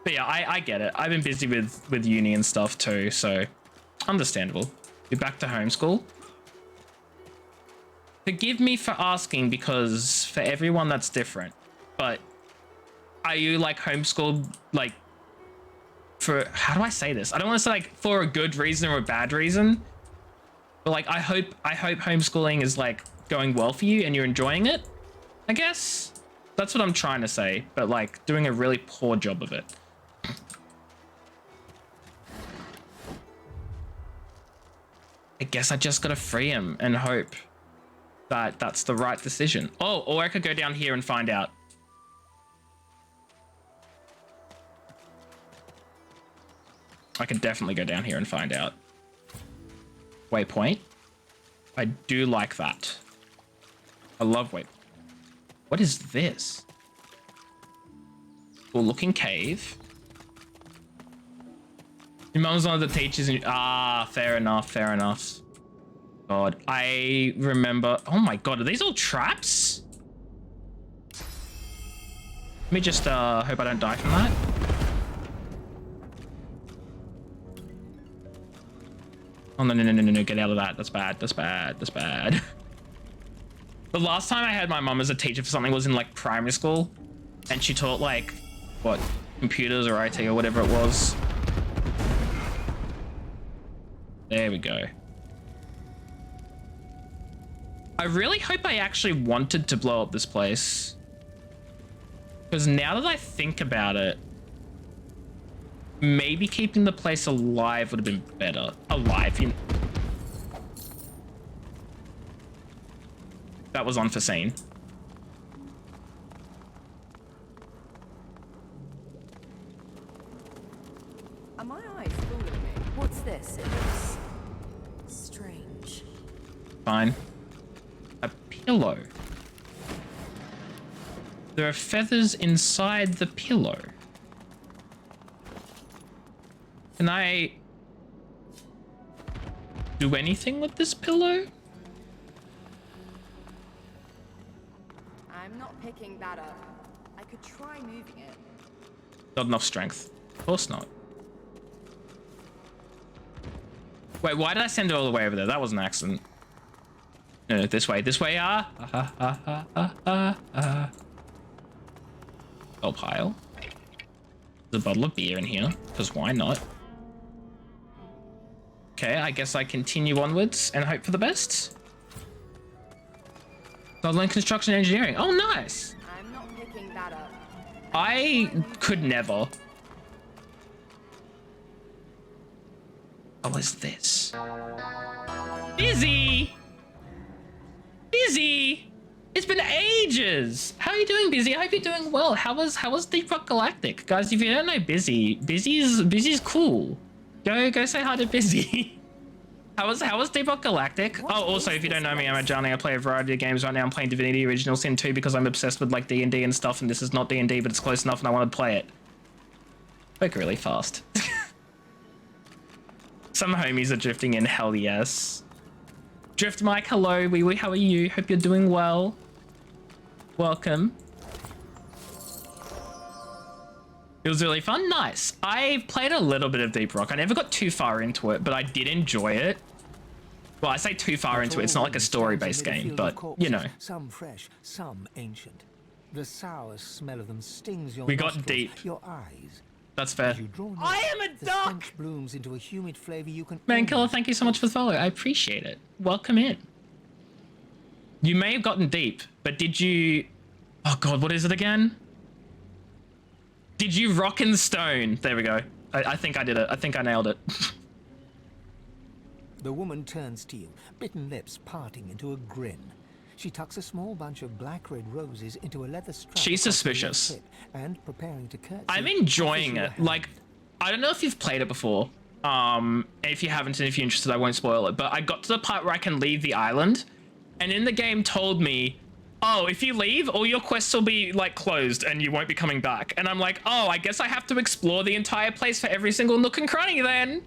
Speaker 1: But yeah, I get it. I've been busy with uni and stuff too, so understandable. Be back to homeschool. Forgive me for asking, because for everyone that's different, but are you like homeschooled, like, for, how do I say this? I don't want to say like for a good reason or a bad reason, but like I hope homeschooling is like going well for you and you're enjoying it, I guess. That's what I'm trying to say, but like doing a really poor job of it. I guess I just gotta free him and hope that that's the right decision. Oh, or I could go down here and find out. I can definitely go down here and find out. Waypoint. I do like that. I love waypoint. What is this? Cool looking cave. Your mom's one of the teachers and fair enough, fair enough. God, I remember. Oh my god, are these all traps? Let me just hope I don't die from that. Oh no, get out of that. That's bad, that's bad, that's bad. The last time I had my mum as a teacher for something was in like primary school, and she taught like, what, computers or IT or whatever it was. There we go. I really hope I actually wanted to blow up this place, because now that I think about it, maybe keeping the place alive would have been better. Alive, you know. That was unforeseen.
Speaker 9: Are my eyes fooling me? What's this? It looks strange.
Speaker 1: Fine. A pillow. There are feathers inside the pillow. Can I do anything with this pillow?
Speaker 10: I'm not picking that up. I could try moving it.
Speaker 1: Not enough strength. Of course not. Wait, why did I send it all the way over there? That was an accident. No, this way. This way, Oh, pile. There's a bottle of beer in here, because why not? Okay, I guess I continue onwards and hope for the best. I've construction engineering. Oh, nice.
Speaker 10: I'm not picking that up.
Speaker 1: I could never. Oh, what is this? Busy! Busy! It's been ages! How are you doing, Busy? I hope you're doing well. How was Deep Rock Galactic? Guys, if you don't know Busy's cool. Go say hi to Busy. How was Deep Rock Galactic? Oh, also, if you don't know me, I'm a Johnny. I play a variety of games right now. I'm playing Divinity Original Sin 2 because I'm obsessed with like D&D and stuff, and this is not D&D, but it's close enough and I want to play it. Spoke really fast. Some homies are drifting in, hell yes. Drift Mike, hello, wee wee, how are you? Hope you're doing well. Welcome. It was really fun, nice. I played a little bit of Deep Rock. I never got too far into it, but I did enjoy it. Well, I say too far into it, it's not like a story-based game, but, you know.
Speaker 4: Some fresh, some ancient. The sour smell of them stings your
Speaker 1: We got
Speaker 4: nostrils,
Speaker 1: deep.
Speaker 4: your eyes.
Speaker 1: That's fair.
Speaker 4: I am a duck! The blooms into a humid flavor you can
Speaker 1: Mankiller, thank you so much for the follow. I appreciate it. Welcome in. You may have gotten deep, but did you... Oh god, what is it again? Did you rock and stone? There we go. I think I did it. I think I nailed it.
Speaker 4: The woman turns to you, bitten lips parting into a grin. She tucks a small bunch of black red roses into a leather strap.
Speaker 1: She's
Speaker 4: across her
Speaker 1: suspicious.
Speaker 4: left hip and preparing to curtsy.
Speaker 1: I'm enjoying
Speaker 4: offers you a
Speaker 1: it.
Speaker 4: hand.
Speaker 1: Like, I don't know if you've played it before. If you haven't and if you're interested, I won't spoil it. But I got to the part where I can leave the island, and in the game told me, oh, if you leave, all your quests will be like closed and you won't be coming back. And I'm like, oh, I guess I have to explore the entire place for every single nook and cranny then.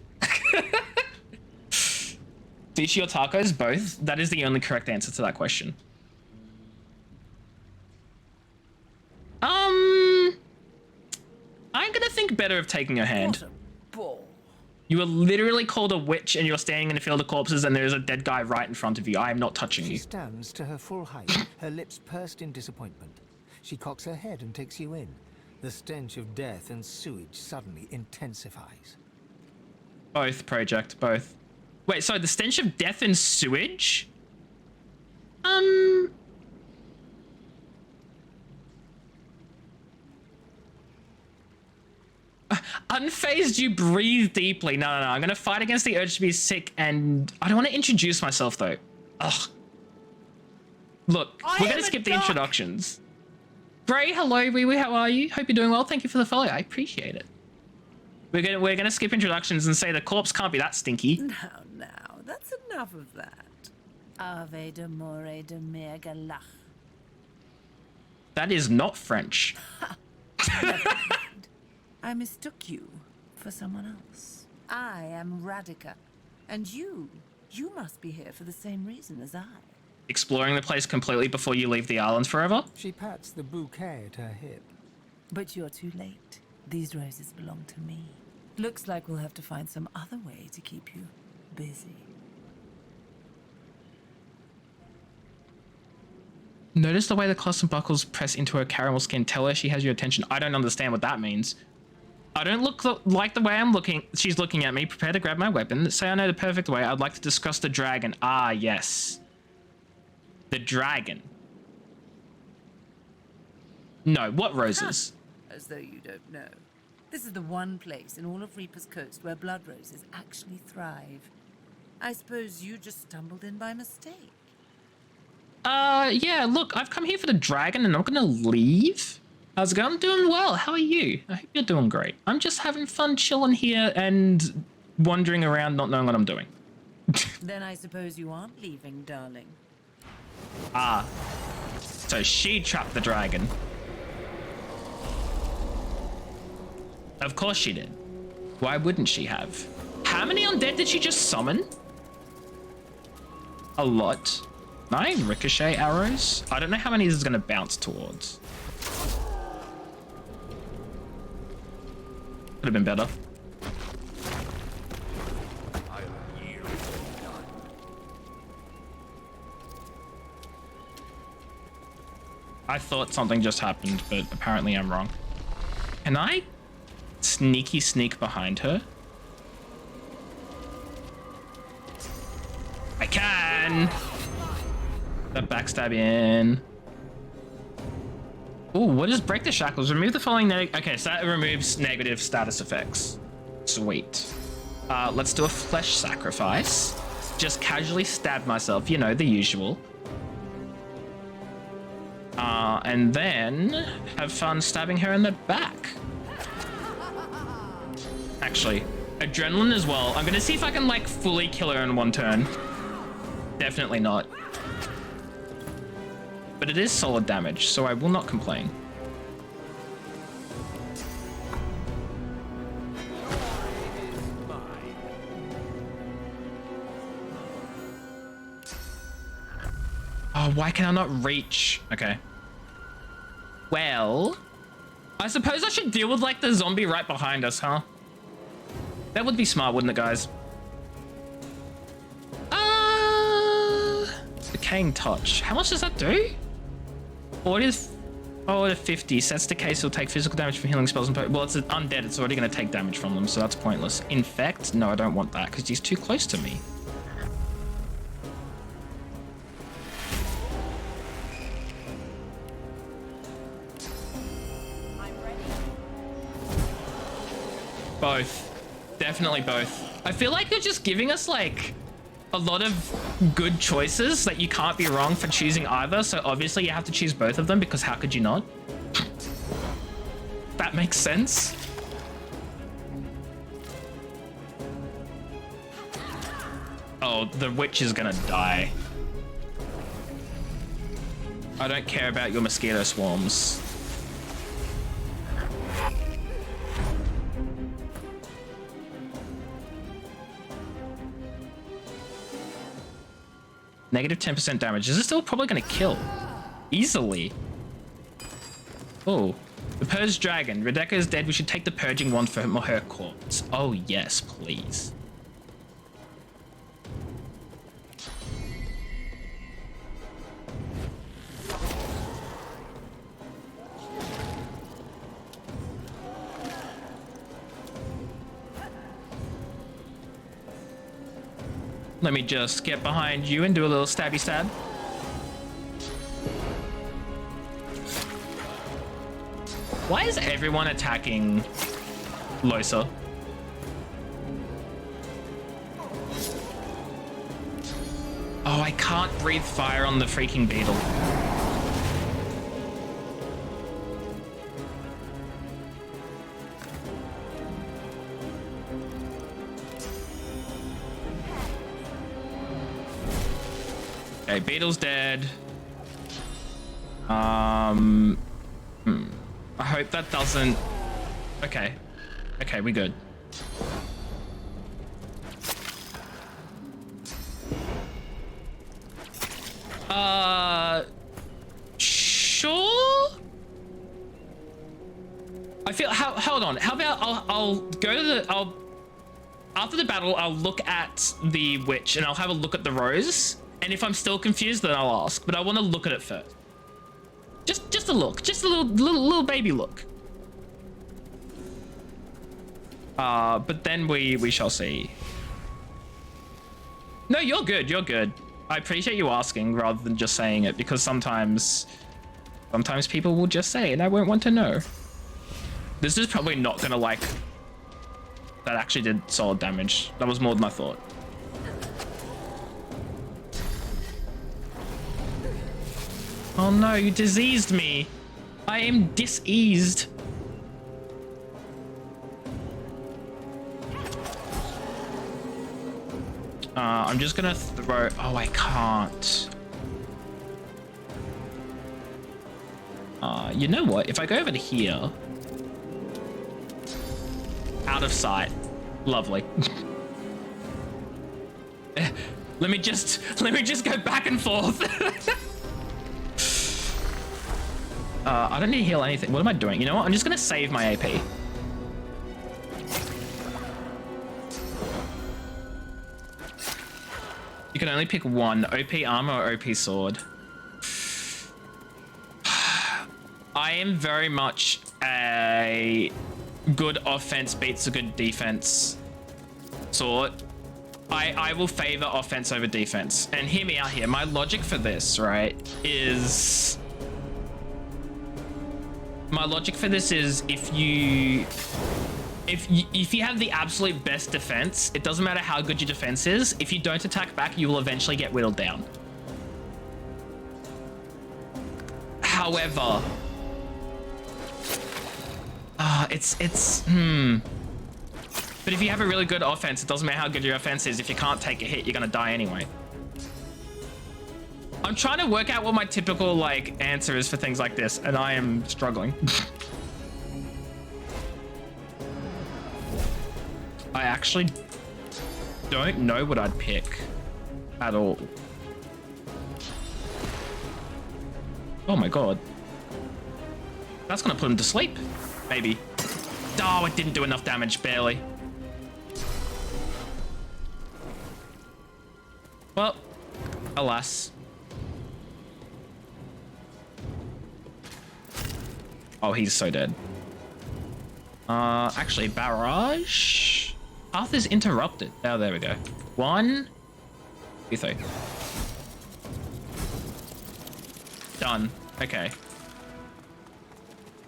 Speaker 1: Sushi or tacos? Both. That is the only correct answer to that question. I'm gonna think better of taking her hand. You were literally called a witch and you're standing in a field of corpses and there's a dead guy right in front of you. I am not touching you.
Speaker 4: She stands to her full height, her lips pursed in disappointment. She cocks her head and takes you in. The stench of death and sewage suddenly intensifies.
Speaker 1: Both, Project, both. Wait, so the stench of death and sewage? Unfazed, you breathe deeply. No, I'm gonna fight against the urge to be sick, and I don't want to introduce myself though. Ugh. Look, we're gonna skip the introductions. Gray, hello, wee wee, how are you? Hope you're doing well. Thank you for the follow. I appreciate it. We're gonna skip introductions and say the corpse can't be that stinky.
Speaker 5: Now, that's enough of that. Ave de more de mergalach.
Speaker 1: That is not French.
Speaker 5: I mistook you for someone else. I am Radica, and you must be here for the same reason as I.
Speaker 1: Exploring the place completely before you leave the island forever?
Speaker 4: She pats the bouquet at her hip.
Speaker 5: But you're too late. These roses belong to me. Looks like we'll have to find some other way to keep you busy.
Speaker 1: Notice the way the cloths and buckles press into her caramel skin. Tell her she has your attention. I don't understand what that means. I don't look like the way I'm looking. She's looking at me. Prepare to grab my weapon. Say I know the perfect way. I'd like to discuss the dragon. Ah, yes. The dragon. No, what roses?
Speaker 5: As though you don't know. This is the one place in all of Reaper's Coast where blood roses actually thrive. I suppose you just stumbled in by mistake.
Speaker 1: Yeah, look, I've come here for the dragon and I'm gonna leave. How's it going? I'm doing well. How are you? I hope you're doing great. I'm just having fun chilling here and wandering around not knowing what I'm doing.
Speaker 5: Then I suppose you aren't leaving, darling.
Speaker 1: Ah. So she trapped the dragon. Of course she did. Why wouldn't she have? How many undead did she just summon? A lot. 9 ricochet arrows? I don't know how many this is going to bounce towards. Could have been better. I thought something just happened, but apparently I'm wrong. Can I sneak behind her? I can! That backstab in. Ooh, what does break the shackles? Remove the following okay, so that removes negative status effects. Sweet. Let's do a flesh sacrifice. Just casually stab myself, you know, the usual. And then have fun stabbing her in the back. Actually, Adrenaline as well. I'm gonna see if I can like fully kill her in one turn. Definitely not. But it is solid damage, so I will not complain. Oh, why can I not reach? Okay. Well, I suppose I should deal with like the zombie right behind us, huh? That would be smart, wouldn't it, guys? Decaying touch. How much does that do? 40 to 50. Sets the case, will take physical damage from healing spells and well, it's undead. It's already going to take damage from them, so that's pointless. Infect? No, I don't want that because he's too close to me. Both. Definitely both. I feel like you're just giving us like a lot of good choices that you can't be wrong for choosing either. So obviously you have to choose both of them because how could you not? That makes sense. Oh, the witch is gonna die. I don't care about your mosquito swarms. Negative 10% damage. Is it still probably going to kill? Easily. Oh. The Purged Dragon. Rebecca is dead. We should take the Purging Wand for him or her corpse. Oh, yes, please. Let me just get behind you and do a little stabby stab. Why is everyone attacking Losa? Oh, I can't breathe fire on the freaking beetle. Okay, beetle's dead. I hope that doesn't... Okay. Okay, we good. Sure? I feel... hold on. How about I'll go to the... After the battle, I'll look at the witch and I'll have a look at the rose. And if I'm still confused, then I'll ask. But I want to look at it first. Just a look. Just a little baby look. But then we shall see. No, you're good. You're good. I appreciate you asking rather than just saying it, because sometimes people will just say it and I won't want to know. This is probably not gonna like... That actually did solid damage. That was more than I thought. Oh no, you diseased me. I am diseased. I'm just gonna throw... Oh, I can't. You know what? If I go over to here... Out of sight. Lovely. Let me just go back and forth. I don't need to heal anything. What am I doing? You know what? I'm just gonna save my AP. You can only pick one. OP armor or OP sword. I am very much a good offense beats a good defense sort. I will favor offense over defense. And hear me out here. My logic for this, right, is... My logic for this is if you have the absolute best defense, it doesn't matter how good your defense is. If you don't attack back, you will eventually get whittled down. However, But if you have a really good offense, it doesn't matter how good your offense is. If you can't take a hit, you're gonna die anyway. I'm trying to work out what my typical like answer is for things like this, and I am struggling. I actually don't know what I'd pick at all. Oh my god. That's gonna put him to sleep. Maybe. Oh, it didn't do enough damage, barely. Well, alas. Oh, he's so dead. Actually, barrage. Path is interrupted. Oh, there we go. 1, 2, 3. Done. Okay.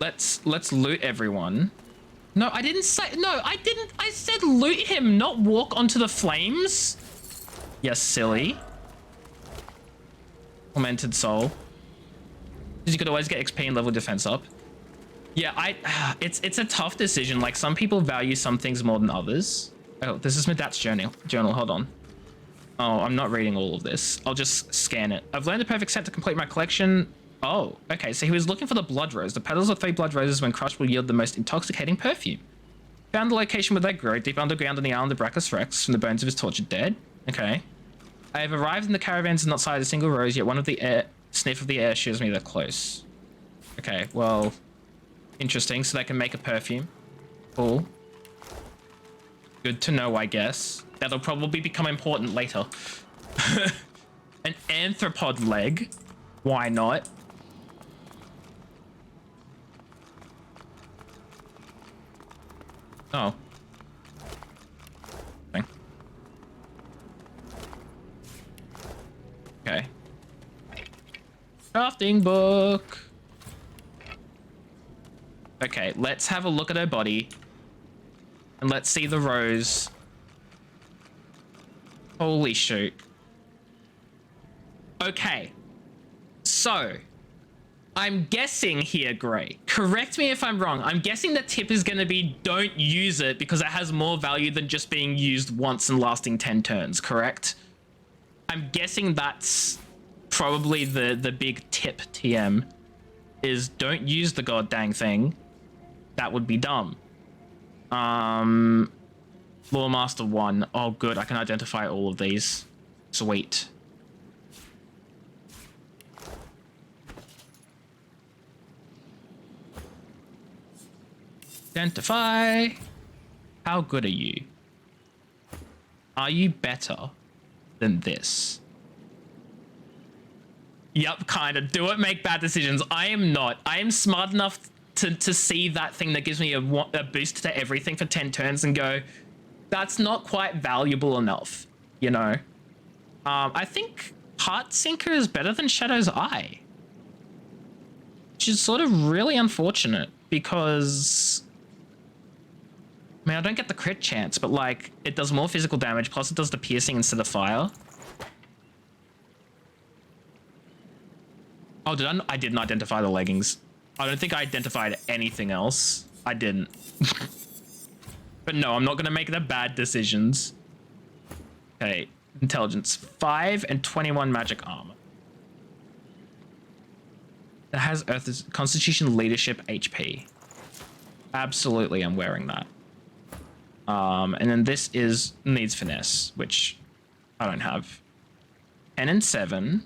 Speaker 1: Let's loot everyone. No, I didn't say. No, I didn't. I said loot him, not walk onto the flames. Yes, silly. Tormented soul. Because you could always get XP and level defense up. Yeah, it's a tough decision. Like, some people value some things more than others. Oh, this is Medat's journal. Hold on. Oh, I'm not reading all of this. I'll just scan it. I've learned the perfect scent to complete my collection. Oh, okay. So he was looking for the blood rose. The petals of 3 blood roses, when crushed, will yield the most intoxicating perfume. Found the location where they grow, deep underground on the island of Brachus Rex, from the bones of his tortured dead. Okay. I have arrived in the caravans and not sighted a single rose, yet one of the air sniff of the air shows me they're close. Okay, well, interesting. So they can make a perfume. Cool. Good to know, I guess. That'll probably become important later. An anthropod leg. Why not? Oh. Okay. Crafting book. Okay, let's have a look at her body. And let's see the rose. Holy shoot. Okay. So, I'm guessing here, Gray. Correct me if I'm wrong. I'm guessing the tip is going to be don't use it because it has more value than just being used once and lasting 10 turns, correct? I'm guessing that's probably the big tip, TM, is don't use the goddamn thing. That would be dumb. Lore Master 1. Oh, good. I can identify all of these. Sweet. Identify. How good are you? Are you better than this? Yep, kind of. Do it, make bad decisions. I am not. I am smart enough to see that thing that gives me a boost to everything for 10 turns and go, that's not quite valuable enough, you know? I think Heartsinker is better than Shadow's Eye. Which is sort of really unfortunate because... I mean, I don't get the crit chance, but like, it does more physical damage, plus it does the piercing instead of fire. Oh, I didn't identify the leggings. I don't think I identified anything else. I didn't. But no, I'm not going to make the bad decisions. Okay, intelligence 5 and 21 magic armor. That has Earth's Constitution, Leadership, HP. Absolutely, I'm wearing that. And then this needs finesse, which I don't have. 10 and 7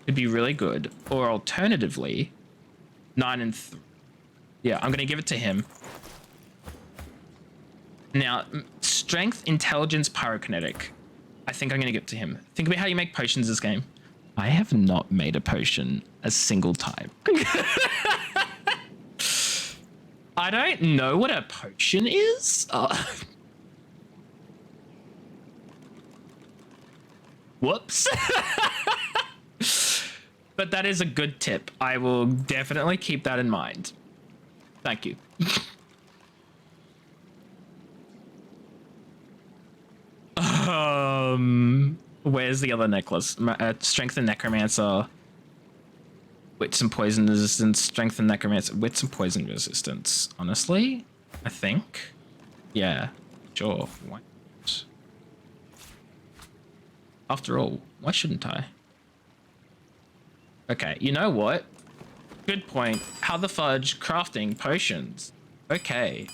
Speaker 1: could be really good, or alternatively, 9 and 3. Yeah, I'm gonna give it to him. Now, strength, intelligence, pyrokinetic. I think I'm gonna give it to him. Think about how you make potions this game. I have not made a potion a single time. I don't know what a potion is. Whoops. But that is a good tip. I will definitely keep that in mind. Thank you. Where's the other necklace? Strength and Necromancer. Wits and poison resistance. Strength and Necromancer. Wits and poison resistance. Honestly, I think. Yeah, Sure, why not? After all, why shouldn't I? Okay, you know what? Good point. How the fudge crafting potions. Okay.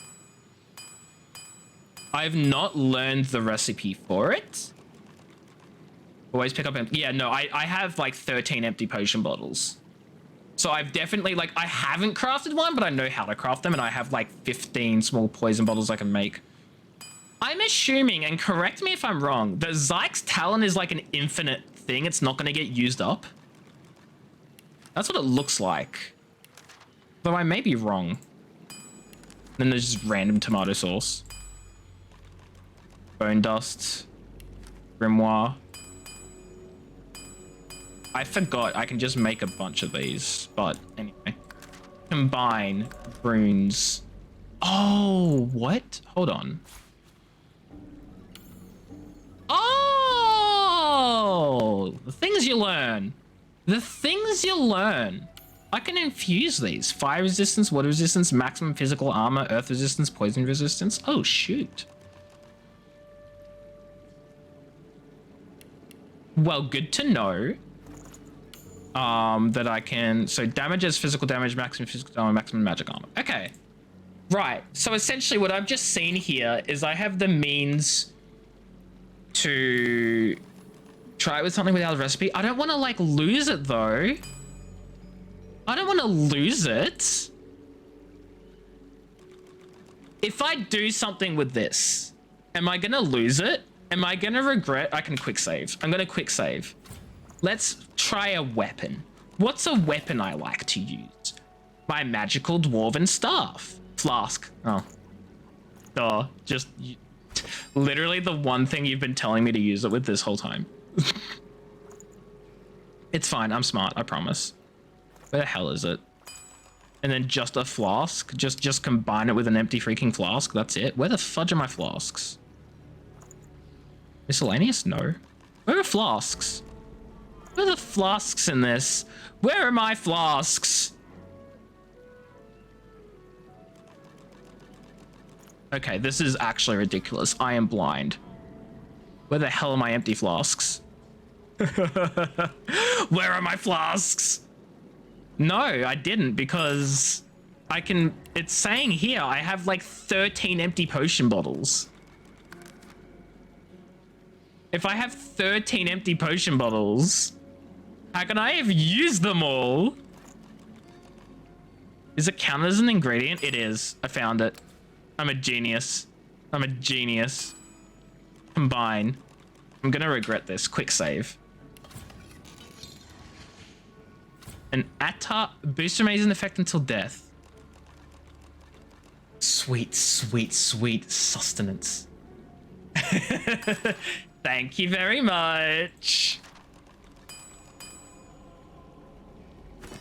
Speaker 1: I've not learned the recipe for it. Always pick up empty. Yeah, no, I have like 13 empty potion bottles. So I've definitely, like, I haven't crafted one, but I know how to craft them, and I have like 15 small poison bottles I can make. I'm assuming, and correct me if I'm wrong, that Zyke's Talon is like an infinite thing. It's not going to get used up. That's what it looks like. Though I may be wrong. Then there's just random tomato sauce. Bone dust. Grimoire. I forgot I can just make a bunch of these, but anyway. Combine runes. Oh, what? Hold on. Oh, the things you learn. The things you learn. I can infuse these. Fire resistance, water resistance, maximum physical armor, earth resistance, poison resistance. Oh, shoot. Well, good to know. That I can, so damages, physical damage, maximum physical armor, maximum magic armor. Okay. Right. So essentially what I've just seen here is I have the means to try it with something without a recipe. I don't want to like lose it though. I don't want to lose it. If I do something with this, am I going to lose it? Am I going to regret? I can quick save. I'm going to quick save. Let's try a weapon. What's a weapon I like to use? My magical dwarven staff. Flask. Oh. Duh. Just literally the one thing you've been telling me to use it with this whole time. It's fine. I'm smart. I promise. Where the hell is it? And then just a flask. Just combine it with an empty freaking flask. That's it. Where the fudge are my flasks? Miscellaneous? No. Where are flasks? Where are the flasks in this? Where are my flasks? Okay, this is actually ridiculous. I am blind. Where the hell are my empty flasks? Where are my flasks? No, I didn't, because I can... It's saying here I have like 13 empty potion bottles. If I have 13 empty potion bottles, how can I have used them all? Is it counted as an ingredient? It is. I found it. I'm a genius. I'm a genius. Combine. I'm gonna regret this. Quick save. An Atta boosts amazing effect until death. Sweet, sweet, sweet sustenance. Thank you very much.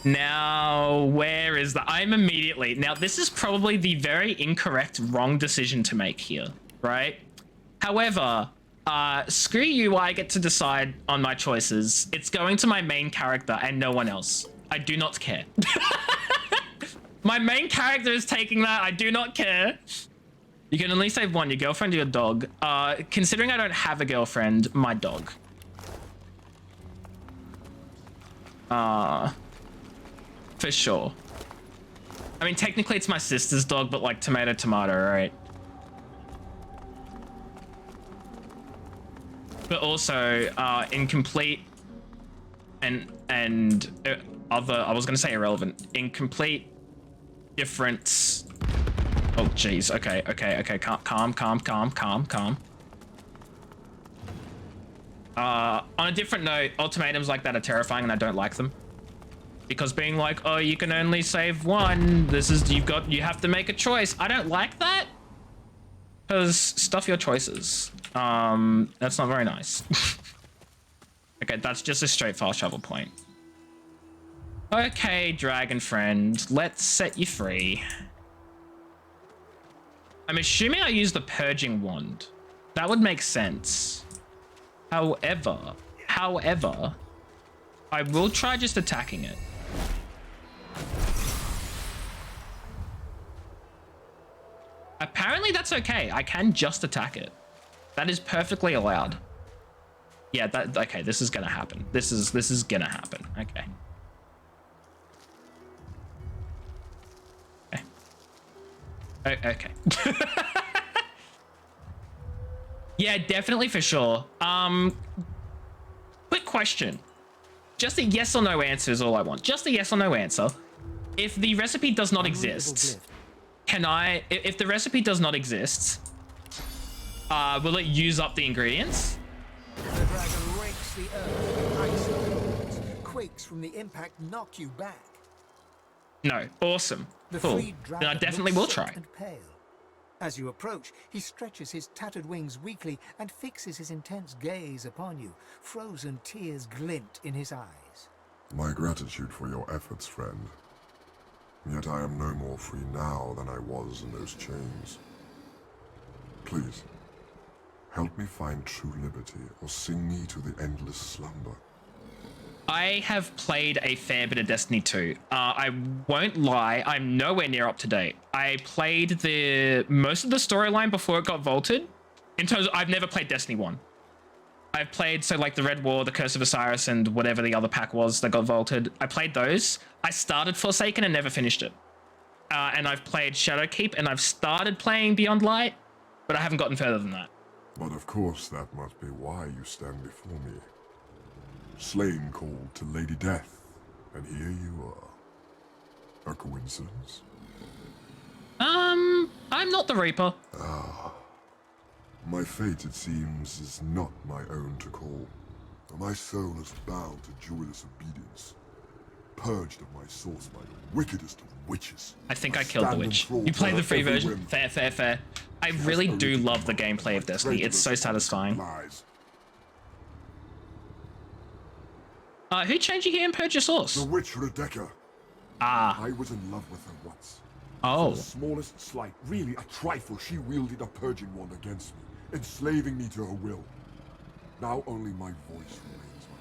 Speaker 1: Now, where is the... I'm immediately... Now, this is probably the very incorrect, wrong decision to make here, right? However, screw you, I get to decide on my choices. It's going to my main character and no one else. I do not care. My main character is taking that. I do not care. You can only save one, your girlfriend or your dog. Considering I don't have a girlfriend, my dog. For sure. I mean, technically it's my sister's dog, but like tomato, tomato, right? But also, incomplete and other, I was gonna say irrelevant, incomplete difference. Oh, geez. Okay. Calm. On a different note, ultimatums like that are terrifying and I don't like them. Because being like, oh, you can only save one. This is, you have to make a choice. I don't like that. Because stuff your choices. That's not very nice. Okay, that's just a straight fast travel point. Okay, dragon friend, let's set you free. I'm assuming I use the purging wand. That would make sense. However, I will try just attacking it. Apparently that's okay. I can just attack it. That is perfectly allowed. Yeah, okay, this is gonna happen. This is gonna happen. Okay. Okay. Yeah, definitely for sure. Quick question. Just a yes or no answer is all I want. Just a yes or no answer. If the recipe does not exist, can I, if the recipe does not exist, will it use up the ingredients?
Speaker 4: The dragon rakes the earth, ice falls, quakes from the impact knock you back.
Speaker 1: No. Awesome.
Speaker 4: The
Speaker 1: Cool.
Speaker 4: freed
Speaker 1: Then I
Speaker 4: dragon
Speaker 1: definitely
Speaker 4: looks
Speaker 1: will
Speaker 4: sick
Speaker 1: try.
Speaker 4: and pale. As you approach, he stretches his tattered wings weakly and fixes his intense gaze upon you. Frozen tears glint in his eyes.
Speaker 8: My gratitude for your efforts, friend. Yet I am no more free now than I was in those chains. Please, help me find true liberty, or sing me to the endless slumber.
Speaker 1: I have played a fair bit of Destiny 2. I won't lie, I'm nowhere near up to date. I played most of the storyline before it got vaulted. In terms of, I've never played Destiny 1. I've played, so like the Red War, the Curse of Osiris, and whatever the other pack was that got vaulted. I played those. I started Forsaken and never finished it. And I've played Shadowkeep, and I've started playing Beyond Light, but I haven't gotten further than that.
Speaker 8: But of course that must be why you stand before me. Slain called to Lady Death, and here you are. A coincidence?
Speaker 1: I'm not the Reaper.
Speaker 8: Ah. My fate, it seems, is not my own to call. My soul is bound to joyless obedience. Purged of my source by the wickedest of witches.
Speaker 1: I think I killed the witch. You played the free version? Fair, fair, fair. I really do love the gameplay of Destiny. It's so satisfying. Who changed you here and purged your source?
Speaker 8: The witch Rebecca.
Speaker 1: Ah.
Speaker 8: I was in love with her once.
Speaker 1: Oh.
Speaker 8: For the smallest slight, really a trifle, she wielded a purging wand against me, enslaving me to her will. Now only my voice remains my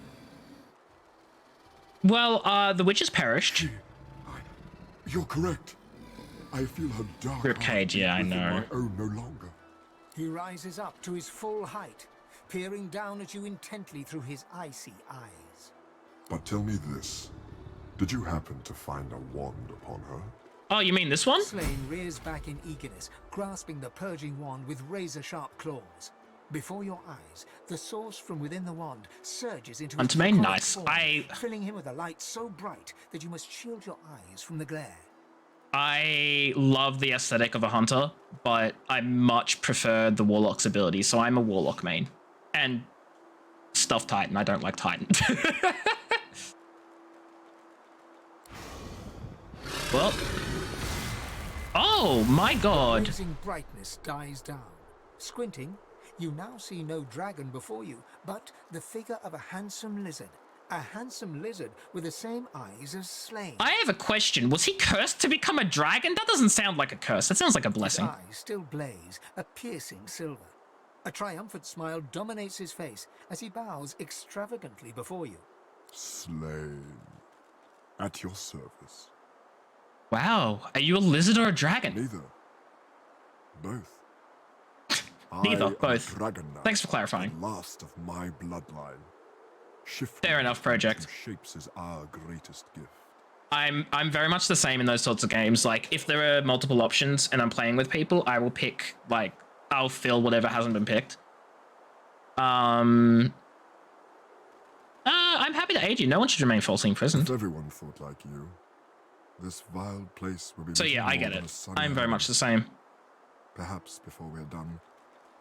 Speaker 8: own.
Speaker 1: Well, the witch has perished.
Speaker 8: You're correct. I feel her dark
Speaker 1: Ribcage, yeah, I know.
Speaker 8: my own no longer.
Speaker 4: He rises up to his full height, peering down at you intently through his icy eyes.
Speaker 8: But tell me this. Did you happen to find a wand upon her?
Speaker 1: Oh, you mean this one?
Speaker 4: Slain rears back in eagerness, grasping the purging wand with razor-sharp claws. Before your eyes, the source from within the wand surges into
Speaker 1: Onto
Speaker 4: his
Speaker 1: me,
Speaker 4: draconic
Speaker 1: nice.
Speaker 4: form, filling him with a light so bright that you must shield your eyes from the glare.
Speaker 1: I love the aesthetic of a hunter, but I much prefer the warlock's ability, so I'm a warlock main. And stuff Titan, I don't like Titan. Well. Oh my god.
Speaker 4: Blazing brightness dies down. Squinting, you now see no dragon before you, but the figure of a handsome lizard. A handsome lizard with the same eyes as Slain.
Speaker 1: I have a question. Was he cursed to become a dragon? That doesn't sound like a curse. That sounds like a blessing.
Speaker 4: His eyes still blaze, a piercing silver. A triumphant smile dominates his face as he bows extravagantly before you.
Speaker 8: Slain. At your service.
Speaker 1: Wow. Are you a lizard or a dragon?
Speaker 8: Neither. Both.
Speaker 1: Neither.
Speaker 8: I am
Speaker 1: Both.
Speaker 8: a dragon now,
Speaker 1: Thanks for clarifying.
Speaker 8: the last of my bloodline.
Speaker 1: Fair enough, Project.
Speaker 8: Shapes is our greatest gift.
Speaker 1: I'm very much the same in those sorts of games. Like, if there are multiple options and I'm playing with people, I will pick, like, I'll fill whatever hasn't been picked. I'm happy to aid you. No one should remain falsely imprisoned.
Speaker 8: If everyone thought like you, this vile place will be
Speaker 1: So yeah,
Speaker 8: little
Speaker 1: I
Speaker 8: more
Speaker 1: get
Speaker 8: than a
Speaker 1: it.
Speaker 8: sunny
Speaker 1: I'm very
Speaker 8: home.
Speaker 1: much the same.
Speaker 8: Perhaps before we're done,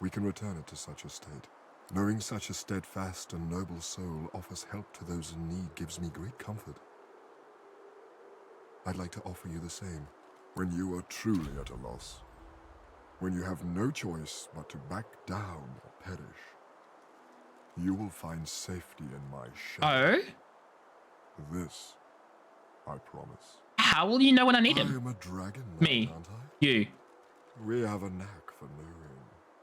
Speaker 8: we can return it to such a state. Knowing such a steadfast and noble soul offers help to those in need gives me great comfort. I'd like to offer you the same. When you are truly at a loss, when you have no choice but to back down or perish, you will find safety in my shadow.
Speaker 1: Oh?
Speaker 8: This, I promise.
Speaker 1: How will you know when I need him?
Speaker 8: I am a dragon now,
Speaker 1: Me.
Speaker 8: aren't I?
Speaker 1: You.
Speaker 8: We have a knack for knowing.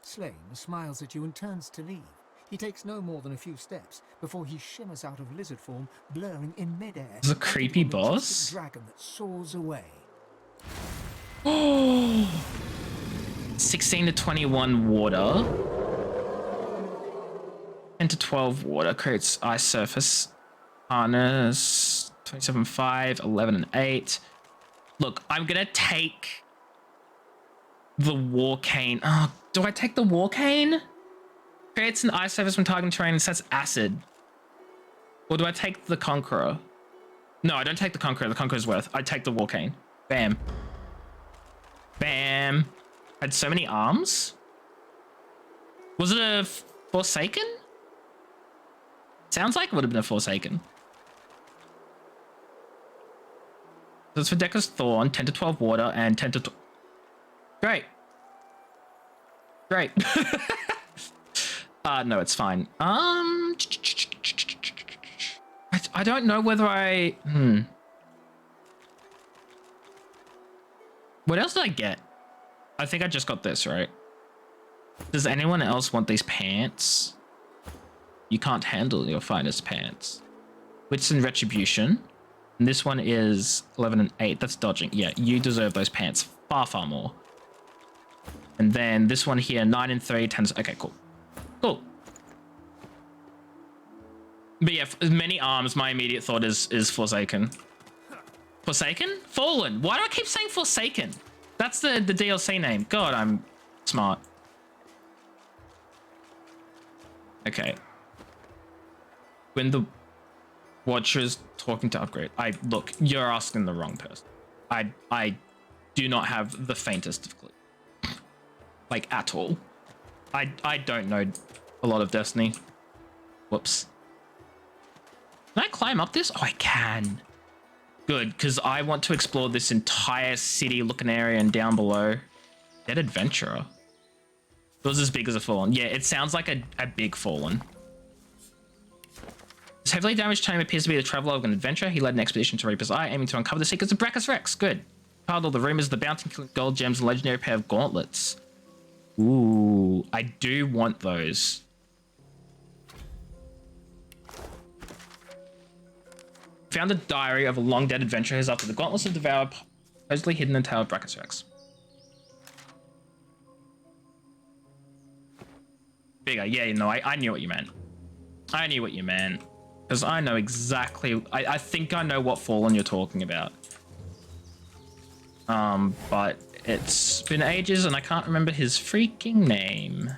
Speaker 4: Slain smiles at you and turns to leave. He takes no more than a few steps before he shimmers out of lizard form, blurring in midair.
Speaker 1: There's a creepy
Speaker 4: into a
Speaker 1: boss?
Speaker 4: majestic dragon that soars away.
Speaker 1: Oh! 16 to 21 water. 10 to 12 water creates ice surface. Harness 27.5, 11 and 8. Look, I'm gonna take the war cane. Oh, do I take the war cane? Creates an ice surface when targeting terrain and sets acid. Or do I take the Conqueror? No, I don't take the Conqueror. The Conqueror's worth. I take the war cane. Bam. Bam. Had so many arms. Was it a Forsaken? Sounds like it would have been a Forsaken. So it's for Decker's Thorn, 10 to 12 water, and 10 to... Great. Great. No, it's fine. I don't know whether I... What else did I get? I think I just got this, right? Does anyone else want these pants? You can't handle your finest pants. Wits and Retribution. And this one is 11 and 8. That's dodging. Yeah, you deserve those pants far, far more. And then this one here, 9 and 3, 10. Okay, cool. Cool. But yeah, many arms, my immediate thought is Forsaken. Forsaken? Fallen. Why do I keep saying Forsaken? That's the DLC name. God, I'm smart. Okay. When the Watcher's talking to upgrade, look, you're asking the wrong person. I do not have the faintest of clue. Like, at all. I don't know a lot of Destiny. Whoops. Can I climb up this? Oh, I can. Good, because I want to explore this entire city-looking area and down below. Dead Adventurer. It was as big as a Fallen. Yeah, it sounds like a big Fallen. This heavily damaged tome appears to be the traveler of an adventurer. He led an expedition to Reaper's Eye, aiming to uncover the secrets of Brachus Rex. Good. Piled all the rumors of the bounty, gold gems, and legendary pair of gauntlets. Ooh, I do want those. Found the diary of a long-dead adventurer who's after the gauntlets of Devour, supposedly hidden in the Tower of Brachus Rex. Bigger, yeah, no, I knew what you meant. I knew what you meant. Because I know exactly... I think I know what Fallen you're talking about. But it's been ages and I can't remember his freaking name.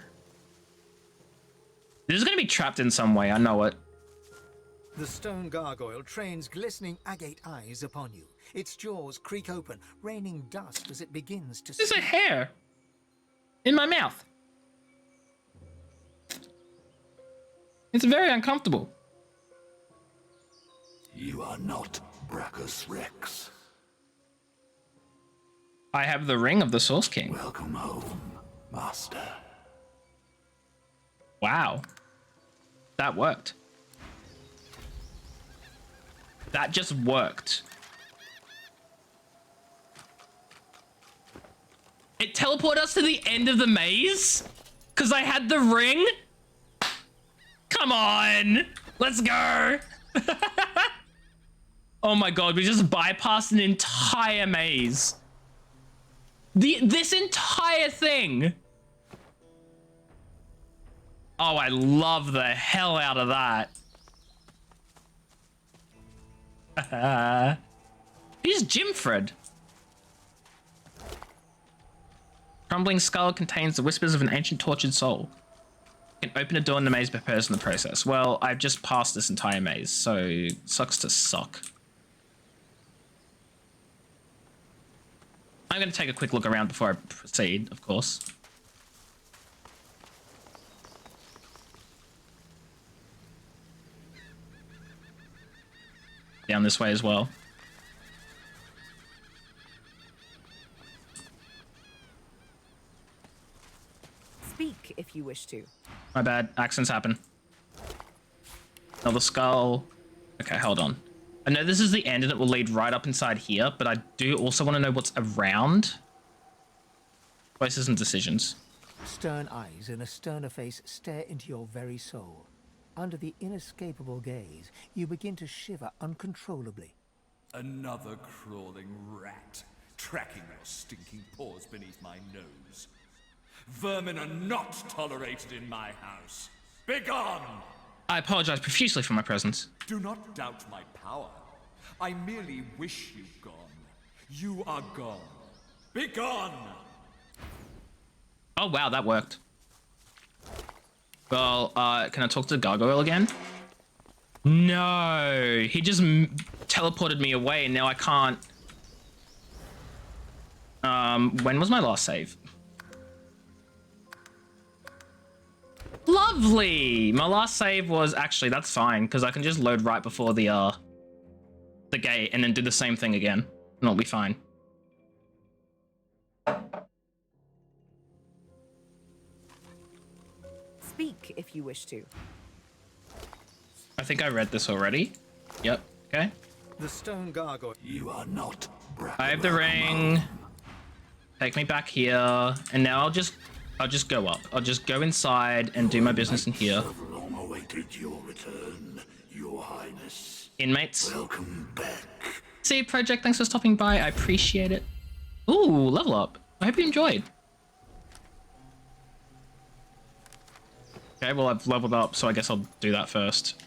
Speaker 1: This is going to be trapped in some way, I know it.
Speaker 4: The stone gargoyle trains glistening agate eyes upon you. Its jaws creak open, raining dust as it begins to...
Speaker 1: There's a hair in my mouth. It's very uncomfortable.
Speaker 2: You are not Brachus Rex.
Speaker 1: I have the ring of the Source King.
Speaker 2: Welcome home, Master.
Speaker 1: Wow. That worked. That just worked. It teleported us to the end of the maze? Because I had the ring? Come on. Let's go. Oh my god, we just bypassed an entire maze. This entire thing. Oh, I love the hell out of that. Who's Jimfred? Crumbling skull contains the whispers of an ancient tortured soul. You can open a door in the maze by person in the process. Well, I've just passed this entire maze, so sucks to suck. I'm going to take a quick look around before I proceed, of course. Down this way as well.
Speaker 9: Speak if you wish to.
Speaker 1: My bad. Accents happen. Another skull. Okay, hold on. I know this is the end and it will lead right up inside here, but I do also want to know what's around. Choices and decisions.
Speaker 4: Stern eyes and a sterner face stare into your very soul. Under the inescapable gaze, you begin to shiver uncontrollably.
Speaker 14: Another crawling rat, tracking your stinking paws beneath my nose. Vermin are not tolerated in my house. Begone!
Speaker 1: I apologize profusely for my presence.
Speaker 14: Do not doubt my power. I merely wish you gone. You are gone. Begone!
Speaker 1: Oh wow, that worked. Well, can I talk to the gargoyle again? No, he just teleported me away and now I can't. When was my last save? Lovely! My last save was actually, that's fine, because I can just load right before the gate and then do the same thing again. And it'll be fine.
Speaker 9: Speak if you wish to.
Speaker 1: I think I read this already. Yep, okay.
Speaker 4: The stone gargoyle.
Speaker 2: You are not.
Speaker 1: I have the ring. Take me back here. And now I'll just go up. I'll just go inside and do my business in here.
Speaker 2: Long awaited your return, Your Highness.
Speaker 1: Inmates.
Speaker 2: Welcome back.
Speaker 1: See, Project, thanks for stopping by. I appreciate it. Ooh, level up. I hope you enjoyed. Okay, well, I've leveled up, so I guess I'll do that first.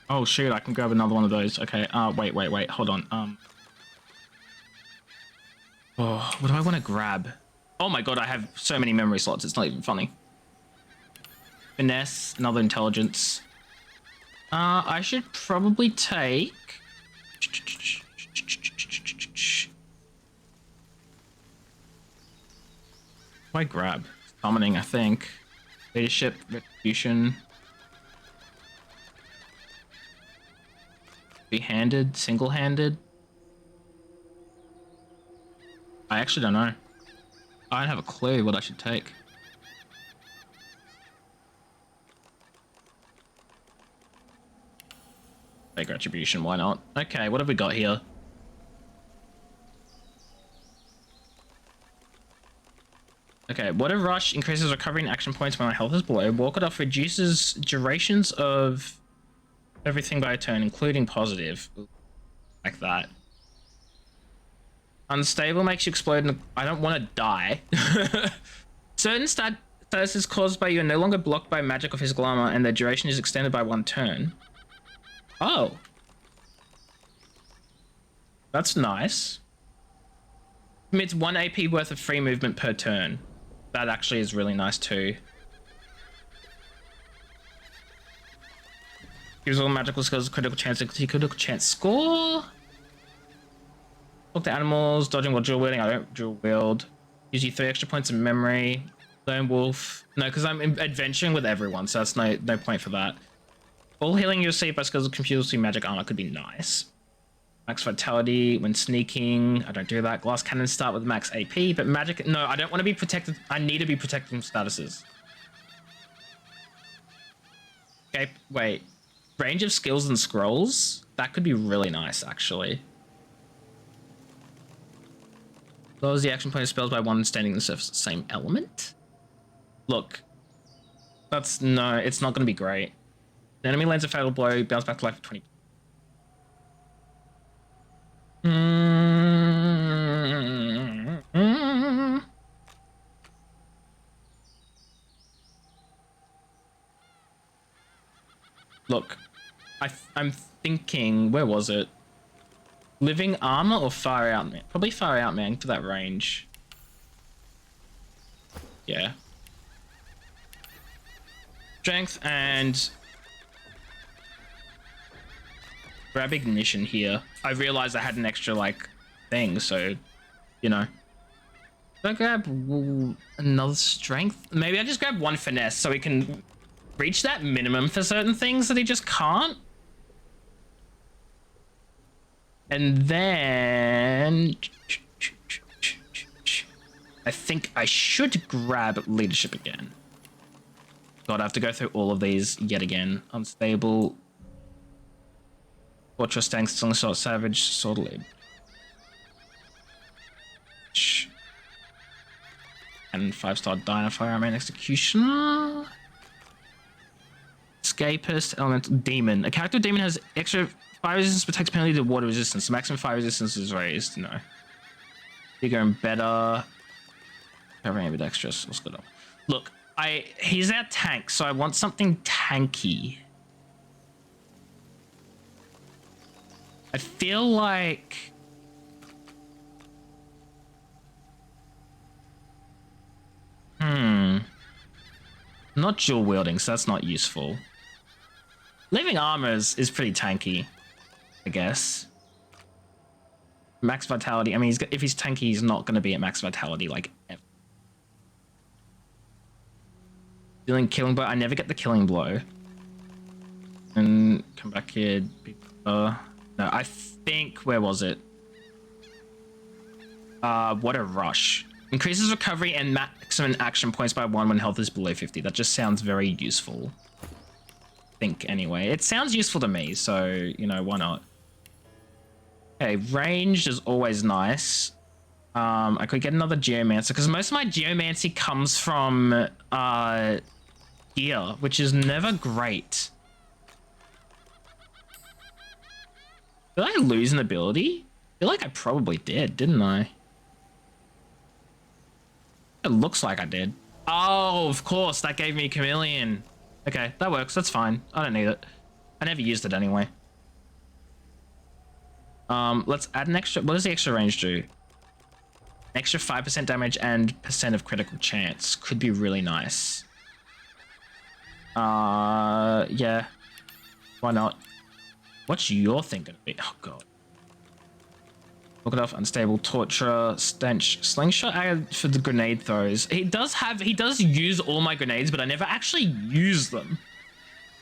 Speaker 1: Oh shoot, I can grab another one of those. Okay, wait, hold on. Oh, what do I want to grab? Oh my god, I have so many memory slots, it's not even funny. Finesse, another intelligence. I should probably take... What do I grab? Summoning, I think. Leadership, retribution. Two-handed, single-handed. I actually don't know. I don't have a clue what I should take. Take retribution, why not? Okay, what have we got here? Okay, what a rush increases recovery and action points when my health is below. Walk it off reduces durations of everything by a turn, including positive. Like that. Unstable makes you explode and I don't want to die. Certain statuses caused by you are no longer blocked by magic or physical armor and their duration is extended by 1 turn. Oh. That's nice. Commits 1 AP worth of free movement per turn. That actually is really nice too. Gives all magical skills a critical chance score. Talk to animals, dodging while dual wielding. I don't dual wield. Gives you 3 extra points of memory. Lone wolf. No, because I'm adventuring with everyone, so that's no point for that. All healing you receive by skills of computer magic armor could be nice. Max vitality when sneaking. I don't do that. Glass cannons start with max AP, but magic. No, I don't want to be protected. I need to be protected from statuses. Okay, wait. Range of skills and scrolls? That could be really nice, actually. Lowers the action point of spells by 1 standing on the surface of the same element? Look. That's... No, it's not going to be great. The enemy lands a fatal blow, bounce back to life for 20. Look, I'm thinking, where was it? Living armor or far out man? Probably far out man for that range. Yeah. Strength and grab ignition here. I realized I had an extra like thing, so you know. Did I grab another strength? Maybe I just grab 1 finesse so we can reach that minimum for certain things that he just can't. And then I think I should grab leadership again. God, I have to go through all of these yet again. Unstable. Fortress, Tank, Sling Shot, Savage, Sword Lead. and 5-star Diner Fireman Executioner. Escapist, Elemental Demon. A character demon has extra fire resistance but takes penalty to water resistance. The maximum fire resistance is raised. No. Bigger and better. Covering a bit extra. Let's go up. Look, he's our tank, so I want something tanky. I feel like not dual wielding, so that's not useful. Living armor is pretty tanky, I guess. Max vitality. I mean, if he's tanky, he's not going to be at max vitality like ever. Dealing killing blow. I never get the killing blow. And come back here. No, I think, where was it? What a rush. Increases recovery and maximum action points by 1 when health is below 50. That just sounds very useful. I think, anyway. It sounds useful to me, so, you know, why not? Okay, ranged is always nice. I could get another Geomancer, because most of my Geomancy comes from, gear, which is never great. Did I lose an ability? I feel like I probably did, didn't I? It looks like I did. Oh, of course, that gave me Chameleon. Okay, that works, that's fine. I don't need it. I never used it anyway. Let's add an extra, what does the extra range do? An extra 5% damage and % of critical chance. Could be really nice. Yeah. Why not? What's your thing gonna be? Oh god. Look it off, unstable, torture, stench, slingshot added for the grenade throws. He does use all my grenades, but I never actually use them.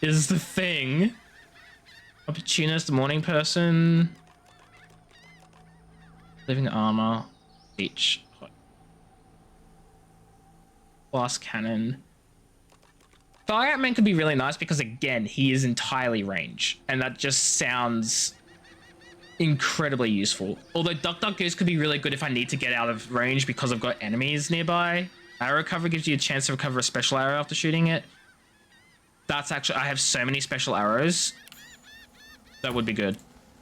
Speaker 1: Is the thing. Opportunist, morning person. Living armor. Beach. Glass cannon. Fire Man could be really nice because, again, he is entirely range. And that just sounds incredibly useful. Although Duck Duck Goose could be really good if I need to get out of range because I've got enemies nearby. Arrow cover gives you a chance to recover a special arrow after shooting it. That's actually... I have so many special arrows. That would be good.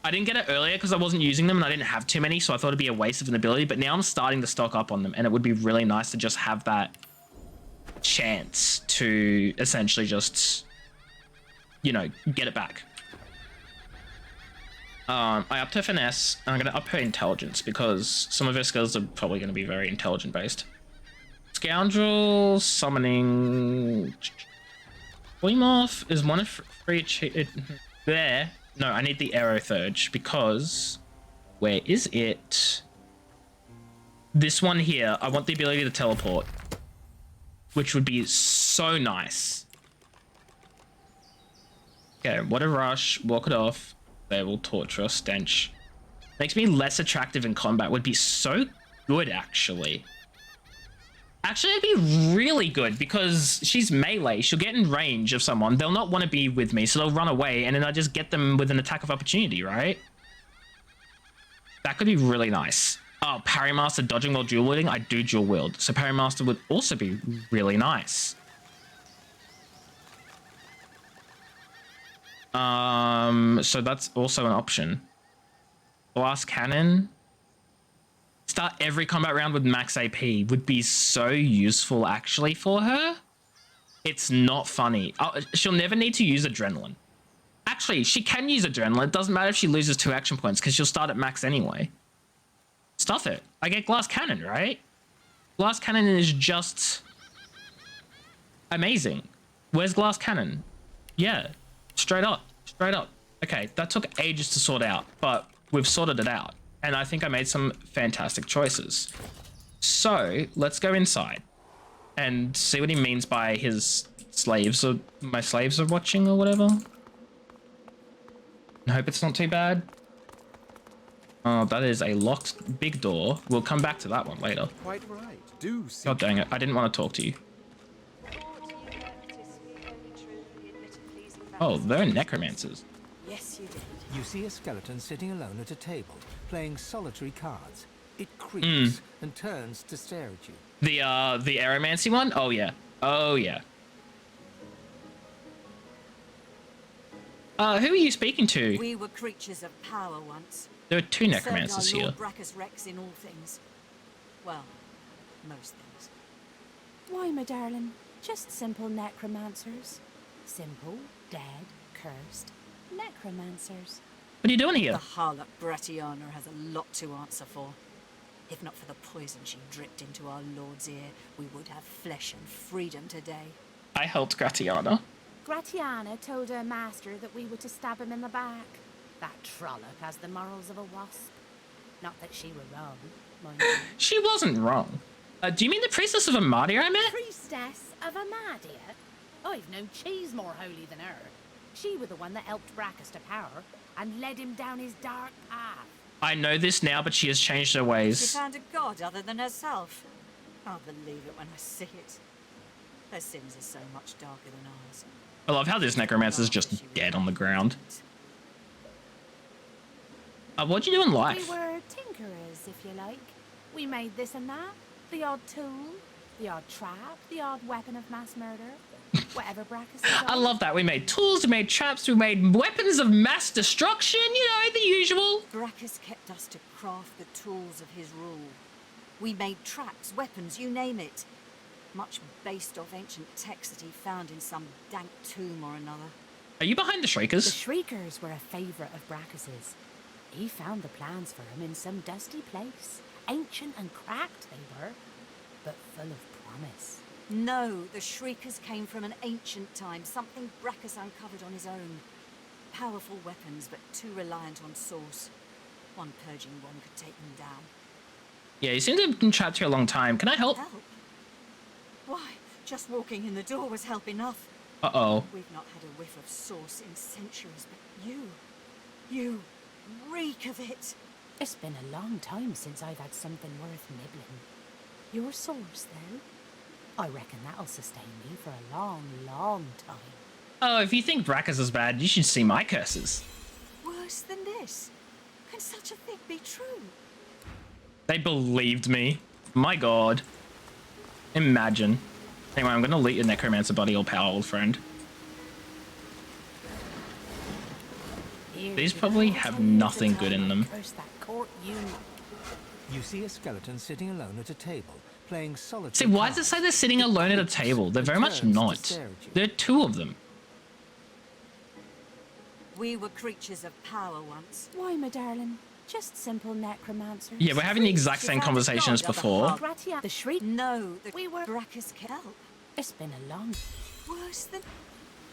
Speaker 1: I didn't get it earlier because I wasn't using them and I didn't have too many, so I thought it'd be a waste of an ability. But now I'm starting to stock up on them, and it would be really nice to just have that chance to essentially just, you know, get it back. I upped her finesse, and I'm going to up her intelligence because some of her skills are probably going to be very intelligent based. Scoundrel, summoning... Polymorph is one of three... There. No, I need the Arrow Thurge because... Where is it? This one here, I want the ability to teleport, which would be so nice. Okay, what a rush. Walk it off. They will torture, stench. Makes me less attractive in combat. Would be so good, actually. Actually, it'd be really good because she's melee. She'll get in range of someone. They'll not want to be with me, so they'll run away, and then I just get them with an attack of opportunity, right? That could be really nice. Oh, Parry Master dodging while dual wielding. I do dual wield, so Parry Master would also be really nice. So that's also an option. Glass cannon. Start every combat round with max AP would be so useful actually for her. It's not funny. She'll never need to use adrenaline. Actually, she can use adrenaline. It doesn't matter if she loses 2 action points because she'll start at max anyway. Stuff it. I get glass cannon, right? Glass cannon is just amazing. Where's glass cannon? Yeah, straight up, straight up. Okay, that took ages to sort out, but we've sorted it out. And I think I made some fantastic choices. So let's go inside and see what he means by his slaves, or my slaves are watching or whatever. I hope it's not too bad. Oh, that is a locked big door. We'll come back to that one later.
Speaker 6: Quite right. Do see.
Speaker 1: God dang it, I didn't want to talk to you. Oh, they're necromancers.
Speaker 4: Yes, you did. You see a skeleton sitting alone at a table, playing solitary cards. It creaks and turns to stare at you.
Speaker 1: The aeromancy one? Oh yeah. Oh yeah. Who are you speaking to?
Speaker 15: We were creatures of power once.
Speaker 1: There are two necromancers
Speaker 15: Served our
Speaker 1: here.
Speaker 15: Lord Brachus Rex in all things. Well, most things.
Speaker 16: Why, my darling? Just simple necromancers. Simple, dead, cursed necromancers.
Speaker 1: What are you doing here?
Speaker 15: The harlot Bratiana has a lot to answer for. If not for the poison she dripped into our Lord's ear, we would have flesh and freedom today.
Speaker 1: I helped Gratiana.
Speaker 16: Gratiana told her master that we were to stab him in the back. That trollop has the morals of a wasp. Not that she were wrong, mind you.
Speaker 1: She wasn't wrong. Do you mean the priestess of Amadia I met?
Speaker 16: Priestess of Amadia? I've no cheese more holy than her. She was the one that helped Brachus to power and led him down his dark path.
Speaker 1: I know this now, but she has changed her
Speaker 15: She
Speaker 1: ways.
Speaker 15: found a god other than herself. I'll believe it when I see it. Her sins are so much darker than ours.
Speaker 1: I love how this necromancer's just dead on the ground. What'd you do in life?
Speaker 16: We were tinkerers, if you like. We made this and that. The odd tool, the odd trap, the odd weapon of mass murder. Whatever Brachus is
Speaker 1: I
Speaker 16: on.
Speaker 1: love that. We made tools, we made traps, we made weapons of mass destruction, you know, the usual.
Speaker 15: Brachus kept us to craft the tools of his rule. We made traps, weapons, you name it. Much based off ancient texts that he found in some dank tomb or another.
Speaker 1: Are you behind the Shriekers?
Speaker 16: The Shriekers were a favourite of Brachus's. He found the plans for him in some dusty place. Ancient and cracked they were, but full of promise.
Speaker 15: No, the Shriekers came from an ancient time, something Brachus uncovered on his own. Powerful weapons, but too reliant on source. One purging one could take them down.
Speaker 1: Yeah, you seem to have been trapped here a long time. Can I help?
Speaker 15: Help? Why, just walking in the door was help enough.
Speaker 1: Uh-oh.
Speaker 15: We've not had a whiff of source in centuries, but you reek of it.
Speaker 16: It's been a long time since I've had something worth nibbling. Your source, though? I reckon that'll sustain me for a long, long time.
Speaker 1: Oh, if you think Brachus is bad, you should see my curses.
Speaker 15: Worse than this? Can such a thing be true?
Speaker 1: They believed me. My god. Imagine. Anyway, I'm gonna loot your necromancer buddy, all power, old friend. These probably have nothing good in them.
Speaker 4: You see a skeleton sitting alone at a table, playing solitaire.
Speaker 1: See, why does it say they're sitting alone at a table? They're very much not. There are two of them.
Speaker 15: We were creatures of power once.
Speaker 16: Why, my darling? Just simple necromancers.
Speaker 1: Yeah, we're having the exact same conversation as before.
Speaker 16: The shriek.
Speaker 15: No, we were Brachus help.
Speaker 16: It's been a long.
Speaker 15: Worse than.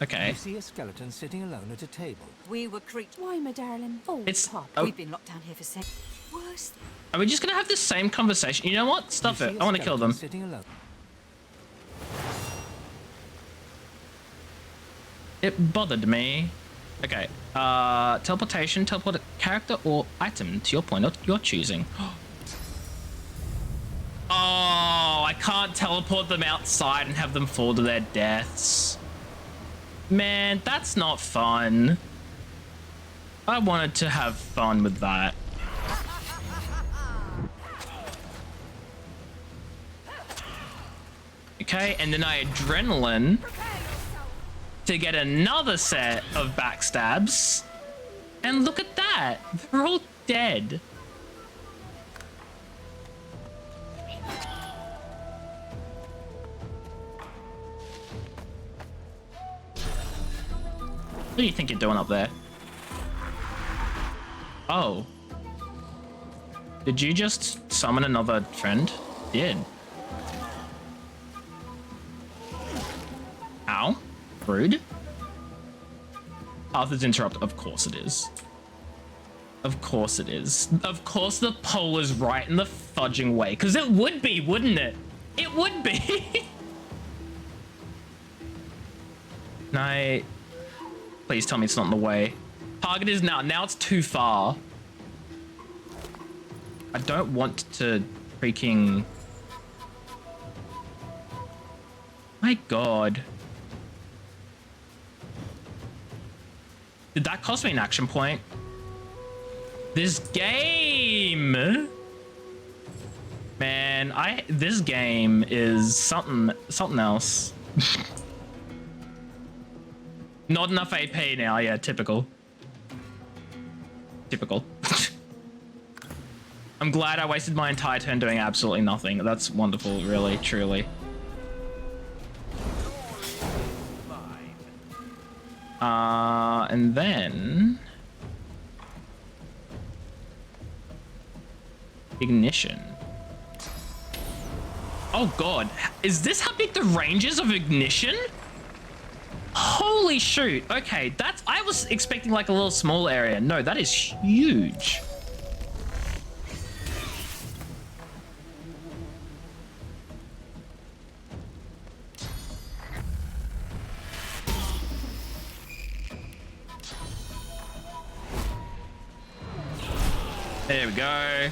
Speaker 1: Okay.
Speaker 4: You see a skeleton sitting alone at a table.
Speaker 15: We were creatures.
Speaker 16: Why, my darling? Oh,
Speaker 1: It's.
Speaker 16: Pop.
Speaker 1: Oh,
Speaker 15: We've been locked down here for seconds. Worse.
Speaker 1: are we just gonna have the same conversation? You know what? Stuff it. I want to kill them.
Speaker 4: Sitting alone.
Speaker 1: It bothered me. Okay. Teleportation, teleport a character or item to your point of your choosing. Oh, I can't teleport them outside and have them fall to their deaths. Man, that's not fun. I wanted to have fun with that. Okay, and then I adrenaline to get another set of backstabs. And look at that. They're all dead. What do you think you're doing up there? Oh. Did you just summon another friend? Did. Ow. Rude. Arthur's interrupt. Of course it is. Of course it is. Of course the poll is right in the fudging way. Because it would be, wouldn't it? It would be. No. Please tell me it's not in the way. Target is now. Now it's too far. I don't want to freaking... My god. Did that cost me an action point? This game! Man, this game is something else. Not enough AP now, yeah, typical. Typical. I'm glad I wasted my entire turn doing absolutely nothing. That's wonderful, really, truly. And then... Ignition. Oh god, is this how big the range is of Ignition? Holy shoot. Okay, I was expecting like a little small area. No, that is huge. There we go.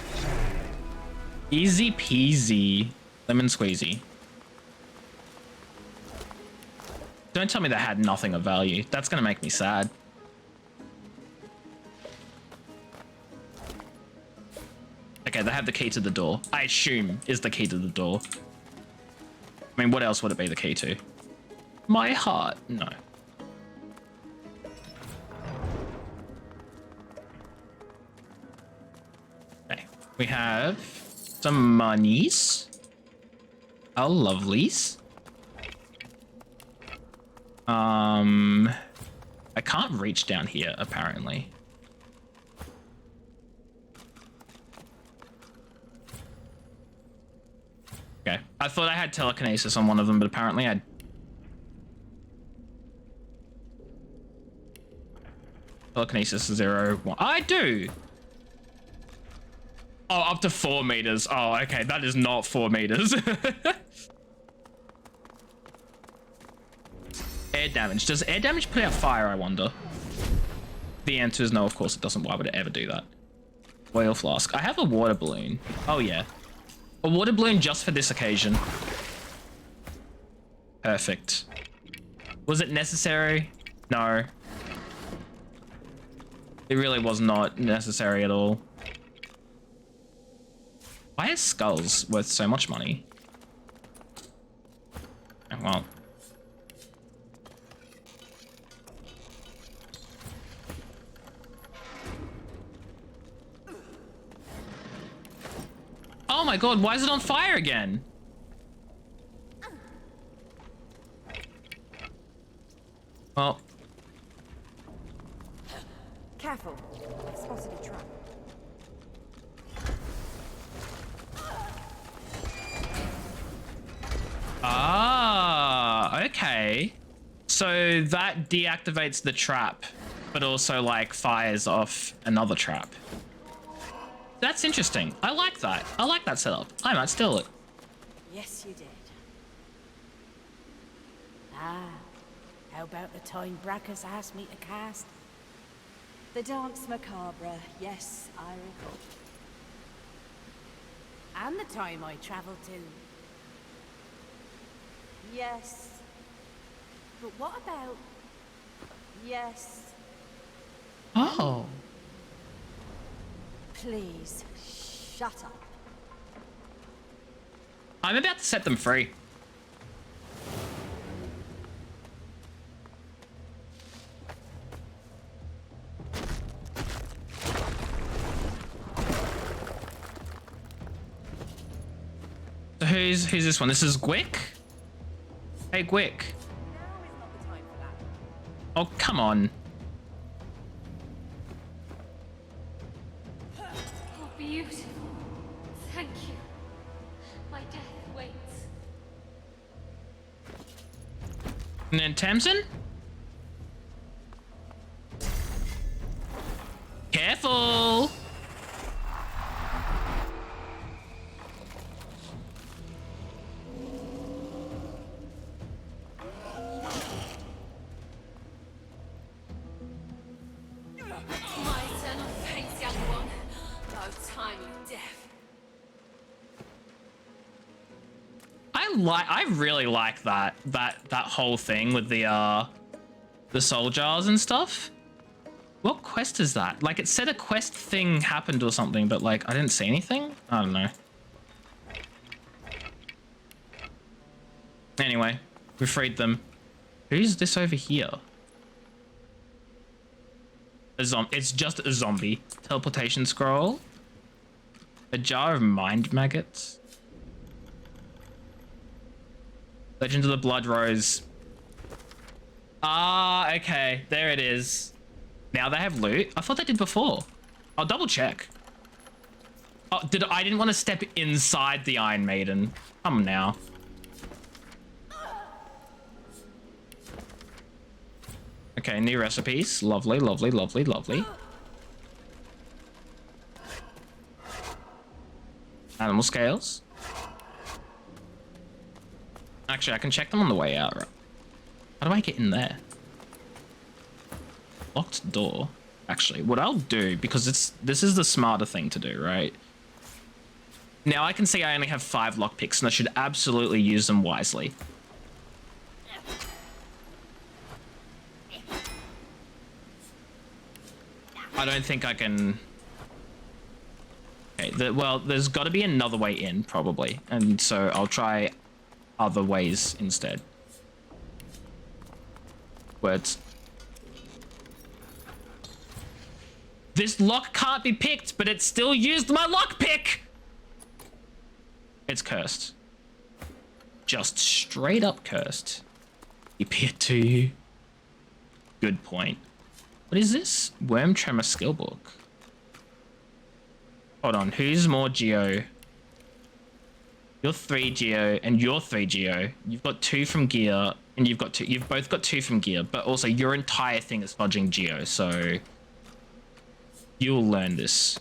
Speaker 1: Easy peasy. Lemon squeezy. Don't tell me they had nothing of value. That's gonna make me sad. Okay, they have the key to the door. I assume is the key to the door. I mean, what else would it be the key to? My heart? No. Okay, we have some monies. Oh, lovelies. I can't reach down here, apparently. Okay, I thought I had telekinesis on one of them, but apparently I... Telekinesis 0, 1. I do! Oh, up to 4 meters. Oh, okay, that is not 4 meters. Air damage. Does air damage put out fire, I wonder? The answer is no, of course it doesn't. Why would it ever do that? Oil flask. I have a water balloon. Oh, yeah. A water balloon just for this occasion. Perfect. Was it necessary? No. It really was not necessary at all. Why is skulls worth so much money? Well... Oh my god, why is it on fire again? Well.
Speaker 12: Careful. I've spotted a trap.
Speaker 1: Ah, okay. So that deactivates the trap, but also like fires off another trap. That's interesting. I like that. I like that setup. I might steal it.
Speaker 12: Yes, you did.
Speaker 16: Ah, how about the time Brackus asked me to cast?
Speaker 15: The Dance Macabre, yes, I recall.
Speaker 16: And the time I travelled to...
Speaker 15: Yes.
Speaker 16: But what about...
Speaker 15: Yes.
Speaker 1: Oh.
Speaker 15: Please, shut up.
Speaker 1: I'm about to set them free. So who's this one? This is Gwick? Hey, Gwick. Oh, come on.
Speaker 17: Oh, beautiful. Thank you. My death waits.
Speaker 1: And then Tamsin? Careful!
Speaker 17: My eternal thanks, young one. No time of death.
Speaker 1: I really like that whole thing with the soul jars and stuff. What quest is that? Like, it said a quest thing happened or something, but like I didn't see anything. I don't know. Anyway, we freed them. Who's this over here? It's just a zombie. Teleportation scroll. A jar of mind maggots. Legend of the Blood Rose. Ah, okay. There it is. Now they have loot. I thought they did before. I'll double check. Oh, I didn't want to step inside the Iron Maiden. Come now. Okay, new recipes. Lovely, lovely, lovely, lovely. Animal scales. Actually, I can check them on the way out. Right? How do I get in there? Locked door. Actually, what I'll do, because this is the smarter thing to do, right? Now I can see I only have 5 lockpicks, and I should absolutely use them wisely. I don't think I can... Okay, well, there's got to be another way in, probably. And so I'll try other ways instead. Words. This lock can't be picked, but it still used my lockpick! It's cursed. Just straight up cursed. Appear to you. Good point. What is this? Worm Tremor skill book. Hold on, who's more Geo? You're 3 Geo and you're 3 Geo. You've got 2 from gear and you've both got 2 from gear, but also your entire thing is fudging Geo, so you'll learn this.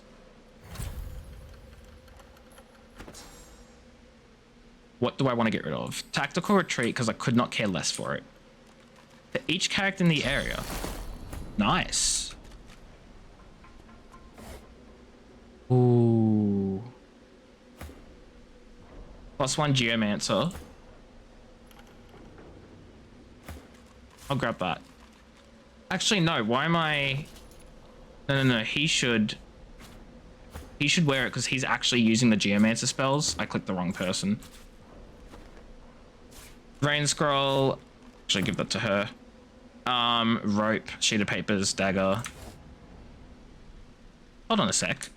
Speaker 1: What do I want to get rid of? Tactical retreat, because I could not care less for it. For each character in the area. Nice. Ooh. +1 Geomancer. I'll grab that. Actually, no. Why am I... No. He should wear it because he's actually using the Geomancer spells. I clicked the wrong person. Rain Scroll. Actually, give that to her. Rope, sheet of papers, dagger. Hold on a sec.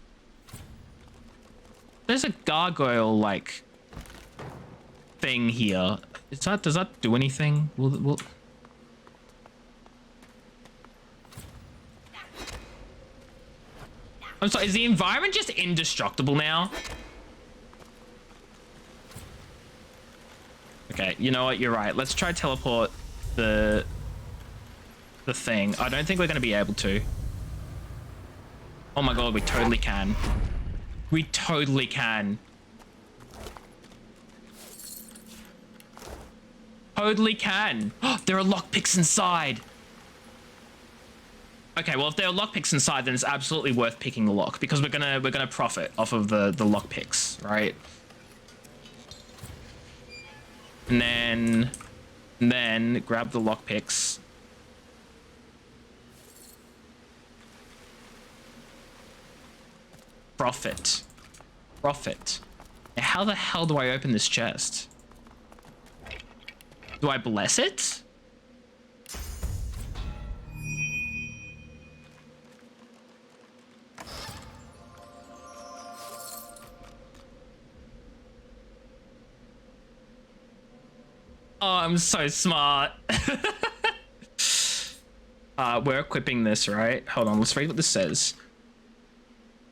Speaker 1: There's a gargoyle like thing here. Does that do anything? Will I'm sorry, is the environment just indestructible now? Okay, you know what? You're right. Let's try teleport the thing. I don't think we're going to be able to. Oh my god, we totally can. We totally can. Totally can. There are lockpicks inside. Okay, well, if there are lockpicks inside, then it's absolutely worth picking the lock because we're gonna profit off of the lockpicks, right? And then grab the lockpicks. Profit. Profit. Now, how the hell do I open this chest? Do I bless it? Oh, I'm so smart. We're equipping this, right? Hold on, let's read what this says.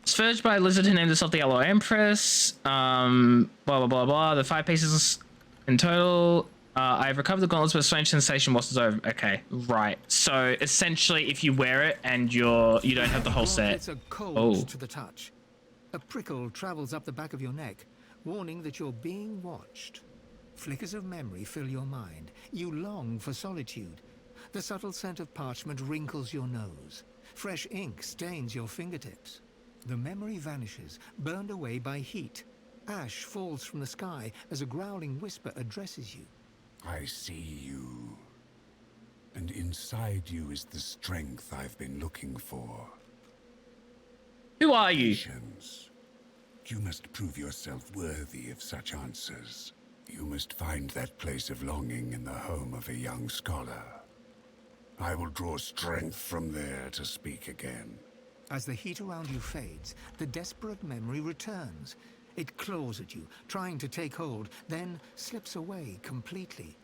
Speaker 1: Scourged by a lizard who named herself the Yellow Empress. Blah, blah, blah, blah. The 5 pieces in total. I've recovered the gauntlets, but a strange sensation washes over. Okay, right. So essentially, if you wear it and you don't have the whole set.
Speaker 4: It's a cold to the touch. A prickle travels up the back of your neck, warning that you're being watched. Flickers of memory fill your mind. You long for solitude. The subtle scent of parchment wrinkles your nose. Fresh ink stains your fingertips. The memory vanishes, burned away by heat. Ash falls from the sky as a growling whisper addresses you.
Speaker 3: I see you. And inside you is the strength I've been looking for.
Speaker 1: Who are you?
Speaker 3: Patience. You must prove yourself worthy of such answers. You must find that place of longing in the home of a young scholar. I will draw strength from there to speak again.
Speaker 4: As the heat around you fades, the desperate memory returns. It claws at you, trying to take hold, then slips away completely.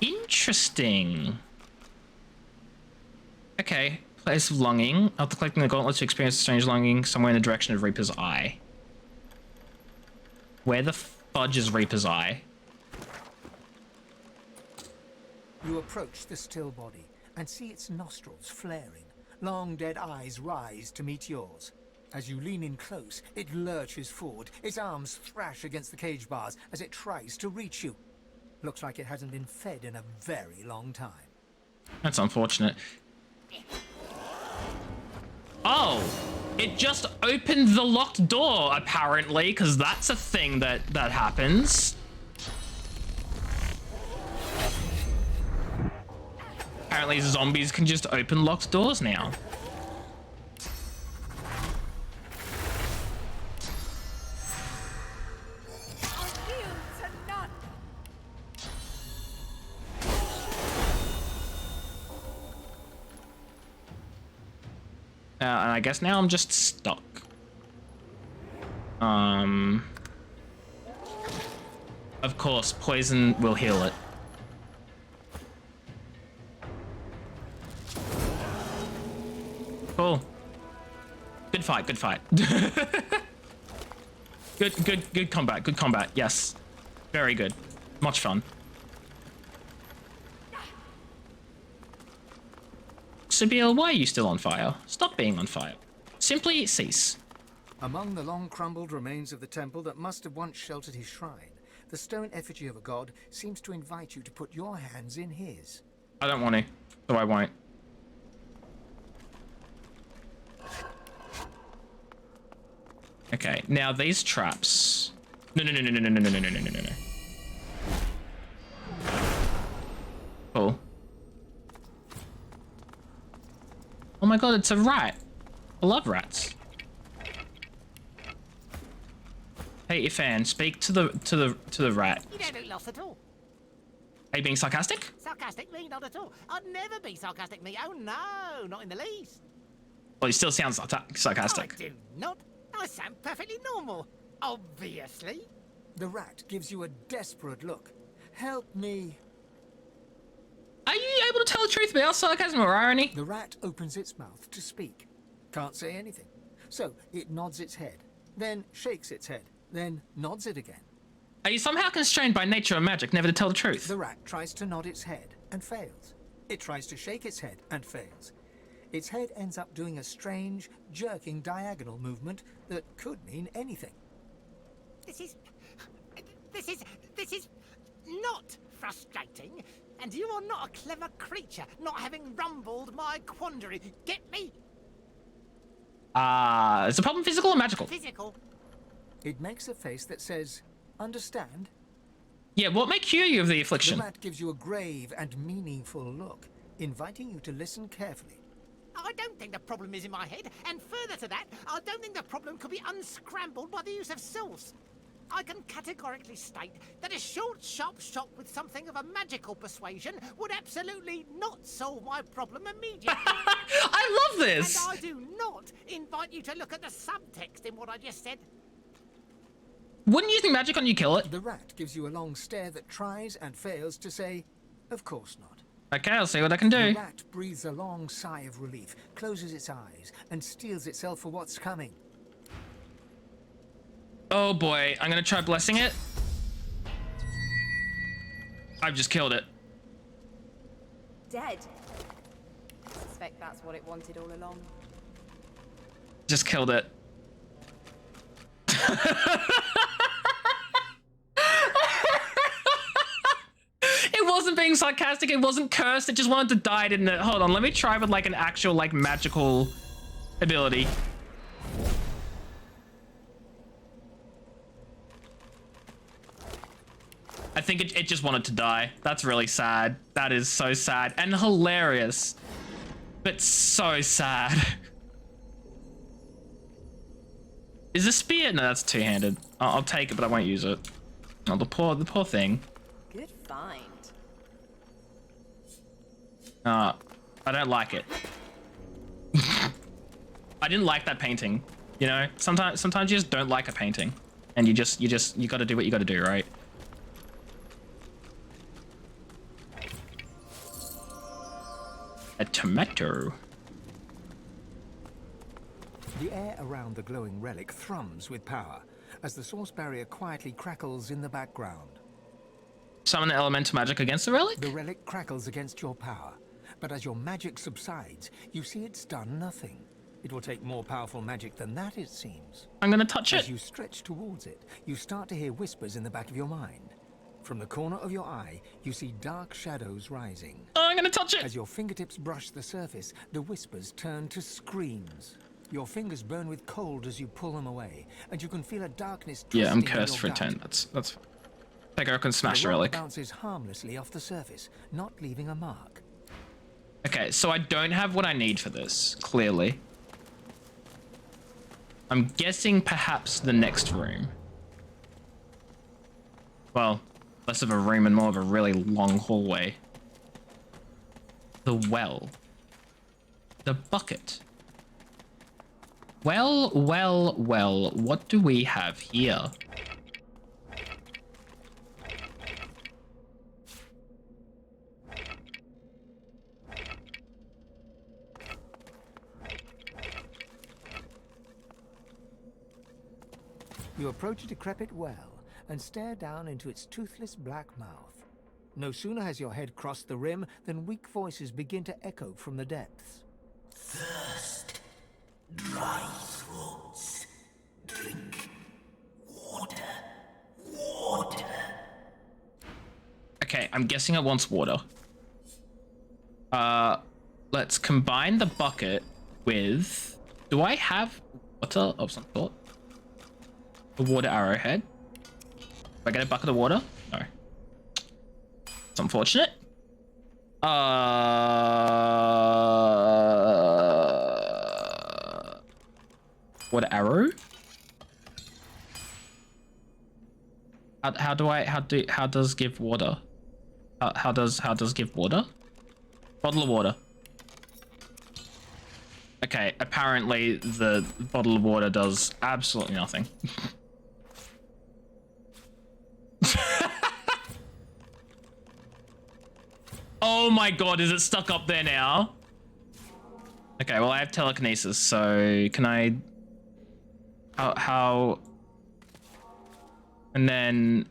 Speaker 1: Interesting. Okay, place of longing. After collecting the gauntlet to experience a strange longing somewhere in the direction of Reaper's Eye. Where the fudge is Reaper's Eye?
Speaker 4: You approach the still body and see its nostrils flaring. Long dead eyes rise to meet yours. As you lean in close, it lurches forward. Its arms thrash against the cage bars as it tries to reach you. Looks like it hasn't been fed in a very long time.
Speaker 1: That's unfortunate. Oh, it just opened the locked door, apparently, because that's a thing that happens. Apparently zombies can just open locked doors now. And I guess now I'm just stuck. Of course, poison will heal it. Cool. Good fight, good fight. Good combat, yes. Very good. Much fun. Sibyl, why are you still on fire? Stop being on fire. Simply cease.
Speaker 4: Among the long crumbled remains of the temple that must have once sheltered his shrine, the stone effigy of a god seems to invite you to put your hands in his.
Speaker 1: I don't want to, so I won't. Okay, now these traps. No. Cool. Oh my god, it's a rat. I love rats. Hey, Ifan, speak to the rat.
Speaker 20: You don't look lost at all.
Speaker 1: Are you being sarcastic?
Speaker 20: Sarcastic? Me? Not at all. I'd never be sarcastic, me. Oh no, not in the least.
Speaker 1: Well, he still sounds sarcastic.
Speaker 20: I do not. I sound perfectly normal. Obviously.
Speaker 4: The rat gives you a desperate look. Help me.
Speaker 1: Are you able to tell the truth without sarcasm or irony?
Speaker 4: The rat opens its mouth to speak. Can't say anything. So it nods its head, then shakes its head, then nods it again.
Speaker 1: Are you somehow constrained by nature or magic never to tell the truth?
Speaker 4: The rat tries to nod its head and fails. It tries to shake its head and fails. Its head ends up doing a strange, jerking diagonal movement that could mean anything.
Speaker 20: This is not frustrating, and you are not a clever creature, not having rumbled my quandary. Get me?
Speaker 1: Is the problem physical or magical?
Speaker 20: Physical.
Speaker 4: It makes a face that says, understand?
Speaker 1: Yeah, what may cure you of the affliction?
Speaker 4: The rat gives you a grave and meaningful look, inviting you to listen carefully.
Speaker 20: I don't think the problem is in my head, and further to that, I don't think the problem could be unscrambled by the use of sauce. I can categorically state that a short, sharp shot with something of a magical persuasion would absolutely not solve my problem immediately.
Speaker 1: I love this!
Speaker 20: And I do not invite you to look at the subtext in what I just said.
Speaker 1: Wouldn't using magic on you kill it?
Speaker 4: The rat gives you a long stare that tries and fails to say, of course not.
Speaker 1: Okay, I'll see what I can do.
Speaker 4: The rat breathes a long sigh of relief, closes its eyes, and steels itself for what's coming.
Speaker 1: Oh boy, I'm gonna try blessing it. I've just killed it.
Speaker 10: Dead. I suspect that's what it wanted all along.
Speaker 1: Just killed it. It wasn't being sarcastic, it wasn't cursed, it just wanted to die, didn't it? Hold on, let me try with like an actual like magical ability. I think it just wanted to die. That's really sad. That is so sad and hilarious, but so sad. Is this spear? No, that's two-handed. I'll take it, but I won't use it. Oh, the poor thing.
Speaker 13: Good find.
Speaker 1: I don't like it. I didn't like that painting. You know, sometimes you just don't like a painting, and you got to do what you got to do, right? A tomato.
Speaker 4: The air around the glowing relic thrums with power as the source barrier quietly crackles in the background.
Speaker 1: Summon elemental magic against the relic?
Speaker 4: The relic crackles against your power, but as your magic subsides, you see it's done nothing. It will take more powerful magic than that, it seems.
Speaker 1: I'm gonna touch it.
Speaker 4: As you stretch towards it, you start to hear whispers in the back of your mind. From the corner of your eye, you see dark shadows rising.
Speaker 1: Oh, I'm gonna touch it!
Speaker 4: As your fingertips brush the surface, the whispers turn to screams. Your fingers burn with cold as you pull them away, and you can feel a darkness twisting.
Speaker 1: Yeah, I'm
Speaker 4: in
Speaker 1: cursed
Speaker 4: your
Speaker 1: for
Speaker 4: gut.
Speaker 1: 10. That's. I think I can smash the relic.
Speaker 4: Bounces harmlessly off the surface, not leaving a mark.
Speaker 1: Okay, so I don't have what I need for this, clearly. I'm guessing perhaps the next room. Well, less of a room and more of a really long hallway. The well. The bucket. Well, what do we have here?
Speaker 4: You approach a decrepit well and stare down into its toothless black mouth. No sooner has your head crossed the rim than weak voices begin to echo from the depths.
Speaker 19: Thirst, dry throats, drink, water.
Speaker 1: Okay, I'm guessing it wants water. Let's combine the bucket with... Do I have water of some sort? A water arrowhead? Do I get a bucket of water? No. It's unfortunate. Water arrow? How does give water? How does give water? Bottle of water. Okay, apparently the bottle of water does absolutely nothing. Oh my god, is it stuck up there now? Okay, well I have telekinesis, so can I... How... And then...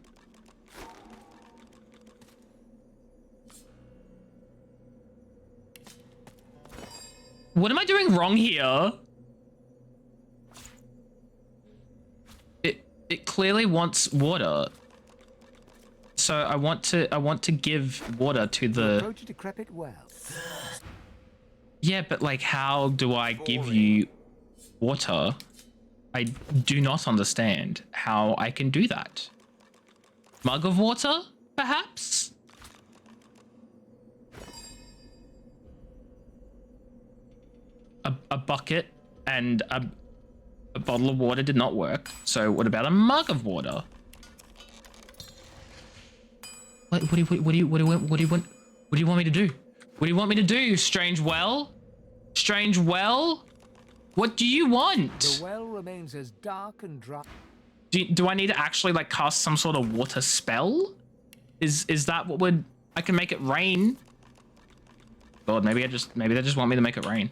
Speaker 1: What am I doing wrong here? It clearly wants water. So I want to give water to the...
Speaker 4: Approach a decrepit well.
Speaker 1: Yeah, but like how do I give you water? I do not understand how I can do that. Mug of water, perhaps? A bucket and a bottle of water did not work. So what about a mug of water? What do you want me to do? What do you want me to do, strange well? Strange well? What do you want?
Speaker 4: The well remains as dark and dry.
Speaker 1: Do I need to actually like cast some sort of water spell? Is that what would... I can make it rain. God, maybe they just want me to make it rain.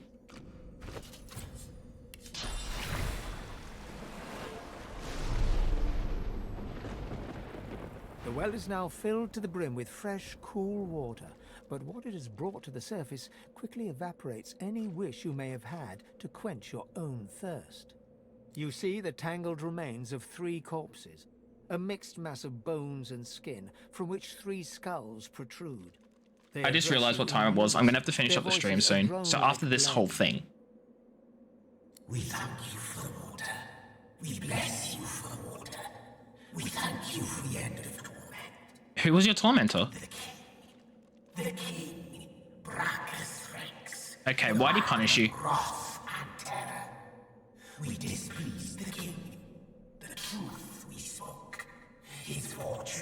Speaker 4: The well is now filled to the brim with fresh, cool water, but what it has brought to the surface quickly evaporates any wish you may have had to quench your own thirst. You see the tangled remains of 3 corpses, a mixed mass of bones and skin from which 3 skulls protrude.
Speaker 1: I just realized what time it was. I'm gonna have to finish up the stream soon. So after this whole thing.
Speaker 19: We thank you for the water. We bless you for the water. We thank you for the end of torment.
Speaker 1: Who was your tormentor?
Speaker 19: The king, Brachus Rex.
Speaker 1: Okay, why'd he punish you?
Speaker 19: Wrath and terror. We displeased the king. The truth we spoke. His fortune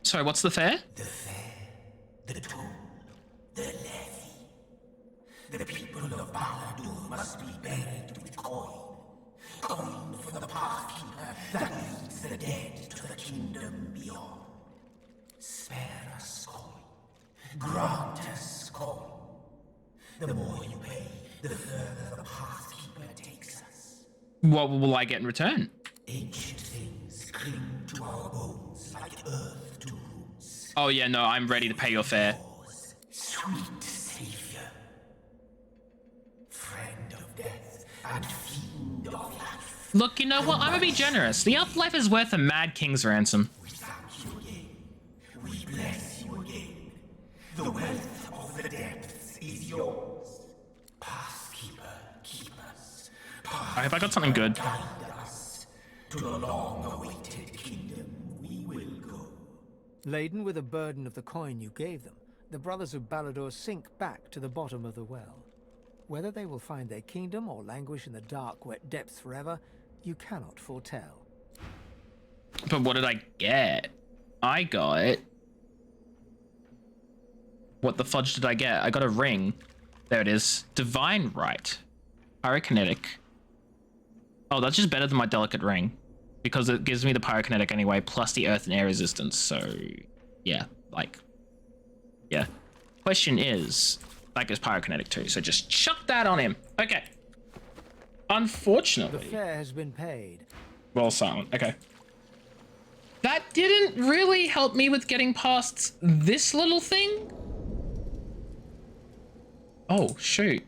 Speaker 1: Sorry, what's the fare?
Speaker 19: The fair, the toll, the levy. The people of Baladur must be buried with coin. Coin for the Pathkeeper that leads the dead to the kingdom beyond. Spare us coin. Grant us coin. The more you pay, the further the Pathkeeper takes us.
Speaker 1: What will I get in return?
Speaker 19: Ancient things cling to our bones like earth to roots.
Speaker 1: Oh yeah, no, I'm ready to pay your fare.
Speaker 19: Sweet savior, friend of death and fiend of life.
Speaker 1: Look, you know what? I'm gonna be generous. The afterlife is worth a mad king's ransom.
Speaker 19: We thank you again. We bless you again. The wealth of the depths is yours. Pathkeeper, keep us.
Speaker 1: I hope I got something good.
Speaker 19: Guide us. To the long-awaited kingdom we will go.
Speaker 4: Laden with a burden of the coin you gave them, the brothers of Baladur sink back to the bottom of the well. Whether they will find their kingdom or languish in the dark, wet depths forever, you cannot foretell.
Speaker 1: But what did I get? I got... What the fudge did I get? I got a ring. There it is. Divine Right. Pyrokinetic. Oh, that's just better than my delicate ring. Because it gives me the pyrokinetic anyway, plus the earth and air resistance. So, yeah, like... Yeah. Question is, that gives pyrokinetic too, so just chuck that on him. Okay. Unfortunately...
Speaker 4: The fare has been paid.
Speaker 1: Well, silent. Okay. That didn't really help me with getting past this little thing. Oh, shoot.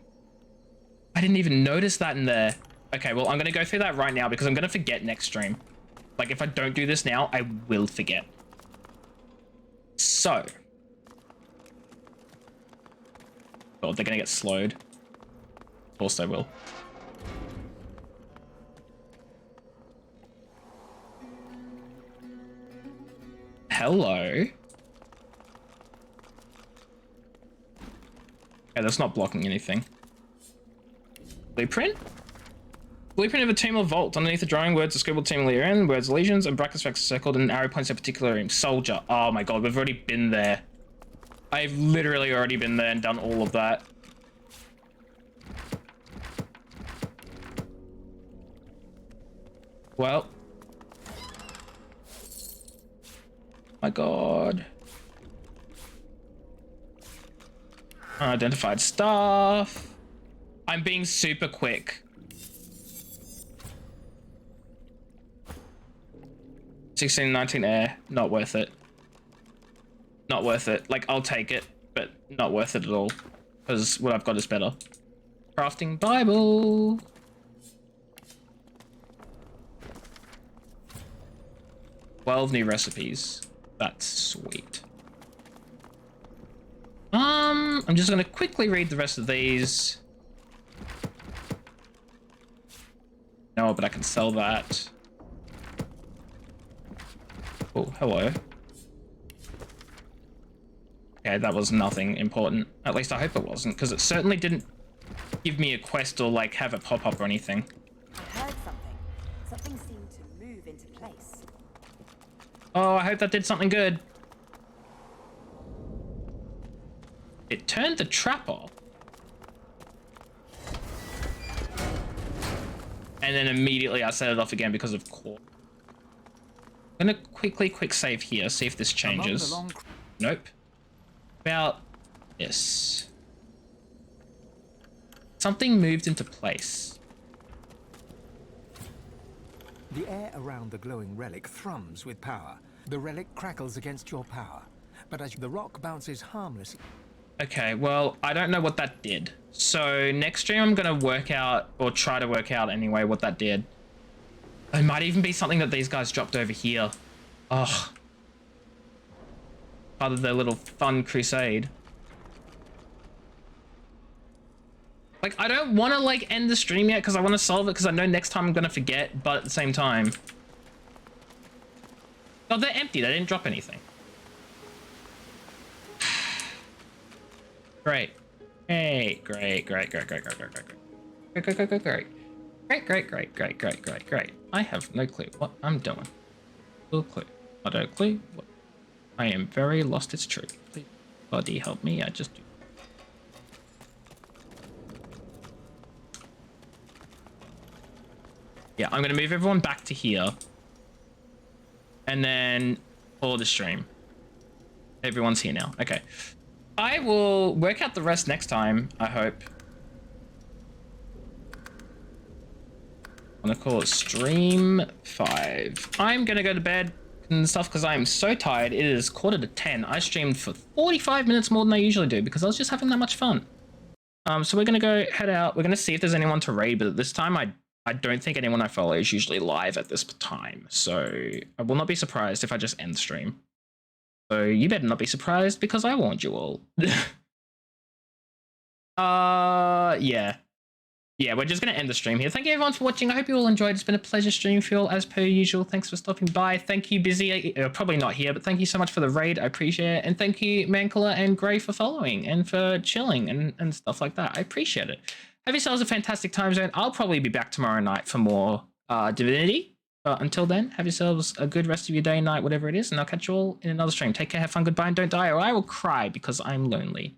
Speaker 1: I didn't even notice that in there. Okay, well, I'm going to go through that right now because I'm going to forget next stream. Like, if I don't do this now, I will forget. So. Oh, they're going to get slowed. Of course they will. Hello. Okay, that's not blocking anything. Blueprint? Blueprint of a team of vault. Underneath the drawing, words are scribbled team Lyrian, words legions, and brackets circled, and arrow points a particular aim. Soldier. Oh my god, we've already been there. I've literally already been there and done all of that. Well. My god. Unidentified staff. I'm being super quick. 16, 19 air. Not worth it. Not worth it. Like, I'll take it, but not worth it at all. Because what I've got is better. Crafting Bible. $12 new recipes. That's sweet. I'm just gonna quickly read the rest of these. No, but I can sell that. Oh, hello. Okay, that was nothing important. At least I hope it wasn't, because it certainly didn't give me a quest or like have it pop up or anything.
Speaker 15: I heard something. Something seemed to move into place.
Speaker 1: Oh, I hope that did something good. It turned the trap off. And then immediately I set it off again because of core. I'm gonna quick save here, see if this changes. Nope. About this. Something moved into place.
Speaker 4: The air around the glowing relic thrums with power. The relic crackles against your power, but as the rock bounces harmlessly.
Speaker 1: Okay, well, I don't know what that did. So next stream I'm gonna work out, or try to work out anyway, what that did. It might even be something that these guys dropped over here. Oh. Part of their little fun crusade. Like, I don't want to, like, end the stream yet because I want to solve it because I know next time I'm going to forget, but at the same time... Oh, they're empty. They didn't drop anything. Great. Hey, great. Great. I have no clue what I'm doing. No clue. Blood Oakley. I am very lost, it's true. Please, body, help me. I just do. Yeah, I'm going to move everyone back to here. And then for the stream. Everyone's here now. Okay. I will work out the rest next time, I hope. I'm going to call it stream 5. I'm going to go to bed and stuff because I am so tired. It is 9:45. I streamed for 45 minutes more than I usually do because I was just having that much fun. So we're going to go head out. We're going to see if there's anyone to raid, but at this time I don't think anyone I follow is usually live at this time. So I will not be surprised if I just end the stream. So you better not be surprised because I warned you all. Yeah. Yeah, we're just going to end the stream here. Thank you everyone for watching. I hope you all enjoyed. It's been a pleasure streaming for you all as per usual. Thanks for stopping by. Thank you, Busy. Probably not here, but thank you so much for the raid. I appreciate it. And thank you, Mankala and Gray, for following and for chilling and stuff like that. I appreciate it. Have yourselves a fantastic time zone. I'll probably be back tomorrow night for more Divinity. But until then, have yourselves a good rest of your day, night, whatever it is. And I'll catch you all in another stream. Take care, have fun, goodbye, and don't die, or I will cry because I'm lonely.